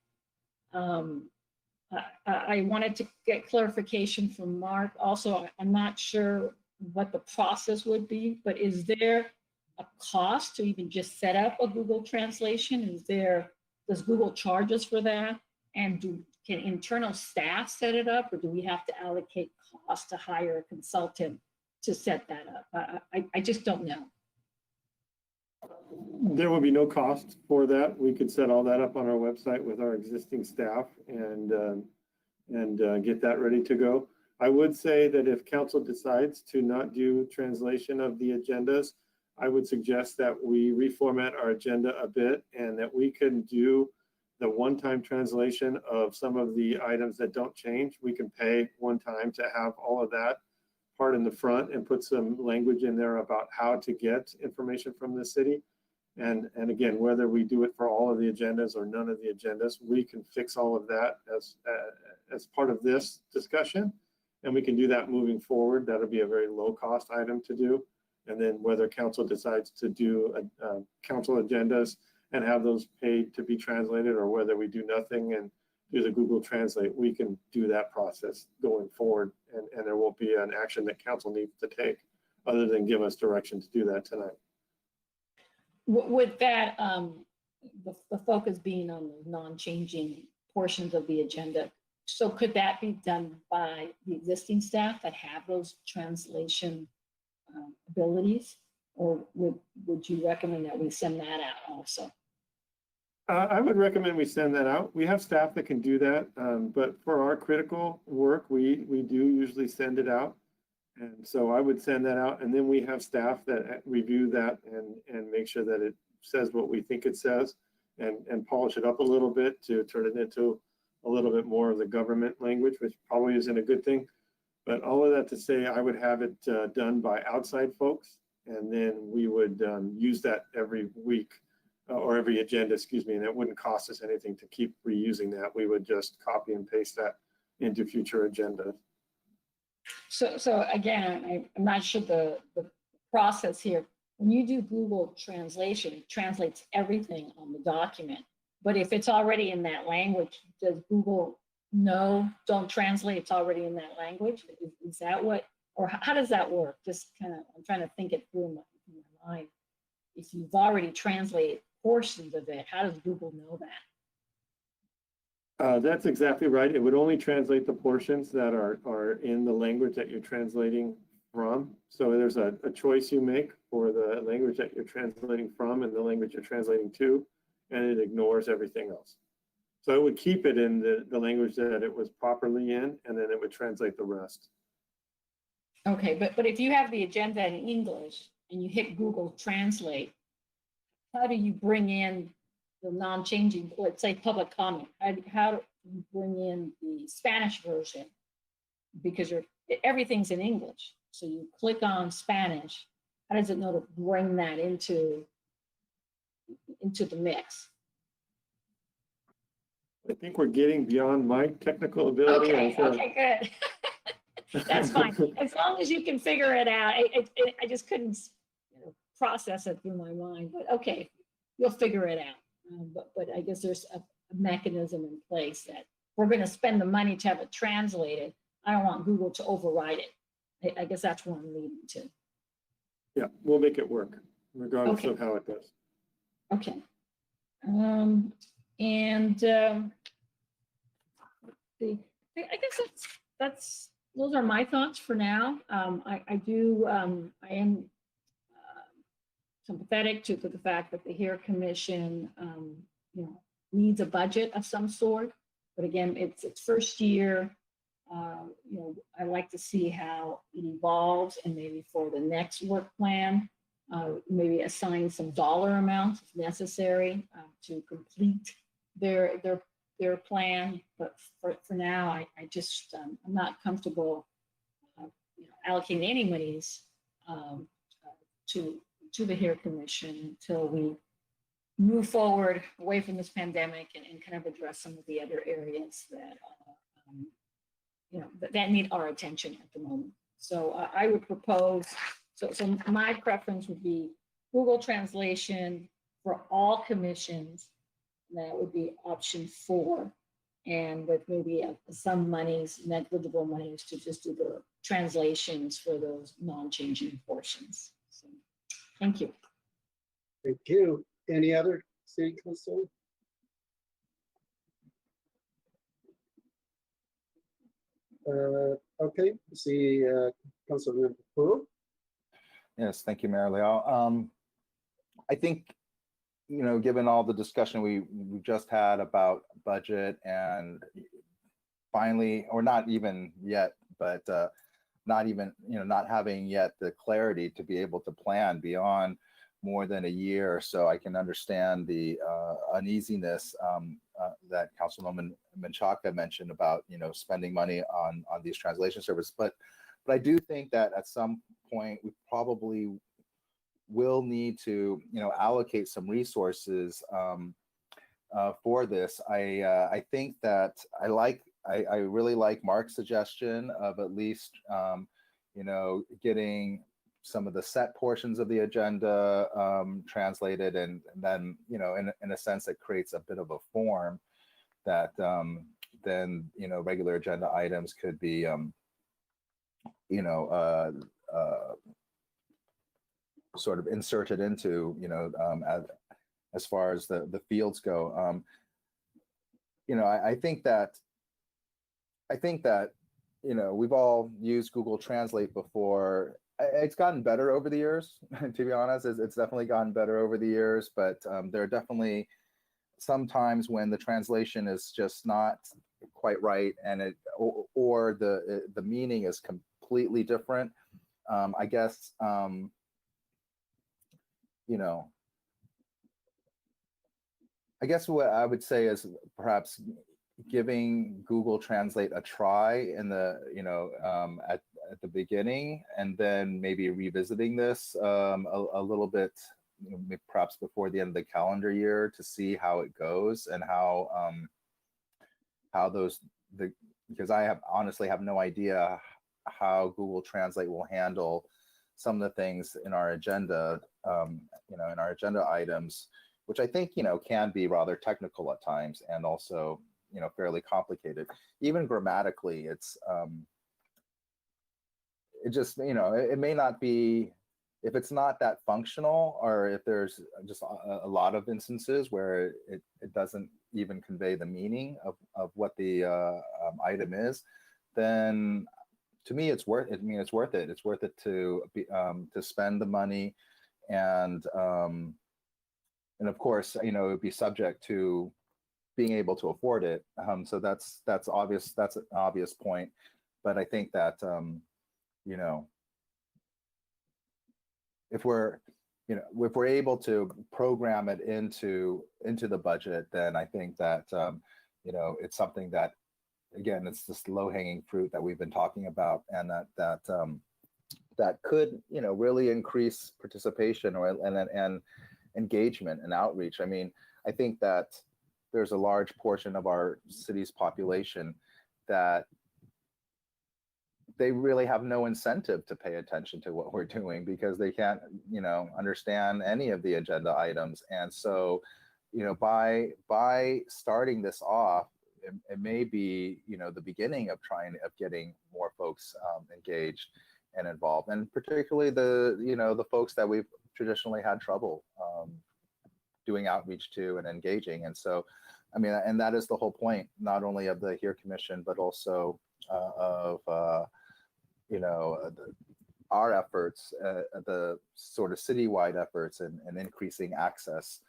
I wanted to get clarification from Mark. Also, I'm not sure what the process would be, but is there a cost to even just set up a Google translation? Does Google charge us for that? And can internal staff set it up, or do we have to allocate costs to hire a consultant to set that up? I just don't know. There will be no cost for that. We could set all that up on our website with our existing staff and get that ready to go. I would say that if council decides to not do translation of the agendas, I would suggest that we reformat our agenda a bit and that we can do the one-time translation of some of the items that don't change. We can pay one time to have all of that part in the front and put some language in there about how to get information from the city. And again, whether we do it for all of the agendas or none of the agendas, we can fix all of that as part of this discussion. And we can do that moving forward. That'll be a very low cost item to do. And then whether council decides to do council agendas and have those paid to be translated, or whether we do nothing and do the Google Translate, we can do that process going forward. And there won't be an action that council needs to take other than give us direction to do that tonight. With that, the focus being on the non-changing portions of the agenda, so could that be done by the existing staff that have those translation abilities? Or would you recommend that we send that out also? I would recommend we send that out. We have staff that can do that, but for our critical work, we do usually send it out. And so I would send that out, and then we have staff that review that and make sure that it says what we think it says, and polish it up a little bit to turn it into a little bit more of the government language, which probably isn't a good thing. But all of that to say, I would have it done by outside folks, and then we would use that every week or every agenda, excuse me, and it wouldn't cost us anything to keep reusing that. We would just copy and paste that into future agendas. So again, I'm not sure the process here. When you do Google translation, it translates everything on the document. But if it's already in that language, does Google know, don't translate, it's already in that language? Is that what, or how does that work? Just kind of, I'm trying to think it through in my mind. If you've already translated portions of it, how does Google know that? That's exactly right. It would only translate the portions that are in the language that you're translating from. So there's a choice you make for the language that you're translating from and the language you're translating to, and it ignores everything else. So it would keep it in the language that it was properly in, and then it would translate the rest. Okay, but if you have the agenda in English and you hit Google Translate, how do you bring in the non-changing, let's say public comment? How do you bring in the Spanish version? Because everything's in English. So you click on Spanish. How does it know to bring that into the mix? I think we're getting beyond my technical ability. Okay, good. That's fine. As long as you can figure it out. I just couldn't process it through my mind, but okay, you'll figure it out. But I guess there's a mechanism in place that we're going to spend the money to have it translated. I don't want Google to override it. I guess that's what I'm leading to. Yeah, we'll make it work regardless of how it does. Okay. I guess those are my thoughts for now. I am sympathetic to the fact that the HERE Commission, needs a budget of some sort. But again, it's its first year. I like to see how it evolves, and maybe for the next work plan, maybe assign some dollar amounts if necessary to complete their plan. But for now, I just I'm not comfortable allocating any monies to the HERE Commission until we move forward away from this pandemic and kind of address some of the other areas that that need our attention at the moment. So I would propose, so my preference would be Google Translation for all commissions. That would be option 4, and with maybe some monies, negligible monies, to just do the translations for those non-changing portions. So, thank you. Thank you. Any other city council? Okay, see Councilmember Pu. Yes, thank you, Mayor Leal. I think, given all the discussion we just had about budget and finally, or not even yet, but not even, not having yet the clarity to be able to plan beyond more than a year or so, I can understand the uneasiness that Councilwoman Menchaca mentioned about, spending money on these translation services. But I do think that at some point we probably will need to, allocate some resources for this. I think that I really like Mark's suggestion of at least, getting some of the set portions of the agenda translated, and then, in a sense, it creates a bit of a form that then, regular agenda items could be, sort of inserted into, as far as the fields go. I think that, we've all used Google Translate before, It's gotten better over the years, to be honest. It's definitely gotten better over the years, but there are definitely sometimes when the translation is just not quite right, and or the meaning is completely different. I guess you know, I guess what I would say is perhaps giving Google Translate a try in the at the beginning, and then maybe revisiting this a little bit, perhaps before the end of the calendar year, to see how it goes and how because I honestly have no idea how Google Translate will handle some of the things in our agenda, in our agenda items, which I think can be rather technical at times, and also fairly complicated. Even grammatically, it's it just it may not be, if it's not that functional, or if there's just a lot of instances where it doesn't even convey the meaning of what the item is, then to me it's worth it. I mean, it's worth it. It's worth it to spend the money, and of course it would be subject to being able to afford it. So that's obvious. That's an obvious point. But I think that if we're able to program it into the budget, then I think that it's something that, again, it's this low-hanging fruit that we've been talking about, and that could really increase participation and engagement and outreach. I mean, I think that there's a large portion of our city's population that they really have no incentive to pay attention to what we're doing, because they can't understand any of the agenda items. And so by starting this off, it may be the beginning of getting more folks engaged and involved, and particularly the folks that we've traditionally had trouble doing outreach to and engaging. And so I mean, and that is the whole point, not only of the HERE Commission, but also of our efforts, the sort of citywide efforts and increasing access.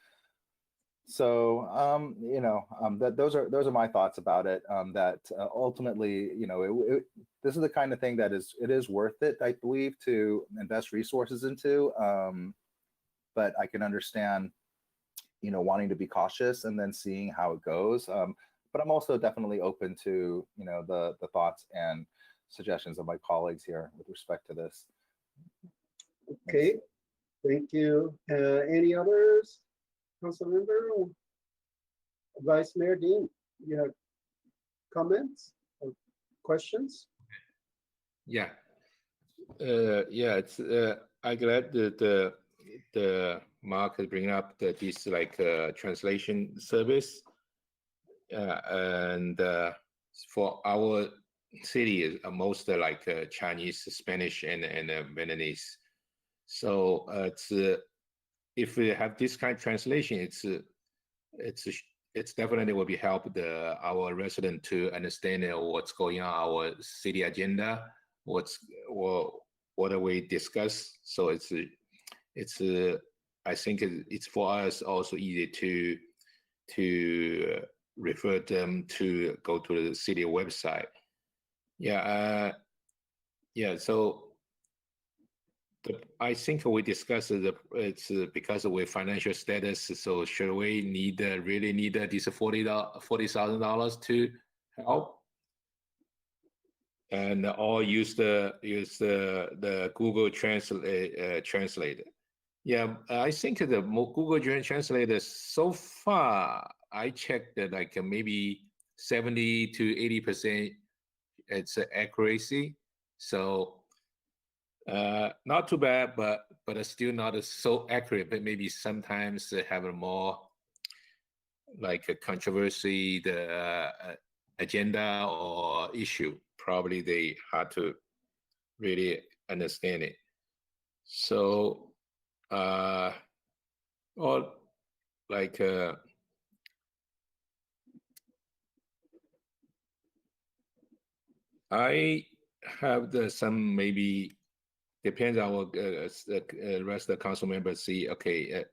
So those are my thoughts about it. That ultimately, this is the kind of thing that it is worth it, I believe, to invest resources into. But I can understand wanting to be cautious and then seeing how it goes. But I'm also definitely open to the thoughts and suggestions of my colleagues here with respect to this. Okay, thank you. Any others? Council member, Vice Mayor Dean, you have comments or questions? Yeah, it's I'm glad that the Mark is bringing up this translation service, and for our city is most Chinese, Spanish, and Vietnamese. So it's if we have this kind of translation, it's definitely will be help our resident to understand what's going on our city agenda, what we discuss. So it's I think it's for us also easy to refer them to go to the city website. So I think we discussed it's because of our financial status. So should we really need this $40,000 to help, and or use the Google Translator? Yeah, I think the Google Translator so far, I checked that maybe 70 to 80% it's accuracy. So not too bad, but it's still not so accurate. But maybe sometimes they have a more a controversy, the agenda or issue. Probably they had to really understand it. So or I have some maybe depends on what the rest of the council members see. Okay,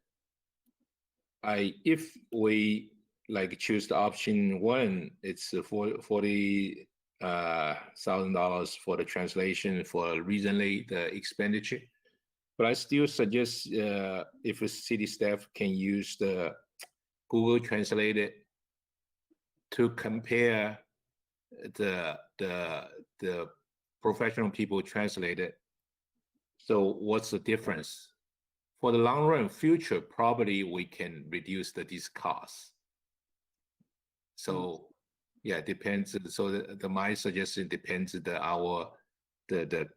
if we like choose the option one, it's $40,000 for the translation for recently the expenditure. But I still suggest if a city staff can use the Google Translated to compare the professional people translated. So what's the difference? For the long run future, probably we can reduce these costs. So yeah, it depends. So my suggestion depends all the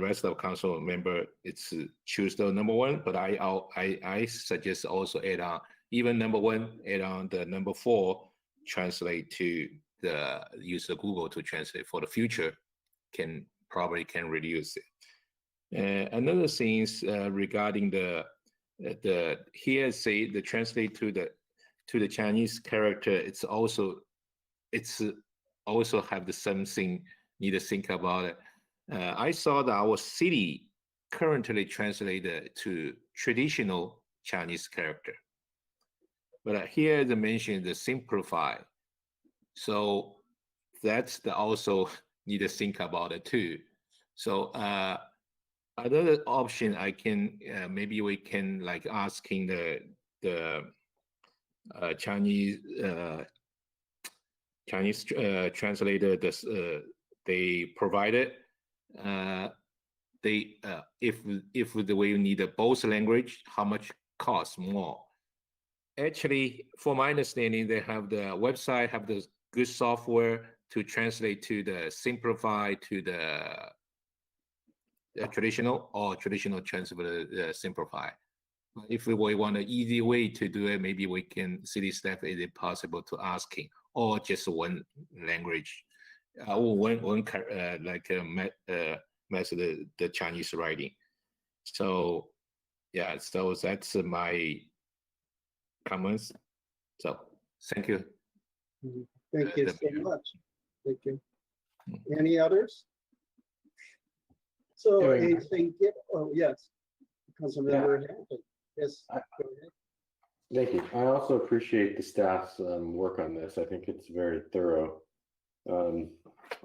rest of council member. It's choose the number one, but I suggest also add on even number one, add on the number 4, translate to the use of Google to translate for the future. Probably can reduce it. Another thing is regarding the here say the translate to the Chinese character. It's also have the same thing. Need to think about it. I saw that our city currently translated to traditional Chinese character, but here they mention the simplify. So that's also need to think about it too. So another option I can maybe we can like asking the Chinese translator they provided if we need both language, how much costs more? Actually, for my understanding, they have the website, have the good software to translate to the simplify to the traditional or traditional transfer simplify. If we want an easy way to do it, maybe we can city staff, is it possible to asking or just one language, or one method, the Chinese writing. So yeah, so that's my comments. So thank you. Thank you so much. Thank you. Any others? So anything? Oh yes, Councilmember Hampton. Yes. Go ahead. Thank you. I also appreciate the staff's work on this. I think it's very thorough. And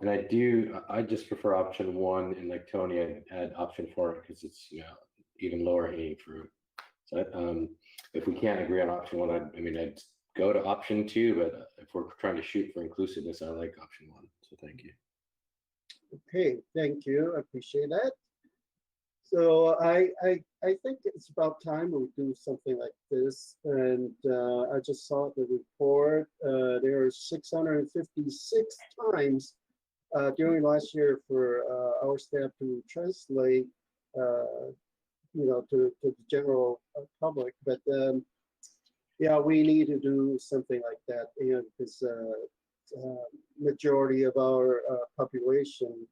I just prefer option 1, and like Tony, I'd add option 4 because it's even lower hanging fruit. So if we can't agree on option 1, I'd go to option 2, but if we're trying to shoot for inclusiveness, I like option 1. So thank you. Okay, thank you. I appreciate that. So I think it's about time we do something like this. And I just saw the report. There are 656 times during last year for our staff to translate, to the general public. But yeah, we need to do something like that, because majority of our population,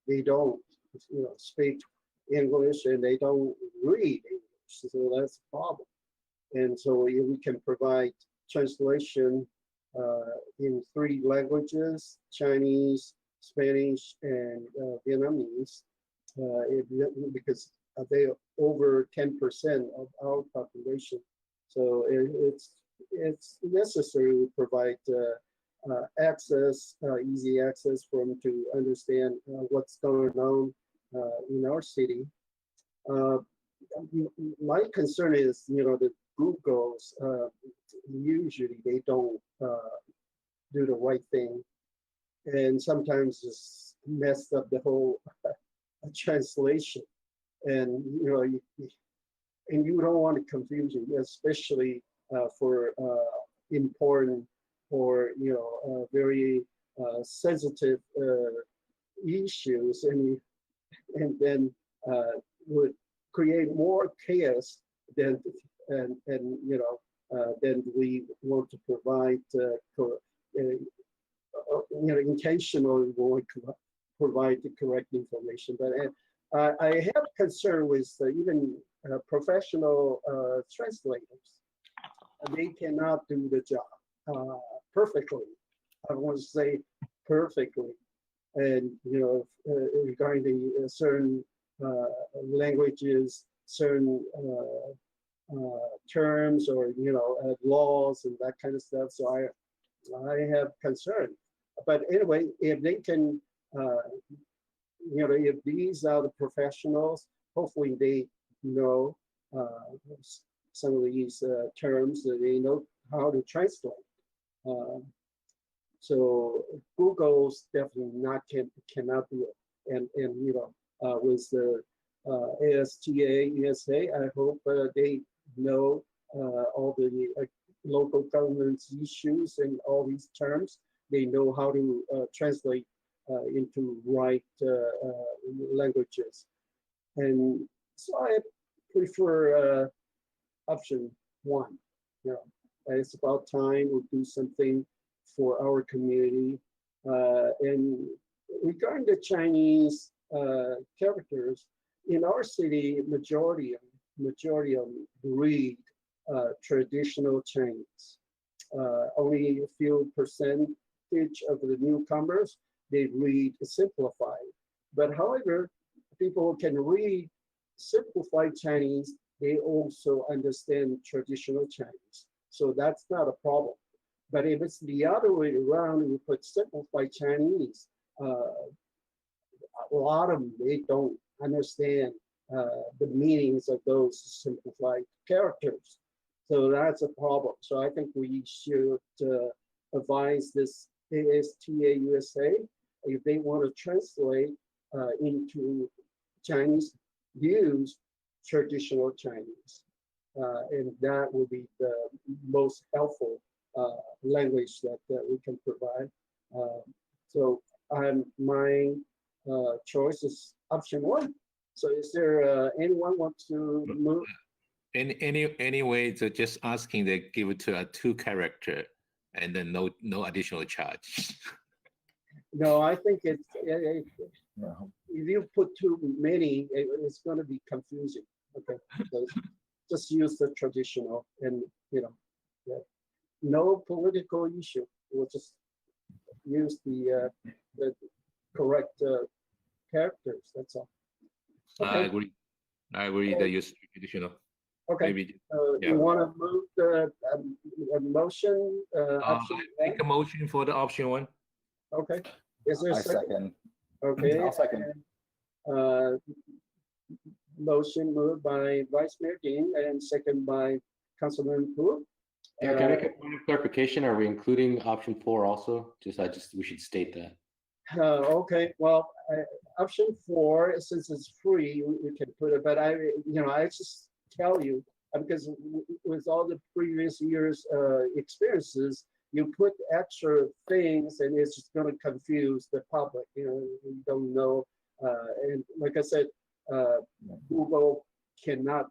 they don't, speak English and they don't read English, so that's a problem. And so we can provide translation in 3 languages: Chinese, Spanish, and Vietnamese, because they are over 10% of our population. So it's necessary to provide access, easy access for them to understand what's going on in our city. My concern is, the Googles, usually they don't do the right thing, and sometimes just mess up the whole translation. And you don't want confusion, especially for important or very sensitive issues, and then would create more chaos than we want to provide. Intentionally want to provide the correct information. But I have concern with even professional translators. They cannot do the job perfectly. I want to say perfectly. and regarding the certain languages, certain terms, or laws and that kind of stuff. So I have concern. But anyway, if they can, if these are the professionals, hopefully they know some of these terms, that they know how to translate. So Google's definitely cannot do it. And with the ASTA, USA, I hope they know all the local government's issues and all these terms. They know how to translate into right languages. And so I prefer option one. It's about time we do something for our community. And regarding the Chinese characters, in our city, majority of them read traditional Chinese. Only a few percentage of the newcomers, they read simplified. But however, people who can read simplified Chinese, they also understand traditional Chinese. So that's not a problem. But if it's the other way around, we put simplified Chinese, a lot of them, they don't understand the meanings of those simplified characters. So that's a problem. So I think we should advise this ASTA USA, if they want to translate into Chinese, use traditional Chinese. And that would be the most helpful language that we can provide. So my choice is option one. So is there anyone want to move? Anyway, so just asking they give it to a 2 character and then no additional charge. No, I think it's if you put too many, it's going to be confusing. Okay, so just use the traditional, and no political issue. We'll just use the correct characters. That's all. Okay. I agree that use traditional. Okay. Maybe, you want to move the motion? I make a motion for the option one. Okay. Is there a second? Okay. I'll second. Motion moved by Vice Mayor Dean and second by Councilman Pu. Yeah, can I make a point of clarification? Are we including option 4 also? We should state that. Okay, well, option 4, since it's free, we can put it, but I just tell you, because with all the previous years' experiences, you put extra things and it's just going to confuse the public. You don't know. And like I said, Google cannot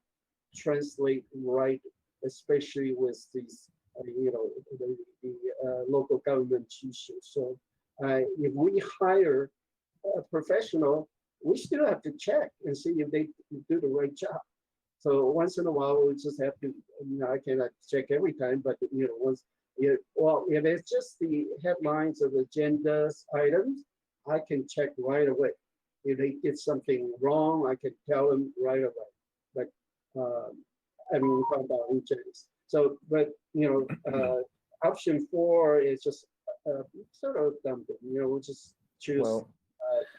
translate right, especially with these, the local government issues. So if we hire a professional, we still have to check and see if they do the right job. So once in a while, we just have to, I cannot check every time, but once, well, if it's just the headlines of agendas items, I can check right away. If they get something wrong, I can tell them right away. But I mean, we talk about agents. So, but option 4 is just sort of dumb. We'll just choose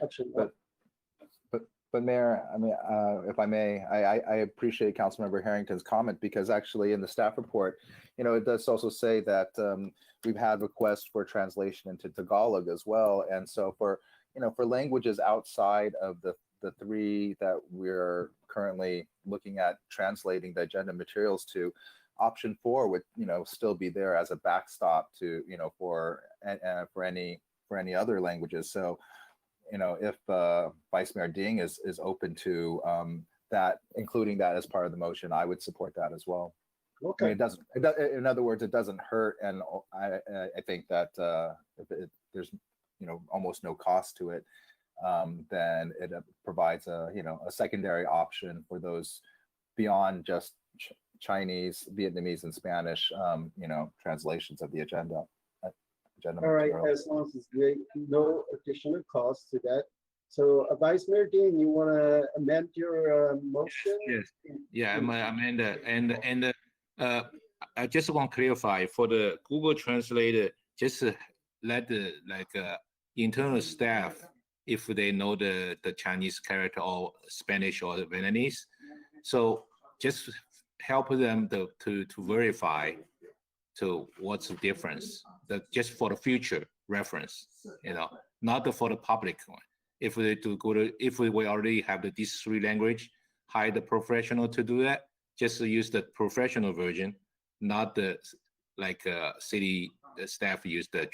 option 1. But Mayor, I mean, if I may, I appreciate Councilmember Harrington's comment, because actually in the staff report, it does also say that we've had requests for translation into Tagalog as well. And so for languages outside of the 3 that we're currently looking at translating the agenda materials to, option 4 would still be there as a backstop to for any other languages. So if Vice Mayor Ding is open to that, including that as part of the motion, I would support that as well. Okay. I mean, in other words, it doesn't hurt, and I think that if there's almost no cost to it, then it provides a secondary option for those beyond just Chinese, Vietnamese, and Spanish translations of the agenda. agenda All right, material. as long as there's no additional cost to that. So Vice Mayor Dean, you want to amend your motion? Yes. Yeah, I'm Amanda, and I just want to clarify for the Google Translator, just let the internal staff, if they know the Chinese character or Spanish or Vietnamese, so just help them to verify to what's the difference, that just for the future reference, not for the public one. If we if we already have these three language, hire the professional to do that, just use the professional version, not the city staff use the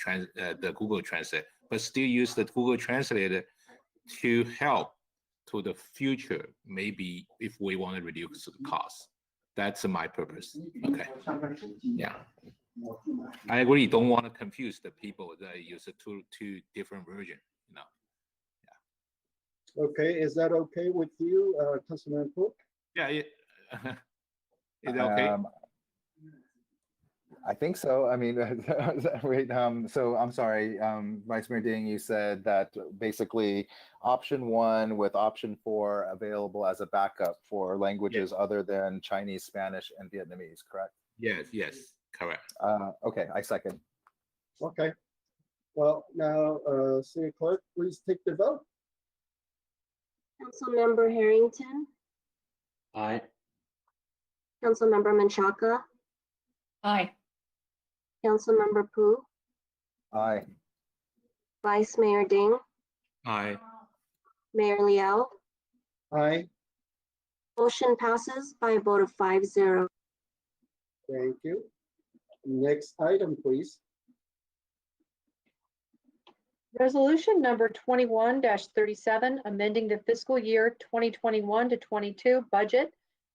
Google Translate, but still use the Google Translator to help to the future, maybe if we want to reduce the cost. That's my purpose. Okay. Yeah. I agree. Don't want to confuse the people that use the two different versions. Okay, is that okay with you, Councilman Cook? Yeah. Is that okay? I think so. I mean, wait, so I'm sorry, Vice Mayor Ding, you said that basically option 1 with option 4 available as a backup for languages other than Chinese, Spanish, and Vietnamese, correct? Yes, correct. Okay, I second. Okay. Well, now, City Clerk, please take the vote. Councilmember Harrington, Aye. Councilmember Menchaca, Aye. Councilmember Pu, Aye. Vice Mayor Ding, Aye. Mayor Liao. Aye. Motion passes by a vote of 5-0. Thank you. Next item, please. Resolution number 21-37, amending the fiscal year 2021 to 22 budget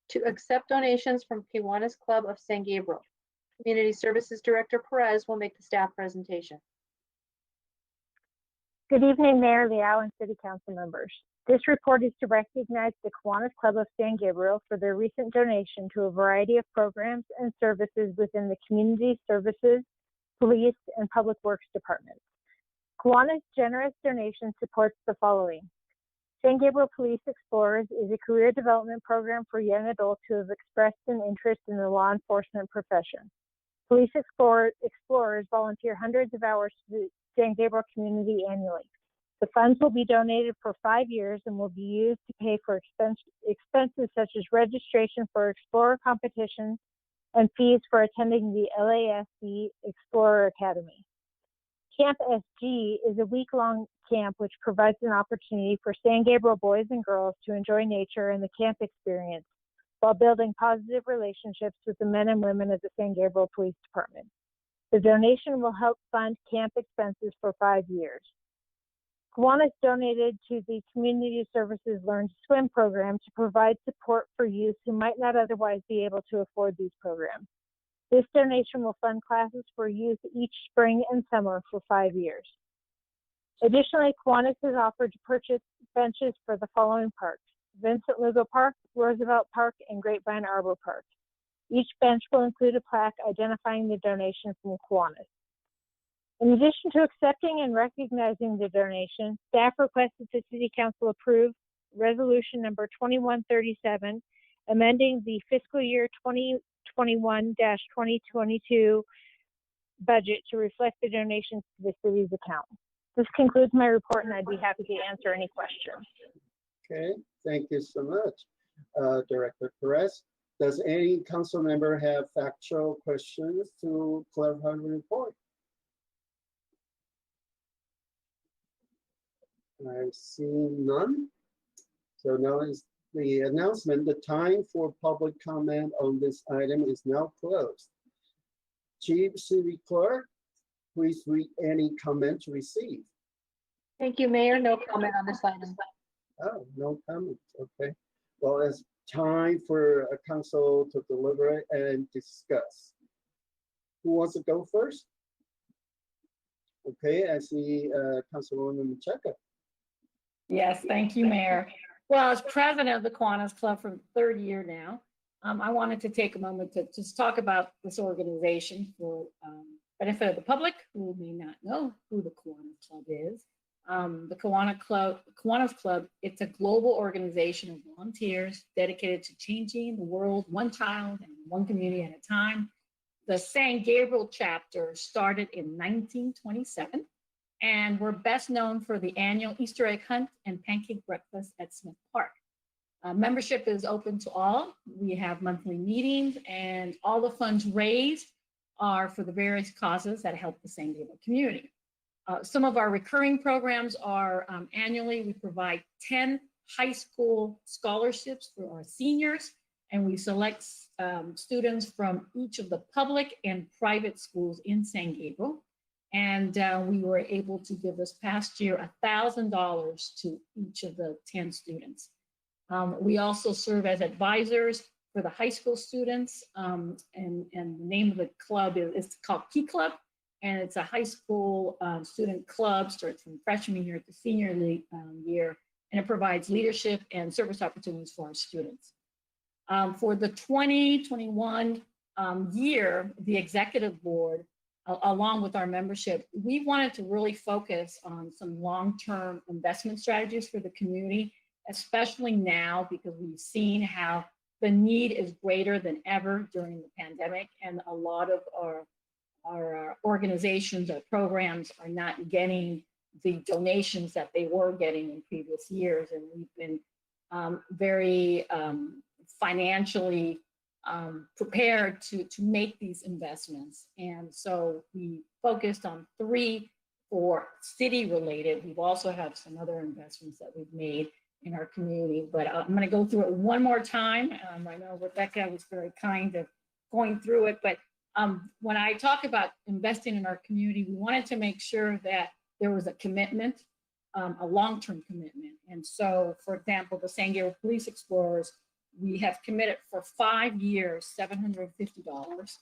to accept donations from Kiwanis Club of San Gabriel. Community Services Director Perez will make the staff presentation. Good evening, Mayor Liao and City Council members. This report is to recognize the Kiwanis Club of San Gabriel for their recent donation to a variety of programs and services within the Community Services, Police, and Public Works departments. Kiwanis' generous donation supports the following. San Gabriel Police Explorers is a career development program for young adults who have expressed an interest in the law enforcement profession. Police Explorers volunteer hundreds of hours to the San Gabriel community annually. The funds will be donated for 5 years and will be used to pay for expenses such as registration for Explorer competitions and fees for attending the LASD Explorer Academy. Camp SG is a week-long camp which provides an opportunity for San Gabriel boys and girls to enjoy nature and the camp experience while building positive relationships with the men and women of the San Gabriel Police Department. The donation will help fund camp expenses for 5 years. Kiwanis donated to the Community Services Learn to Swim program to provide support for youth who might not otherwise be able to afford these programs. This donation will fund classes for youth each spring and summer for 5 years. Additionally, Kiwanis has offered to purchase benches for the following parks: Vincent Lugo Park, Roosevelt Park, and Grapevine Arbor Park. Each bench will include a plaque identifying the donation from Kiwanis. In addition to accepting and recognizing the donation, staff requested the City Council approve Resolution number 2137, amending the fiscal year 2021-2022 budget to reflect the donations to the city's account. This concludes my report, and I'd be happy to answer any questions. Okay, thank you so much, Director Perez. Does any council member have factual questions to clarify the report? I see none. So now is the announcement. The time for public comment on this item is now closed. Chief City Clerk, please read any comments received. Thank you, Mayor. No comment on this item. Oh, no comments. Okay. Well, it's time for a council to deliberate and discuss. Who wants to go first? Okay, I see Councilwoman Menchaca. Yes, thank you, Mayor. Well, as president of the Kiwanis Club for the 3rd year now, I wanted to take a moment to just talk about this organization for benefit of the public who may not know who the Kiwanis Club is. The Kiwanis Club, it's a global organization of volunteers dedicated to changing the world one child and one community at a time. The San Gabriel chapter started in 1927, and we're best known for the annual Easter egg hunt and pancake breakfast at Smith Park. Membership is open to all. We have monthly meetings, and all the funds raised are for the various causes that help the San Gabriel community. Some of our recurring programs are annually, we provide 10 high school scholarships for our seniors, and we select students from each of the public and private schools in San Gabriel. And we were able to give this past year $1,000 to each of the 10 students. We also serve as advisors for the high school students, and the name of the club is called Key Club, and it's a high school student club, starts from freshman year to senior year, and it provides leadership and service opportunities for our students. For the 2021 year, the executive board, along with our membership, we wanted to really focus on some long-term investment strategies for the community, especially now because we've seen how the need is greater than ever during the pandemic, and a lot of our organizations or programs are not getting the donations that they were getting in previous years. And we've been very financially prepared to make these investments. And so we focused on 3 for city related. We've also have some other investments that we've made in our community, but I'm going to go through it one more time. I know Rebecca was very kind of going through it, but when I talk about investing in our community, we wanted to make sure that there was a commitment, a long-term commitment. And so, for example, the San Gabriel Police Explorers, we have committed for 5 years, $750.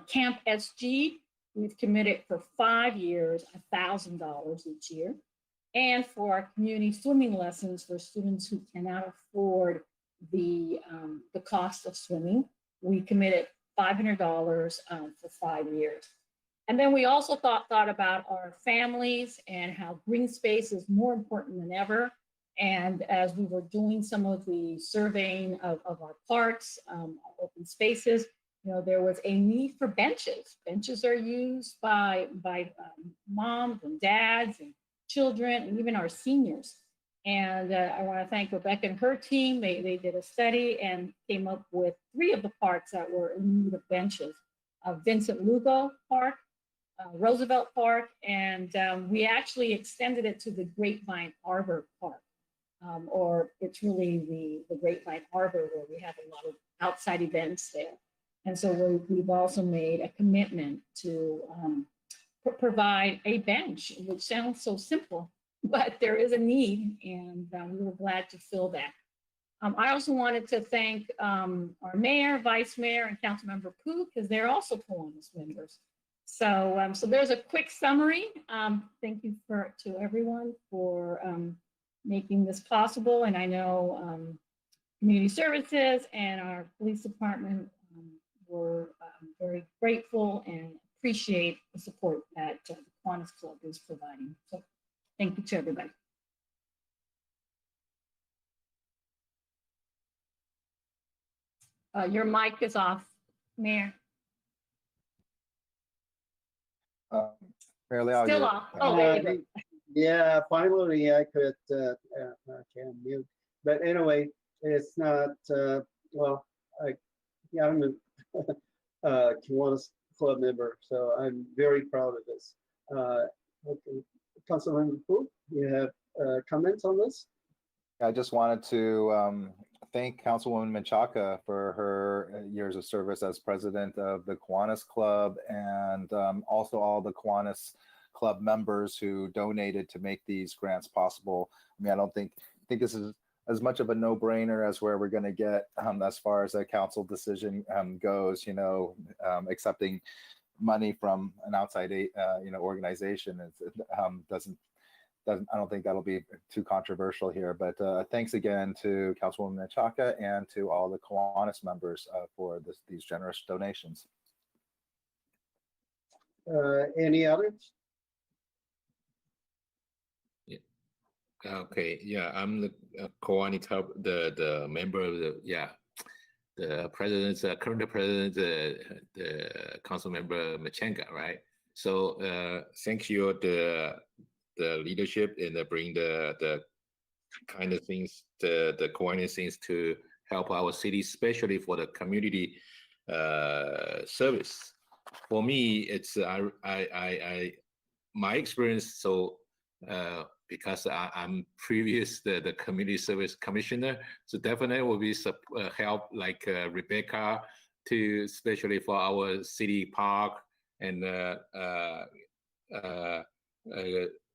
Camp SG, we've committed for 5 years, $1,000 each year. And for our community swimming lessons for students who cannot afford the cost of swimming, we committed $500 for 5 years. And then we also thought about our families and how green space is more important than ever. And as we were doing some of the surveying of our parks, open spaces, you know, there was a need for benches. Benches are used by moms and dads and children, and even our seniors. And I want to thank Rebecca and her team. They did a study and came up with 3 of the parks that were in need of benches. Vincent Lugo Park, Roosevelt Park, and we actually extended it to the Grapevine Arbor Park. Or it's really the Grapevine Arbor, where we have a lot of outside events there. And so we've also made a commitment to provide a bench, which sounds so simple, but there is a need, and we were glad to fill that. I also wanted to thank our mayor, vice mayor, and councilmember Pooh, because they're also Kiwanis members. So, so there's a quick summary. Thank you to everyone for making this possible. And I know community services and our police department were very grateful and appreciate the support that the Kiwanis Club is providing. So thank you to everybody. Your mic is off, Mayor. Mayor Liao, Still off. Oh, there you go. Yeah, finally I could can mute. But anyway, it's not well. I'm a Kiwanis Club member, so I'm very proud of this. Okay. Councilmember Pu, you have comments on this? I just wanted to thank Councilwoman Menchaca for her years of service as president of the Kiwanis Club, and also all the Kiwanis Club members who donated to make these grants possible. I mean, I think this is as much of a no-brainer as where we're going to get as far as a council decision goes. You know, accepting money from an outside organization doesn't I don't think that'll be too controversial here. But thanks again to Councilwoman Menchaca and to all the Kiwanis members for these generous donations. Any others? Okay, yeah, I'm the coordinator, the member of the president, current president, the council member Machenga, right? So thank you the leadership and bring the kind of things, the coordinating things to help our city, especially for the community service. For me, it's my experience. So because I'm previous the community service commissioner, so definitely will be help like Rebecca to especially for our city park and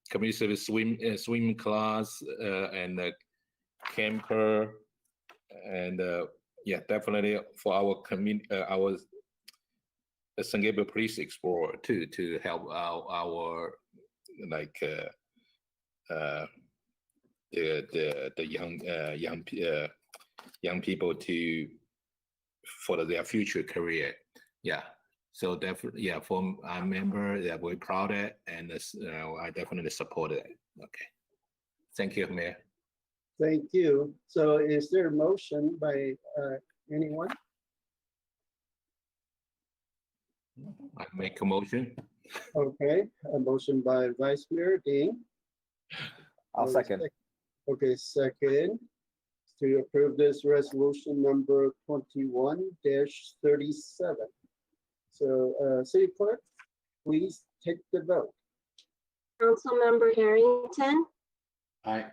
community service swim class and camper and yeah, definitely for our community our San Gabriel Police Explorer to help our like the young people to for their future career. Yeah, so definitely, yeah, for our member, they're very proud of it, and I definitely support it. Okay, thank you, Mayor. Thank you. So is there a motion by anyone? I make a motion. Okay, a motion by Vice Mayor Dean. I'll second. Okay, second to approve this resolution number 21-37. So City Clerk, please take the vote. Councilmember Harrington, Aye.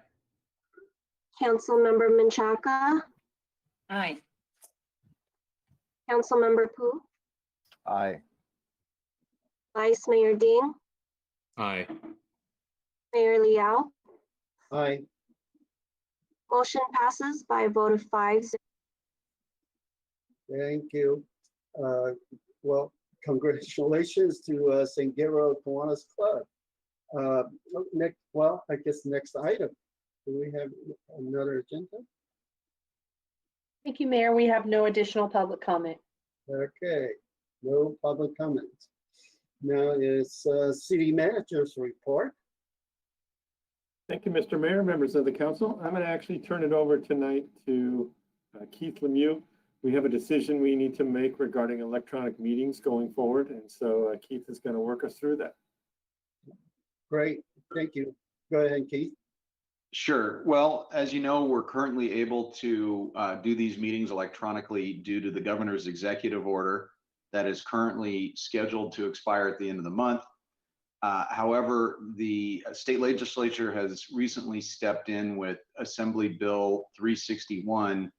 Councilmember Menchaca, Aye. Councilmember Pu, Aye. Vice Mayor Ding, Aye. Mayor Liao. Aye. Motion passes by a vote of 5-0. Thank you. Well, congratulations to San Gabriel Kiwanis Club. Next, well, I guess next item. Do we have another agenda? Thank you, Mayor. We have no additional public comment. Okay, no public comments. Now is City Manager's report. Thank you, Mr. Mayor, members of the council. I'm going to actually turn it over tonight to Keith Lemieux. We have a decision we need to make regarding electronic meetings going forward, and so Keith is going to work us through that. Great, thank you. Go ahead, Keith. Sure. Well, as you know, we're currently able to do these meetings electronically due to the governor's executive order that is currently scheduled to expire at the end of the month. However, the state legislature has recently stepped in with Assembly Bill 361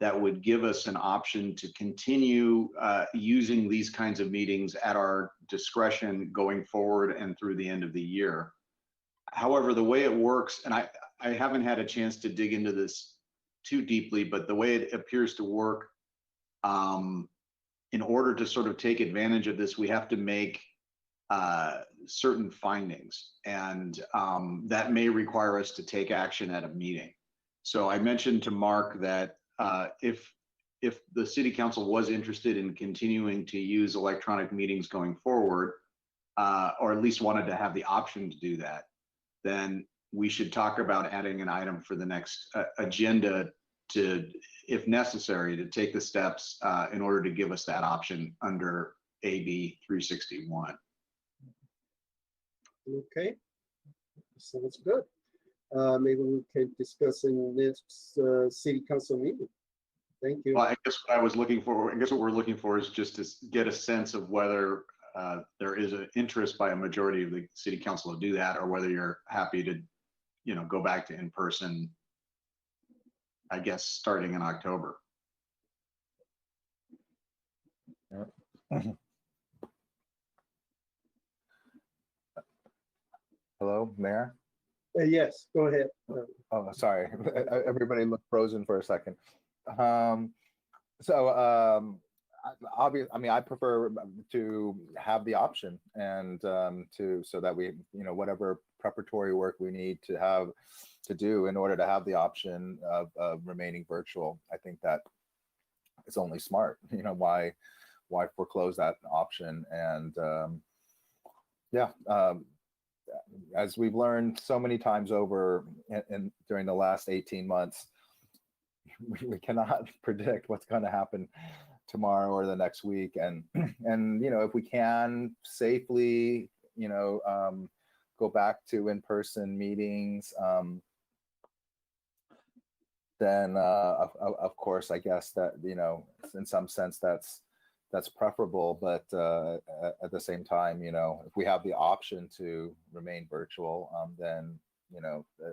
that would give us an option to continue using these kinds of meetings at our discretion going forward and through the end of the year. However, the way it works, and I haven't had a chance to dig into this too deeply, but the way it appears to work, in order to sort of take advantage of this, we have to make certain findings, and that may require us to take action at a meeting. So I mentioned to Mark that if the city council was interested in continuing to use electronic meetings going forward, or at least wanted to have the option to do that, then we should talk about adding an item for the next agenda to, if necessary, to take the steps in order to give us that option under AB 361. Okay, sounds good. Maybe we can discuss in this city council meeting. Thank you. Well, I guess what I was looking for, I guess what we're looking for is just to get a sense of whether there is an interest by a majority of the city council to do that, or whether you're happy to, you know, go back to in-person, I guess, starting in October. Hello, Mayor? Yes, go ahead. Oh, sorry. Everybody looked frozen for a second. Obviously, I mean, I prefer to have the option and so that we, you know, whatever preparatory work we need to do in order to have the option of remaining virtual. I think that it's only smart, you know, why foreclose that option? And Yeah. As we've learned so many times over during the last 18 months, we cannot predict what's going to happen tomorrow or the next week. And if we can safely, go back to in-person meetings, then of course, I guess that, in some sense that's preferable, but at the same time, if we have the option to remain virtual, then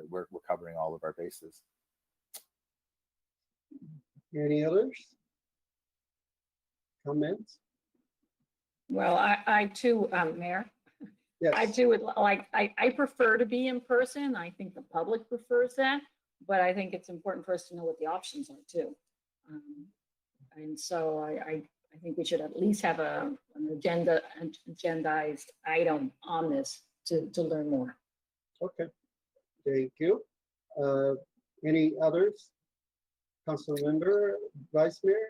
we're covering all of our bases. Any others? Comments? Well, I too, Mayor, Yes. I too would I prefer to be in person. I think the public prefers that, but I think it's important for us to know what the options are too. And so I think we should at least have an agendized item on this to learn more. Okay, thank you. Any others? Council member, Vice Mayor?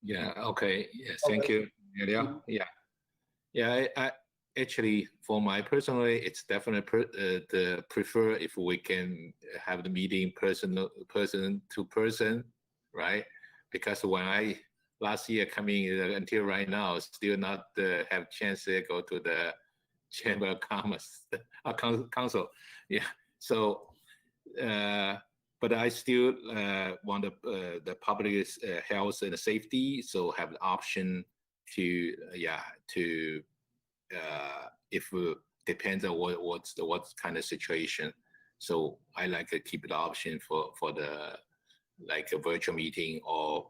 Yeah, okay. Yeah, thank you, Gabriel. Yeah, I actually, for my personally, it's definitely the prefer if we can have the meeting person to person, right? Because when I last year coming until right now, still not have chance to go to the Chamber of Commerce Council. Yeah, so but I still want the public health and safety, so have the option to if depends on what kind of situation. So I like to keep the option for the like a virtual meeting or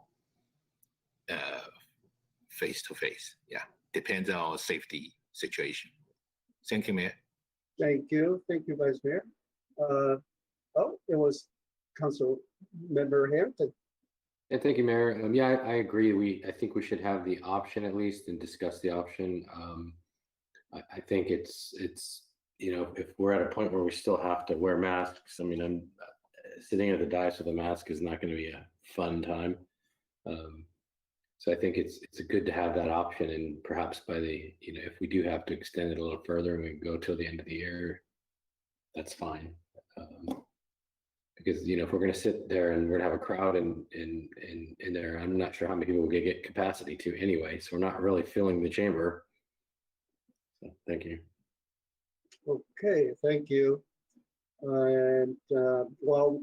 face to face. Yeah, depends on our safety situation. Thank you, Mayor. Thank you, Vice Mayor. It was Council Member Hampton. And thank you, Mayor. Yeah, I agree. I think we should have the option at least and discuss the option. I think it's if we're at a point where we still have to wear masks. I mean, I'm sitting at the dais with a mask is not going to be a fun time. So I think it's good to have that option, and perhaps by the if we do have to extend it a little further and we can go till the end of the year, that's fine. Because if we're going to sit there and we're going to have a crowd in there, I'm not sure how many people we'll get capacity to anyway. So we're not really filling the chamber. So thank you. Okay, thank you. And well,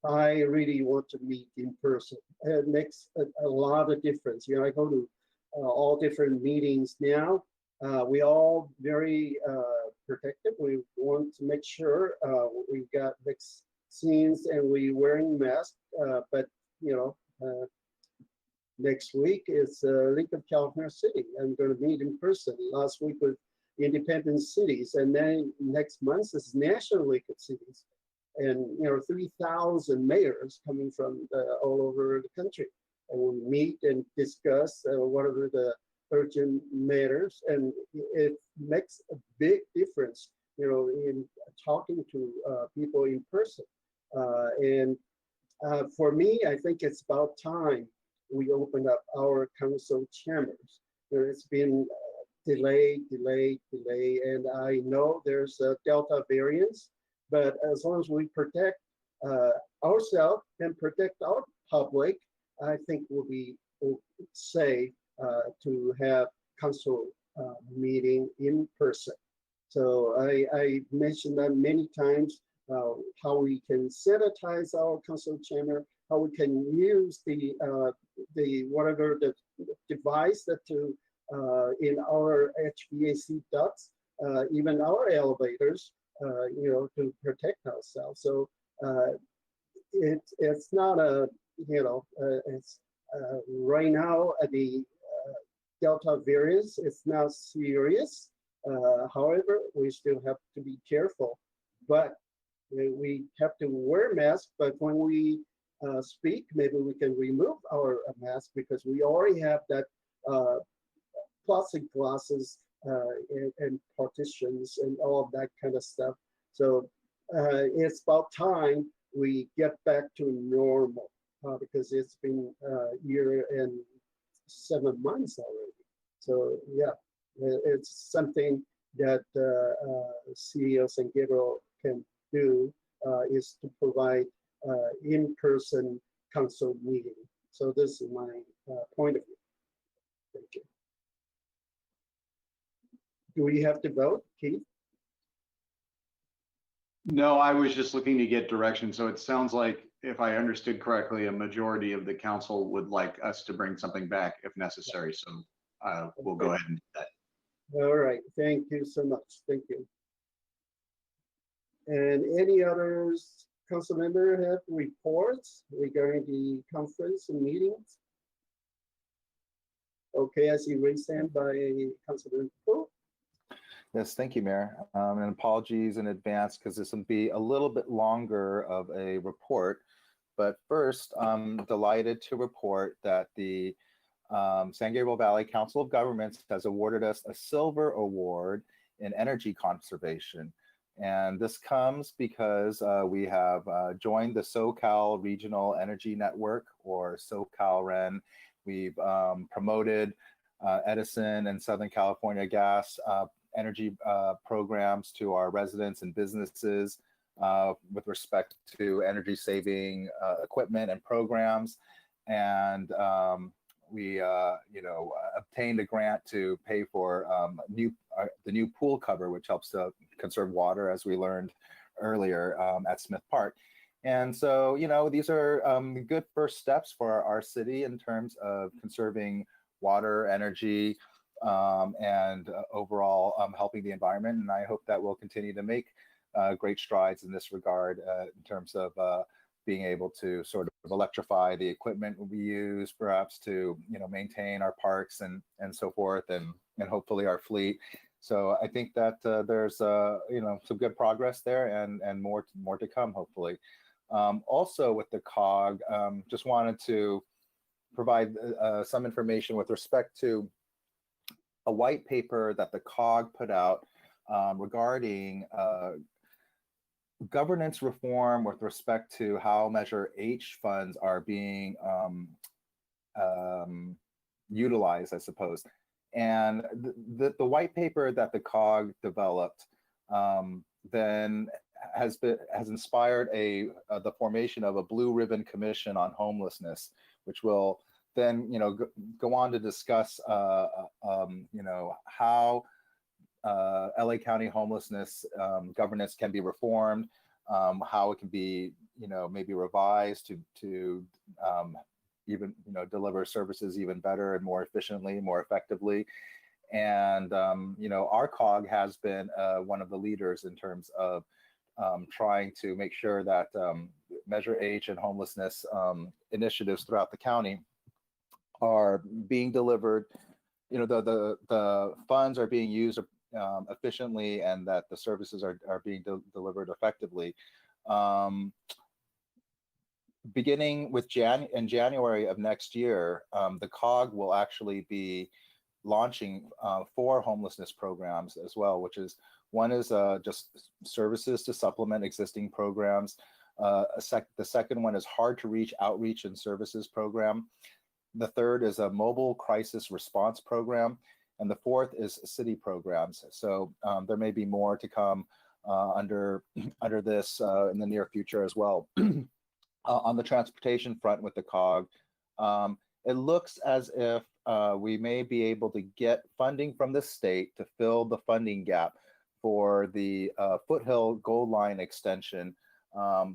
I really want to meet in person. It makes a lot of difference. I go to all different meetings now. We all very protective. We want to make sure we've got vaccines and we wearing masks. But next week is Lincoln, California City. I'm going to meet in person. Last week with independent cities, and then next month is National League of Cities, and 3,000 mayors coming from all over the country, and we'll meet and discuss whatever the urgent matters, and it makes a big difference, in talking to people in person. And for me, I think it's about time we open up our council chambers. It's been delay, and I know there's a Delta variant, but as long as we protect ourselves and protect our public, I think we'll be safe to have council meeting in person. So I mentioned that many times, how we can sanitize our council chamber, how we can use the whatever the device that in our HVAC ducts, even our elevators, to protect ourselves. So it's not a, it's right now the Delta variant is not serious. However, we still have to be careful, but we have to wear masks. But when we speak, maybe we can remove our mask because we already have that plastic glasses and partitions and all of that kind of stuff. So it's about time we get back to normal because it's been a year and 7 months already. So yeah, it's something that City of San Gabriel can do is to provide in-person council meeting. So this is my point of view. Thank you. Do we have to vote, Keith? No, I was just looking to get direction. So it sounds like, if I understood correctly, a majority of the council would like us to bring something back if necessary. So we'll go ahead and do that. All right, thank you so much. Thank you. And any others, council member have reports regarding the conference and meetings? Okay, I see raised hand by Councilman Poole. Yes, thank you, Mayor. And apologies in advance because this will be a little bit longer of a report. But first, I'm delighted to report that the San Gabriel Valley Council of Governments has awarded us a silver award in energy conservation. And this comes because we have joined the SoCal Regional Energy Network, or SoCalREN. We've promoted Edison and Southern California gas energy programs to our residents and businesses with respect to energy saving equipment and programs. And we obtained a grant to pay for the new pool cover, which helps to conserve water, as we learned earlier at Smith Park. And so, these are good first steps for our city in terms of conserving water, energy, and overall helping the environment. And I hope that we'll continue to make great strides in this regard in terms of being able to sort of electrify the equipment we use, perhaps to maintain our parks and so forth, and hopefully our fleet. So I think that there's some good progress there, and more to come, hopefully. Also with the COG, just wanted to provide some information with respect to a white paper that the COG put out regarding governance reform with respect to how Measure H funds are being utilized, I suppose. And the white paper that the COG developed then has inspired the formation of a blue ribbon commission on homelessness, which will then go on to discuss how LA County homelessness governance can be reformed, how it can be maybe revised to even deliver services even better and more efficiently, more effectively. And our COG has been one of the leaders in terms of trying to make sure that Measure H and homelessness initiatives throughout the county are being delivered. The funds are being used efficiently, and that the services are being delivered effectively. Beginning with in January of next year, the COG will actually be launching 4 homelessness programs as well, which is one is just services to supplement existing programs. The second one is hard to reach outreach and services program. The third is a mobile crisis response program. And the fourth is city programs. So there may be more to come under this in the near future as well. On the transportation front with the COG, it looks as if we may be able to get funding from the state to fill the funding gap for the Foothill Gold Line extension,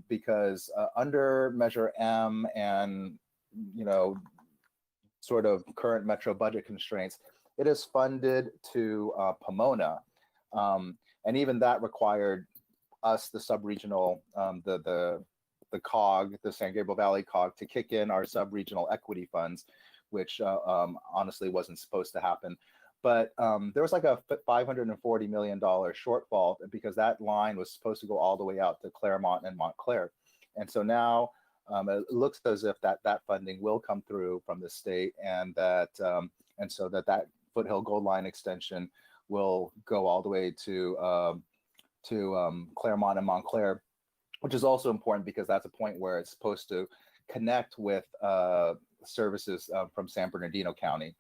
because under Measure M and sort of current metro budget constraints, it is funded to Pomona, and even that required us, the sub-regional, the COG, the San Gabriel Valley COG, to kick in our sub-regional equity funds, which honestly wasn't supposed to happen. But there was like a $540 million shortfall because that line was supposed to go all the way out to Claremont and Montclair. And so now it looks as if that funding will come through from the state, and that so that Foothill Gold Line extension will go all the way to Claremont and Montclair, which is also important because that's a point where it's supposed to connect with services from San Bernardino County.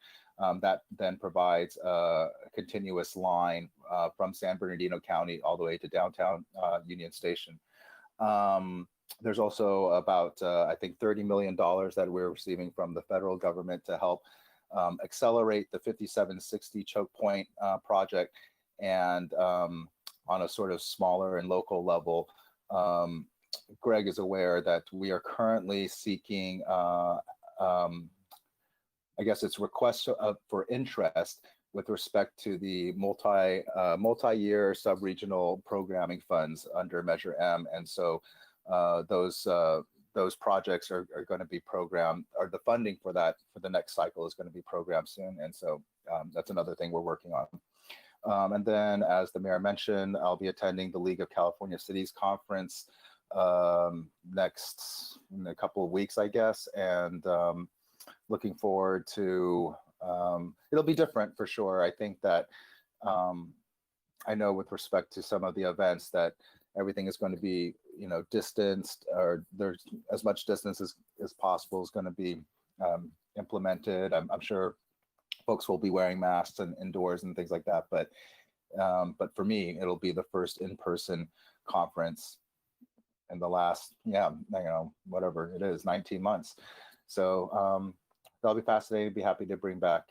That then provides a continuous line from San Bernardino County all the way to downtown Union Station. There's also about, I think, $30 million that we're receiving from the federal government to help accelerate the 5760 choke point project. And on a sort of smaller and local level, Greg is aware that we are currently seeking, I guess it's requests for interest with respect to the multi-year sub-regional programming funds under Measure M. And so those projects are going to be programmed, or the funding for that for the next cycle is going to be programmed soon. And so that's another thing we're working on. And then, as the mayor mentioned, I'll be attending the League of California Cities Conference next in a couple of weeks, I guess. And looking forward to, it'll be different for sure. I think that I know with respect to some of the events that everything is going to be, distanced, or there's as much distance as possible is going to be implemented. I'm sure folks will be wearing masks and indoors and things like that. But for me, it'll be the first in-person conference in the last, whatever it is, 19 months. So that'll be fascinating. Be happy to bring back,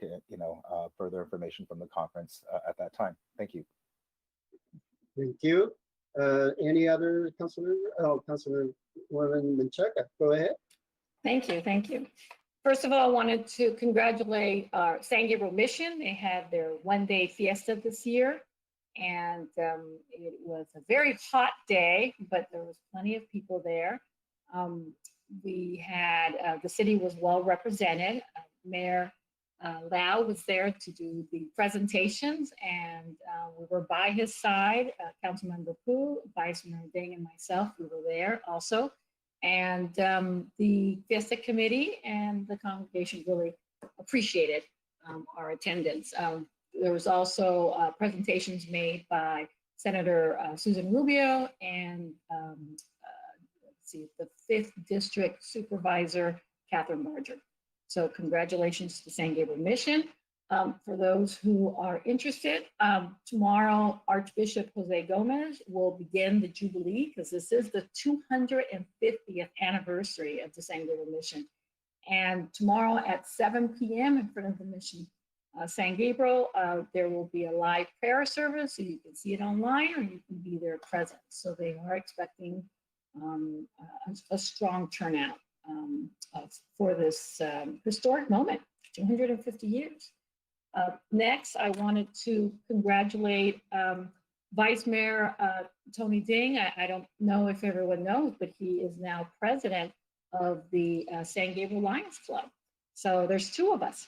further information from the conference at that time. Thank you. Thank you. Any other councilor? Oh, Councilman Menchaca, go ahead. Thank you. Thank you. First of all, I wanted to congratulate our San Gabriel Mission. They had their one-day fiesta this year, and it was a very hot day, but there was plenty of people there. We had, the city was well represented. Mayor Lau was there to do the presentations, and we were by his side. Councilmember Pu, Vice Mayor Ding, and myself, we were there also. And the Fiesta Committee and the congregation really appreciated our attendance. There was also presentations made by Senator Susan Rubio and the 5th District Supervisor, Catherine Barger. So congratulations to the San Gabriel Mission. For those who are interested, tomorrow Archbishop Jose Gomez will begin the Jubilee, because this is the 250th anniversary of the San Gabriel Mission. And tomorrow at 7 p.m. in front of the Mission San Gabriel, there will be a live prayer service, so you can see it online or you can be there present. So they are expecting a strong turnout for this historic moment, 250 years. Next, I wanted to congratulate Vice Mayor Tony Ding. I don't know if everyone knows, but he is now president of the San Gabriel Lions Club. So there's two of us,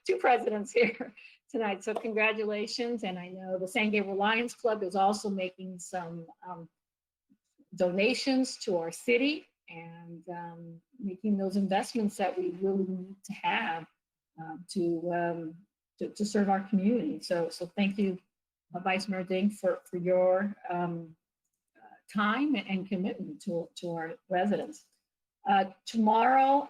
two presidents here tonight. So congratulations. And I know the San Gabriel Lions Club is also making some donations to our city and making those investments that we really need to have to serve our community. So thank you, Vice Mayor Ding, for your time and commitment to our residents. Tomorrow,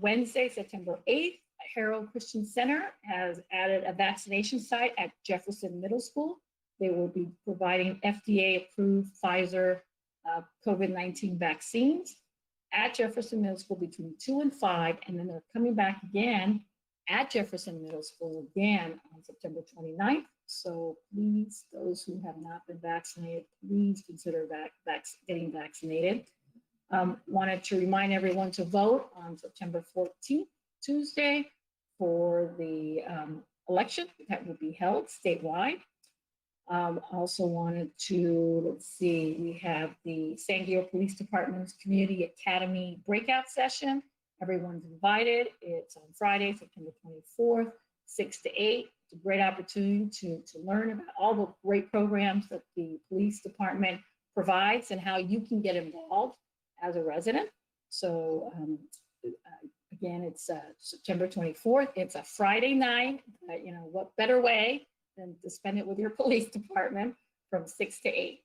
Wednesday, September 8th, Harold Christian Center has added a vaccination site at Jefferson Middle School. They will be providing FDA-approved Pfizer COVID-19 vaccines at Jefferson Middle School between 2 and 5, and then they're coming back again at Jefferson Middle School again on September 29th. So please, those who have not been vaccinated, please consider getting vaccinated. Wanted to remind everyone to vote on September 14th, Tuesday, for the election that will be held statewide. Also wanted to, let's see, we have the San Gabriel Police Department's Community Academy breakout session. Everyone's invited. It's on Friday, September 24th, 6 to 8. It's a great opportunity to learn about all the great programs that the police department provides and how you can get involved as a resident. So again, it's September 24th. It's a Friday night. What better way than to spend it with your police department from 6 to 8.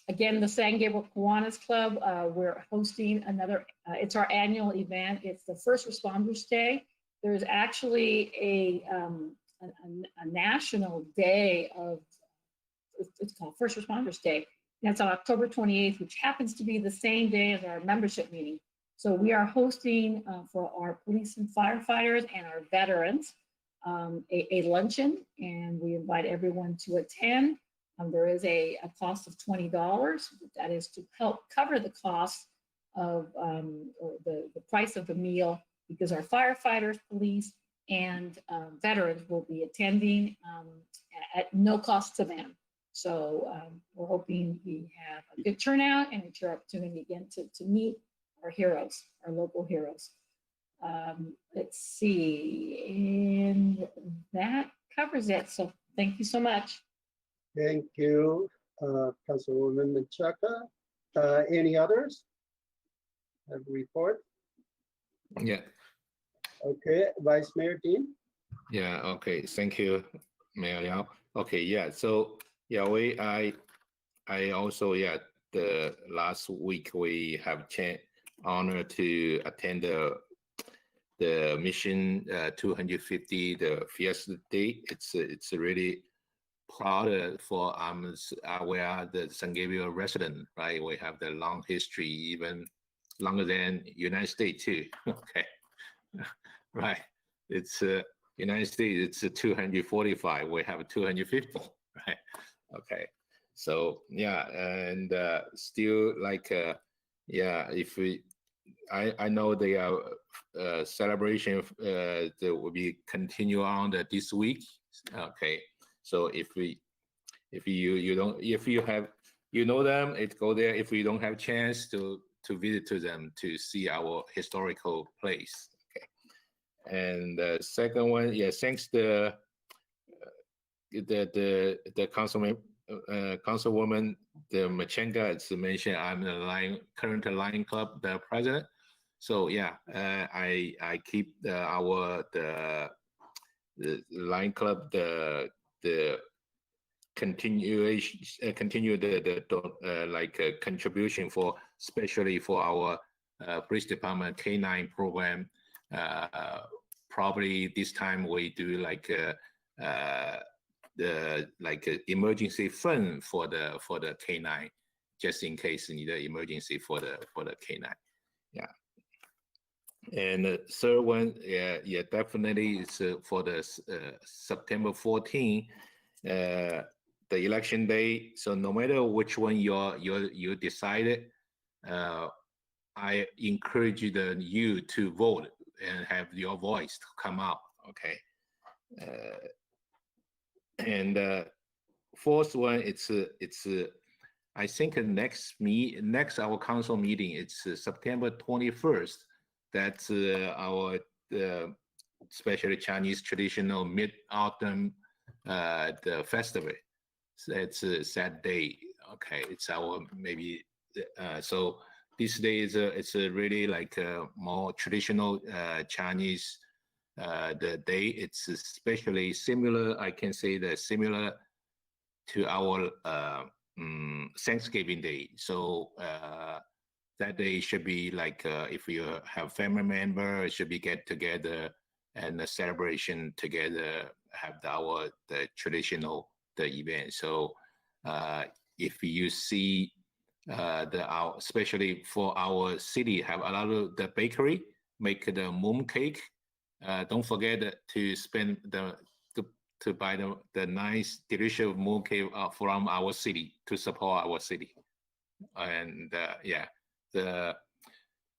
Again, the San Gabriel Kiwanis Club, we're hosting another, it's our annual event. It's the First Responders Day. There's actually a national day of, it's called First Responders Day. That's on October 28th, which happens to be the same day as our membership meeting. So we are hosting for our police and firefighters and our veterans a luncheon, and we invite everyone to attend. There is a cost of $20. That is to help cover the cost of or the price of the meal, because our firefighters, police, and veterans will be attending at no cost to them. So we're hoping we have a good turnout and it's your opportunity again to meet our heroes, our local heroes. Let's see, and that covers it. So thank you so much. Thank you, Councilwoman Menchaca. Any others have a report? Yeah. Okay, Vice Mayor Dean. Yeah. Okay. Thank you, Mayor Liao. Okay. Yeah. So yeah, I also, yeah, the last week we have honor to attend the Mission 250, the Fiesta Day. It's really proud for we are the San Gabriel resident, right? We have the long history, even longer than United States too. Okay, right. It's United States. It's 245. We have 250, right? Okay. So yeah, and still like yeah, if we, I know the celebration that will be continue on this week. Okay. So if you have, you know them, it go there. If we don't have chance to visit to them to see our historical place. Okay. And the second one, yeah, thanks the councilwoman, the Machenga, it's mentioned I'm the current Lion Club, the president. So yeah, I keep the Lion Club, the continue the contribution for, especially for our police department K9 program. Probably this time we do like the emergency fund for the K9, just in case you need an emergency for the K9. Yeah. And the third one, yeah, definitely it's for the September 14, the election day. So no matter which one you decided, I encourage you to vote and have your voice to come out. Okay. And fourth one, it's I think next our council meeting, it's September 21st. That's our especially Chinese traditional Mid-Autumn the festival. So it's a sad day. Okay, it's our maybe so this day is it's a really like a more traditional Chinese the day. It's especially similar, I can say that similar to our Thanksgiving Day. So that day should be like if you have family member, it should be get together and a celebration together, have the traditional event. So if you see especially for our city, have a lot of the bakery make the moon cake. Don't forget to spend to buy the nice delicious moon cake from our city to support our city. And yeah,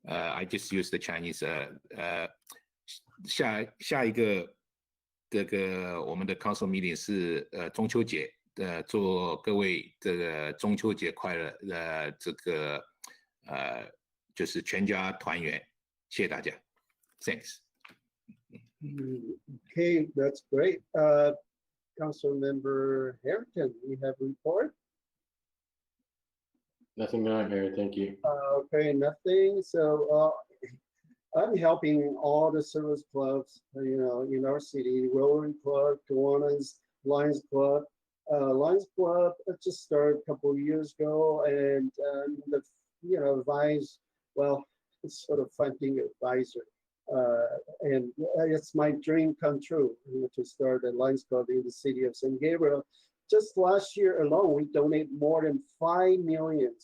I just use the Chinese 下一个这个我们的 council meeting 是中秋节，祝各位这个中秋节快乐，这个就是全家团圆，谢谢大家 ，thanks. Okay, that's great. Councilmember Harrington, we have a report. Nothing tonight, Mayor. Thank you. Okay, nothing. So I'm helping all the service clubs, you know, in our city, Rotary Club, Kiwanis, Lions Club. Lions Club just started a couple of years ago, and the advise, well, it's sort of funding advisor. And it's my dream come true, to start a Lions Club in the city of San Gabriel. Just last year alone, we donate more than 5 million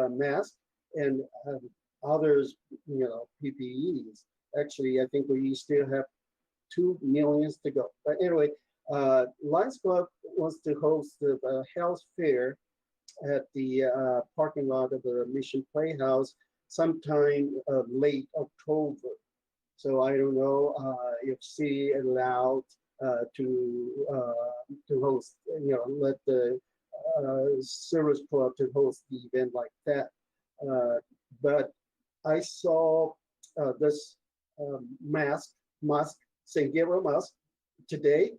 masks and others, PPEs. Actually, I think we still have 2 million to go. But anyway, Lions Club wants to host the health fair at the parking lot of the Mission Playhouse sometime late October. So I don't know if city allowed to host, let the service club to host the event like that. But I saw this mask, San Gabriel mask today.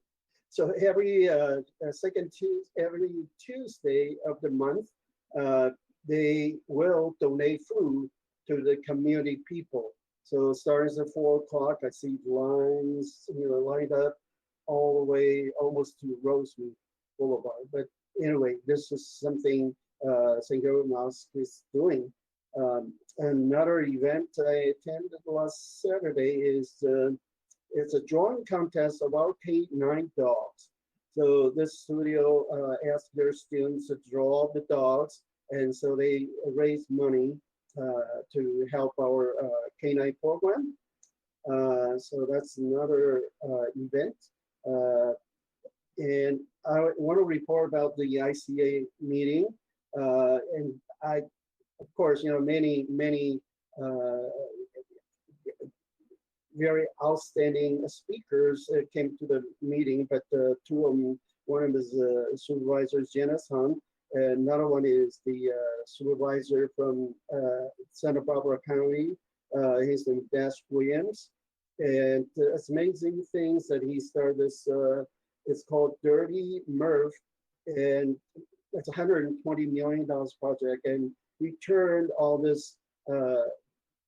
So every every Tuesday of the month, they will donate food to the community people. So starting at 4 o'clock, I see lines, lined up all the way almost to Rosemead Boulevard. But anyway, this is something St. Gabriel Mosque is doing. Another event I attended last Saturday is it's a drawing contest of our K9 dogs. So this studio asked their students to draw the dogs, and so they raise money to help our K9 program. So that's another event. And I want to report about the ICA meeting. And I, of course, many very outstanding speakers came to the meeting, but two of them, one of them is Supervisor Janice Hung, and another one is the supervisor from Santa Barbara County. His name is Dash Williams. And it's amazing things that he started this, it's called Dirty Murph, and it's a $120 million project. And we turned all this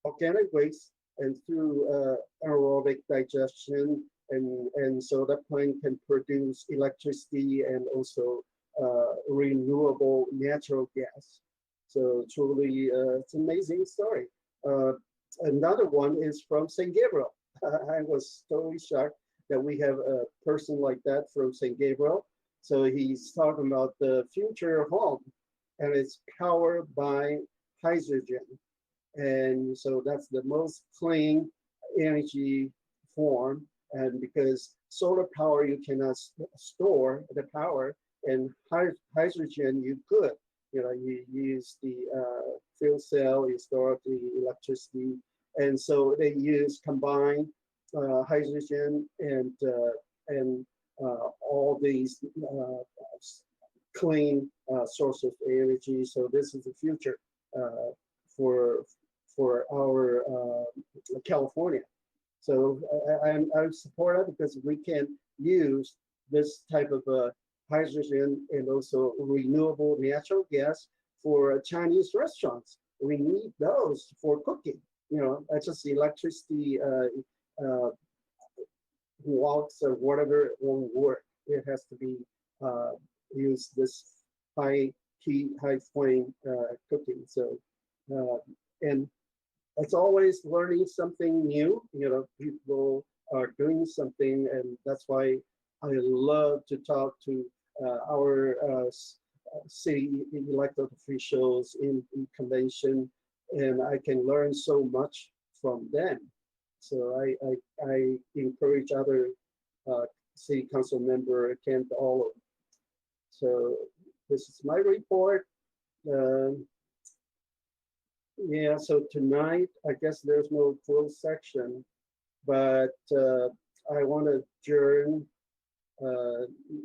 organic waste and through aerobic digestion, and so that plant can produce electricity and also renewable natural gas. So truly, it's an amazing story. Another one is from St. Gabriel. I was totally shocked that we have a person like that from St. Gabriel. So he's talking about the future home, and it's powered by hydrogen. And so that's the most clean energy form. And because solar power, you cannot store the power, and hydrogen, you could. You use the fuel cell, you store the electricity. And so they use combined hydrogen and all these clean sources of energy. So this is the future for our California. So I support it because we can use this type of hydrogen and also renewable natural gas for Chinese restaurants. We need those for cooking. Just electricity walks or whatever won't work. It has to be use this high heat, high flame cooking. So and it's always learning something new. People are doing something, and that's why I love to talk to our city elected officials in convention, and I can learn so much from them. So I encourage other city council member attend all of them. So this is my report. Yeah, so tonight, I guess there's no closed section, but I want to adjourn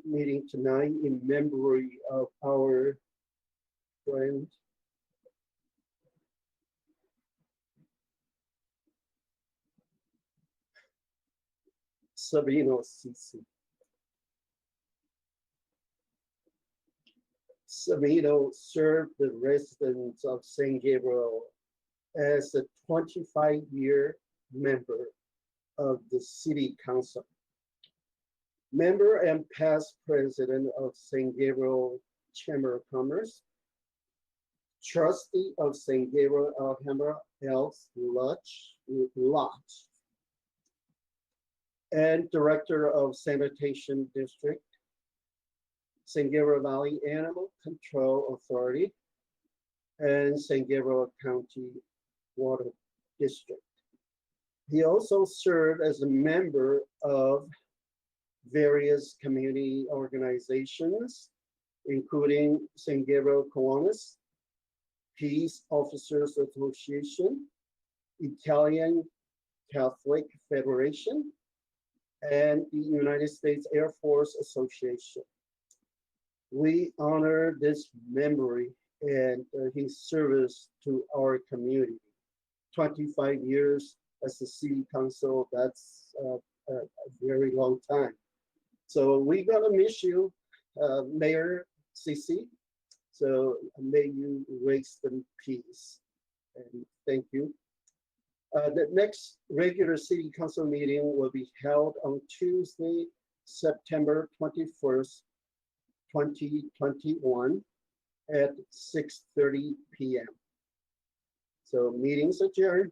meeting tonight in memory of our friend Trevino. Trevino served the residents of San Gabriel as a 25-year member of the city council. member and past president of St. Gabriel Chamber of Commerce, trustee of St. Gabriel Alhambra Health Lodge, and director of Sanitation District, St. Gabriel Valley Animal Control Authority, and St. Gabriel County Water District. He also served as a member of various community organizations, including St. Gabriel Kiwanis, Peace Officers Association, Italian Catholic Federation, and the United States Air Force Association. We honor this memory and his service to our community. 25 years as the city council, that's a very long time. So we're gonna miss you, Mayor CC. So may you rest in peace, and thank you. The next regular city council meeting will be held on Tuesday, September 21st, 2021 at 6:30 p.m. So meeting's adjourned.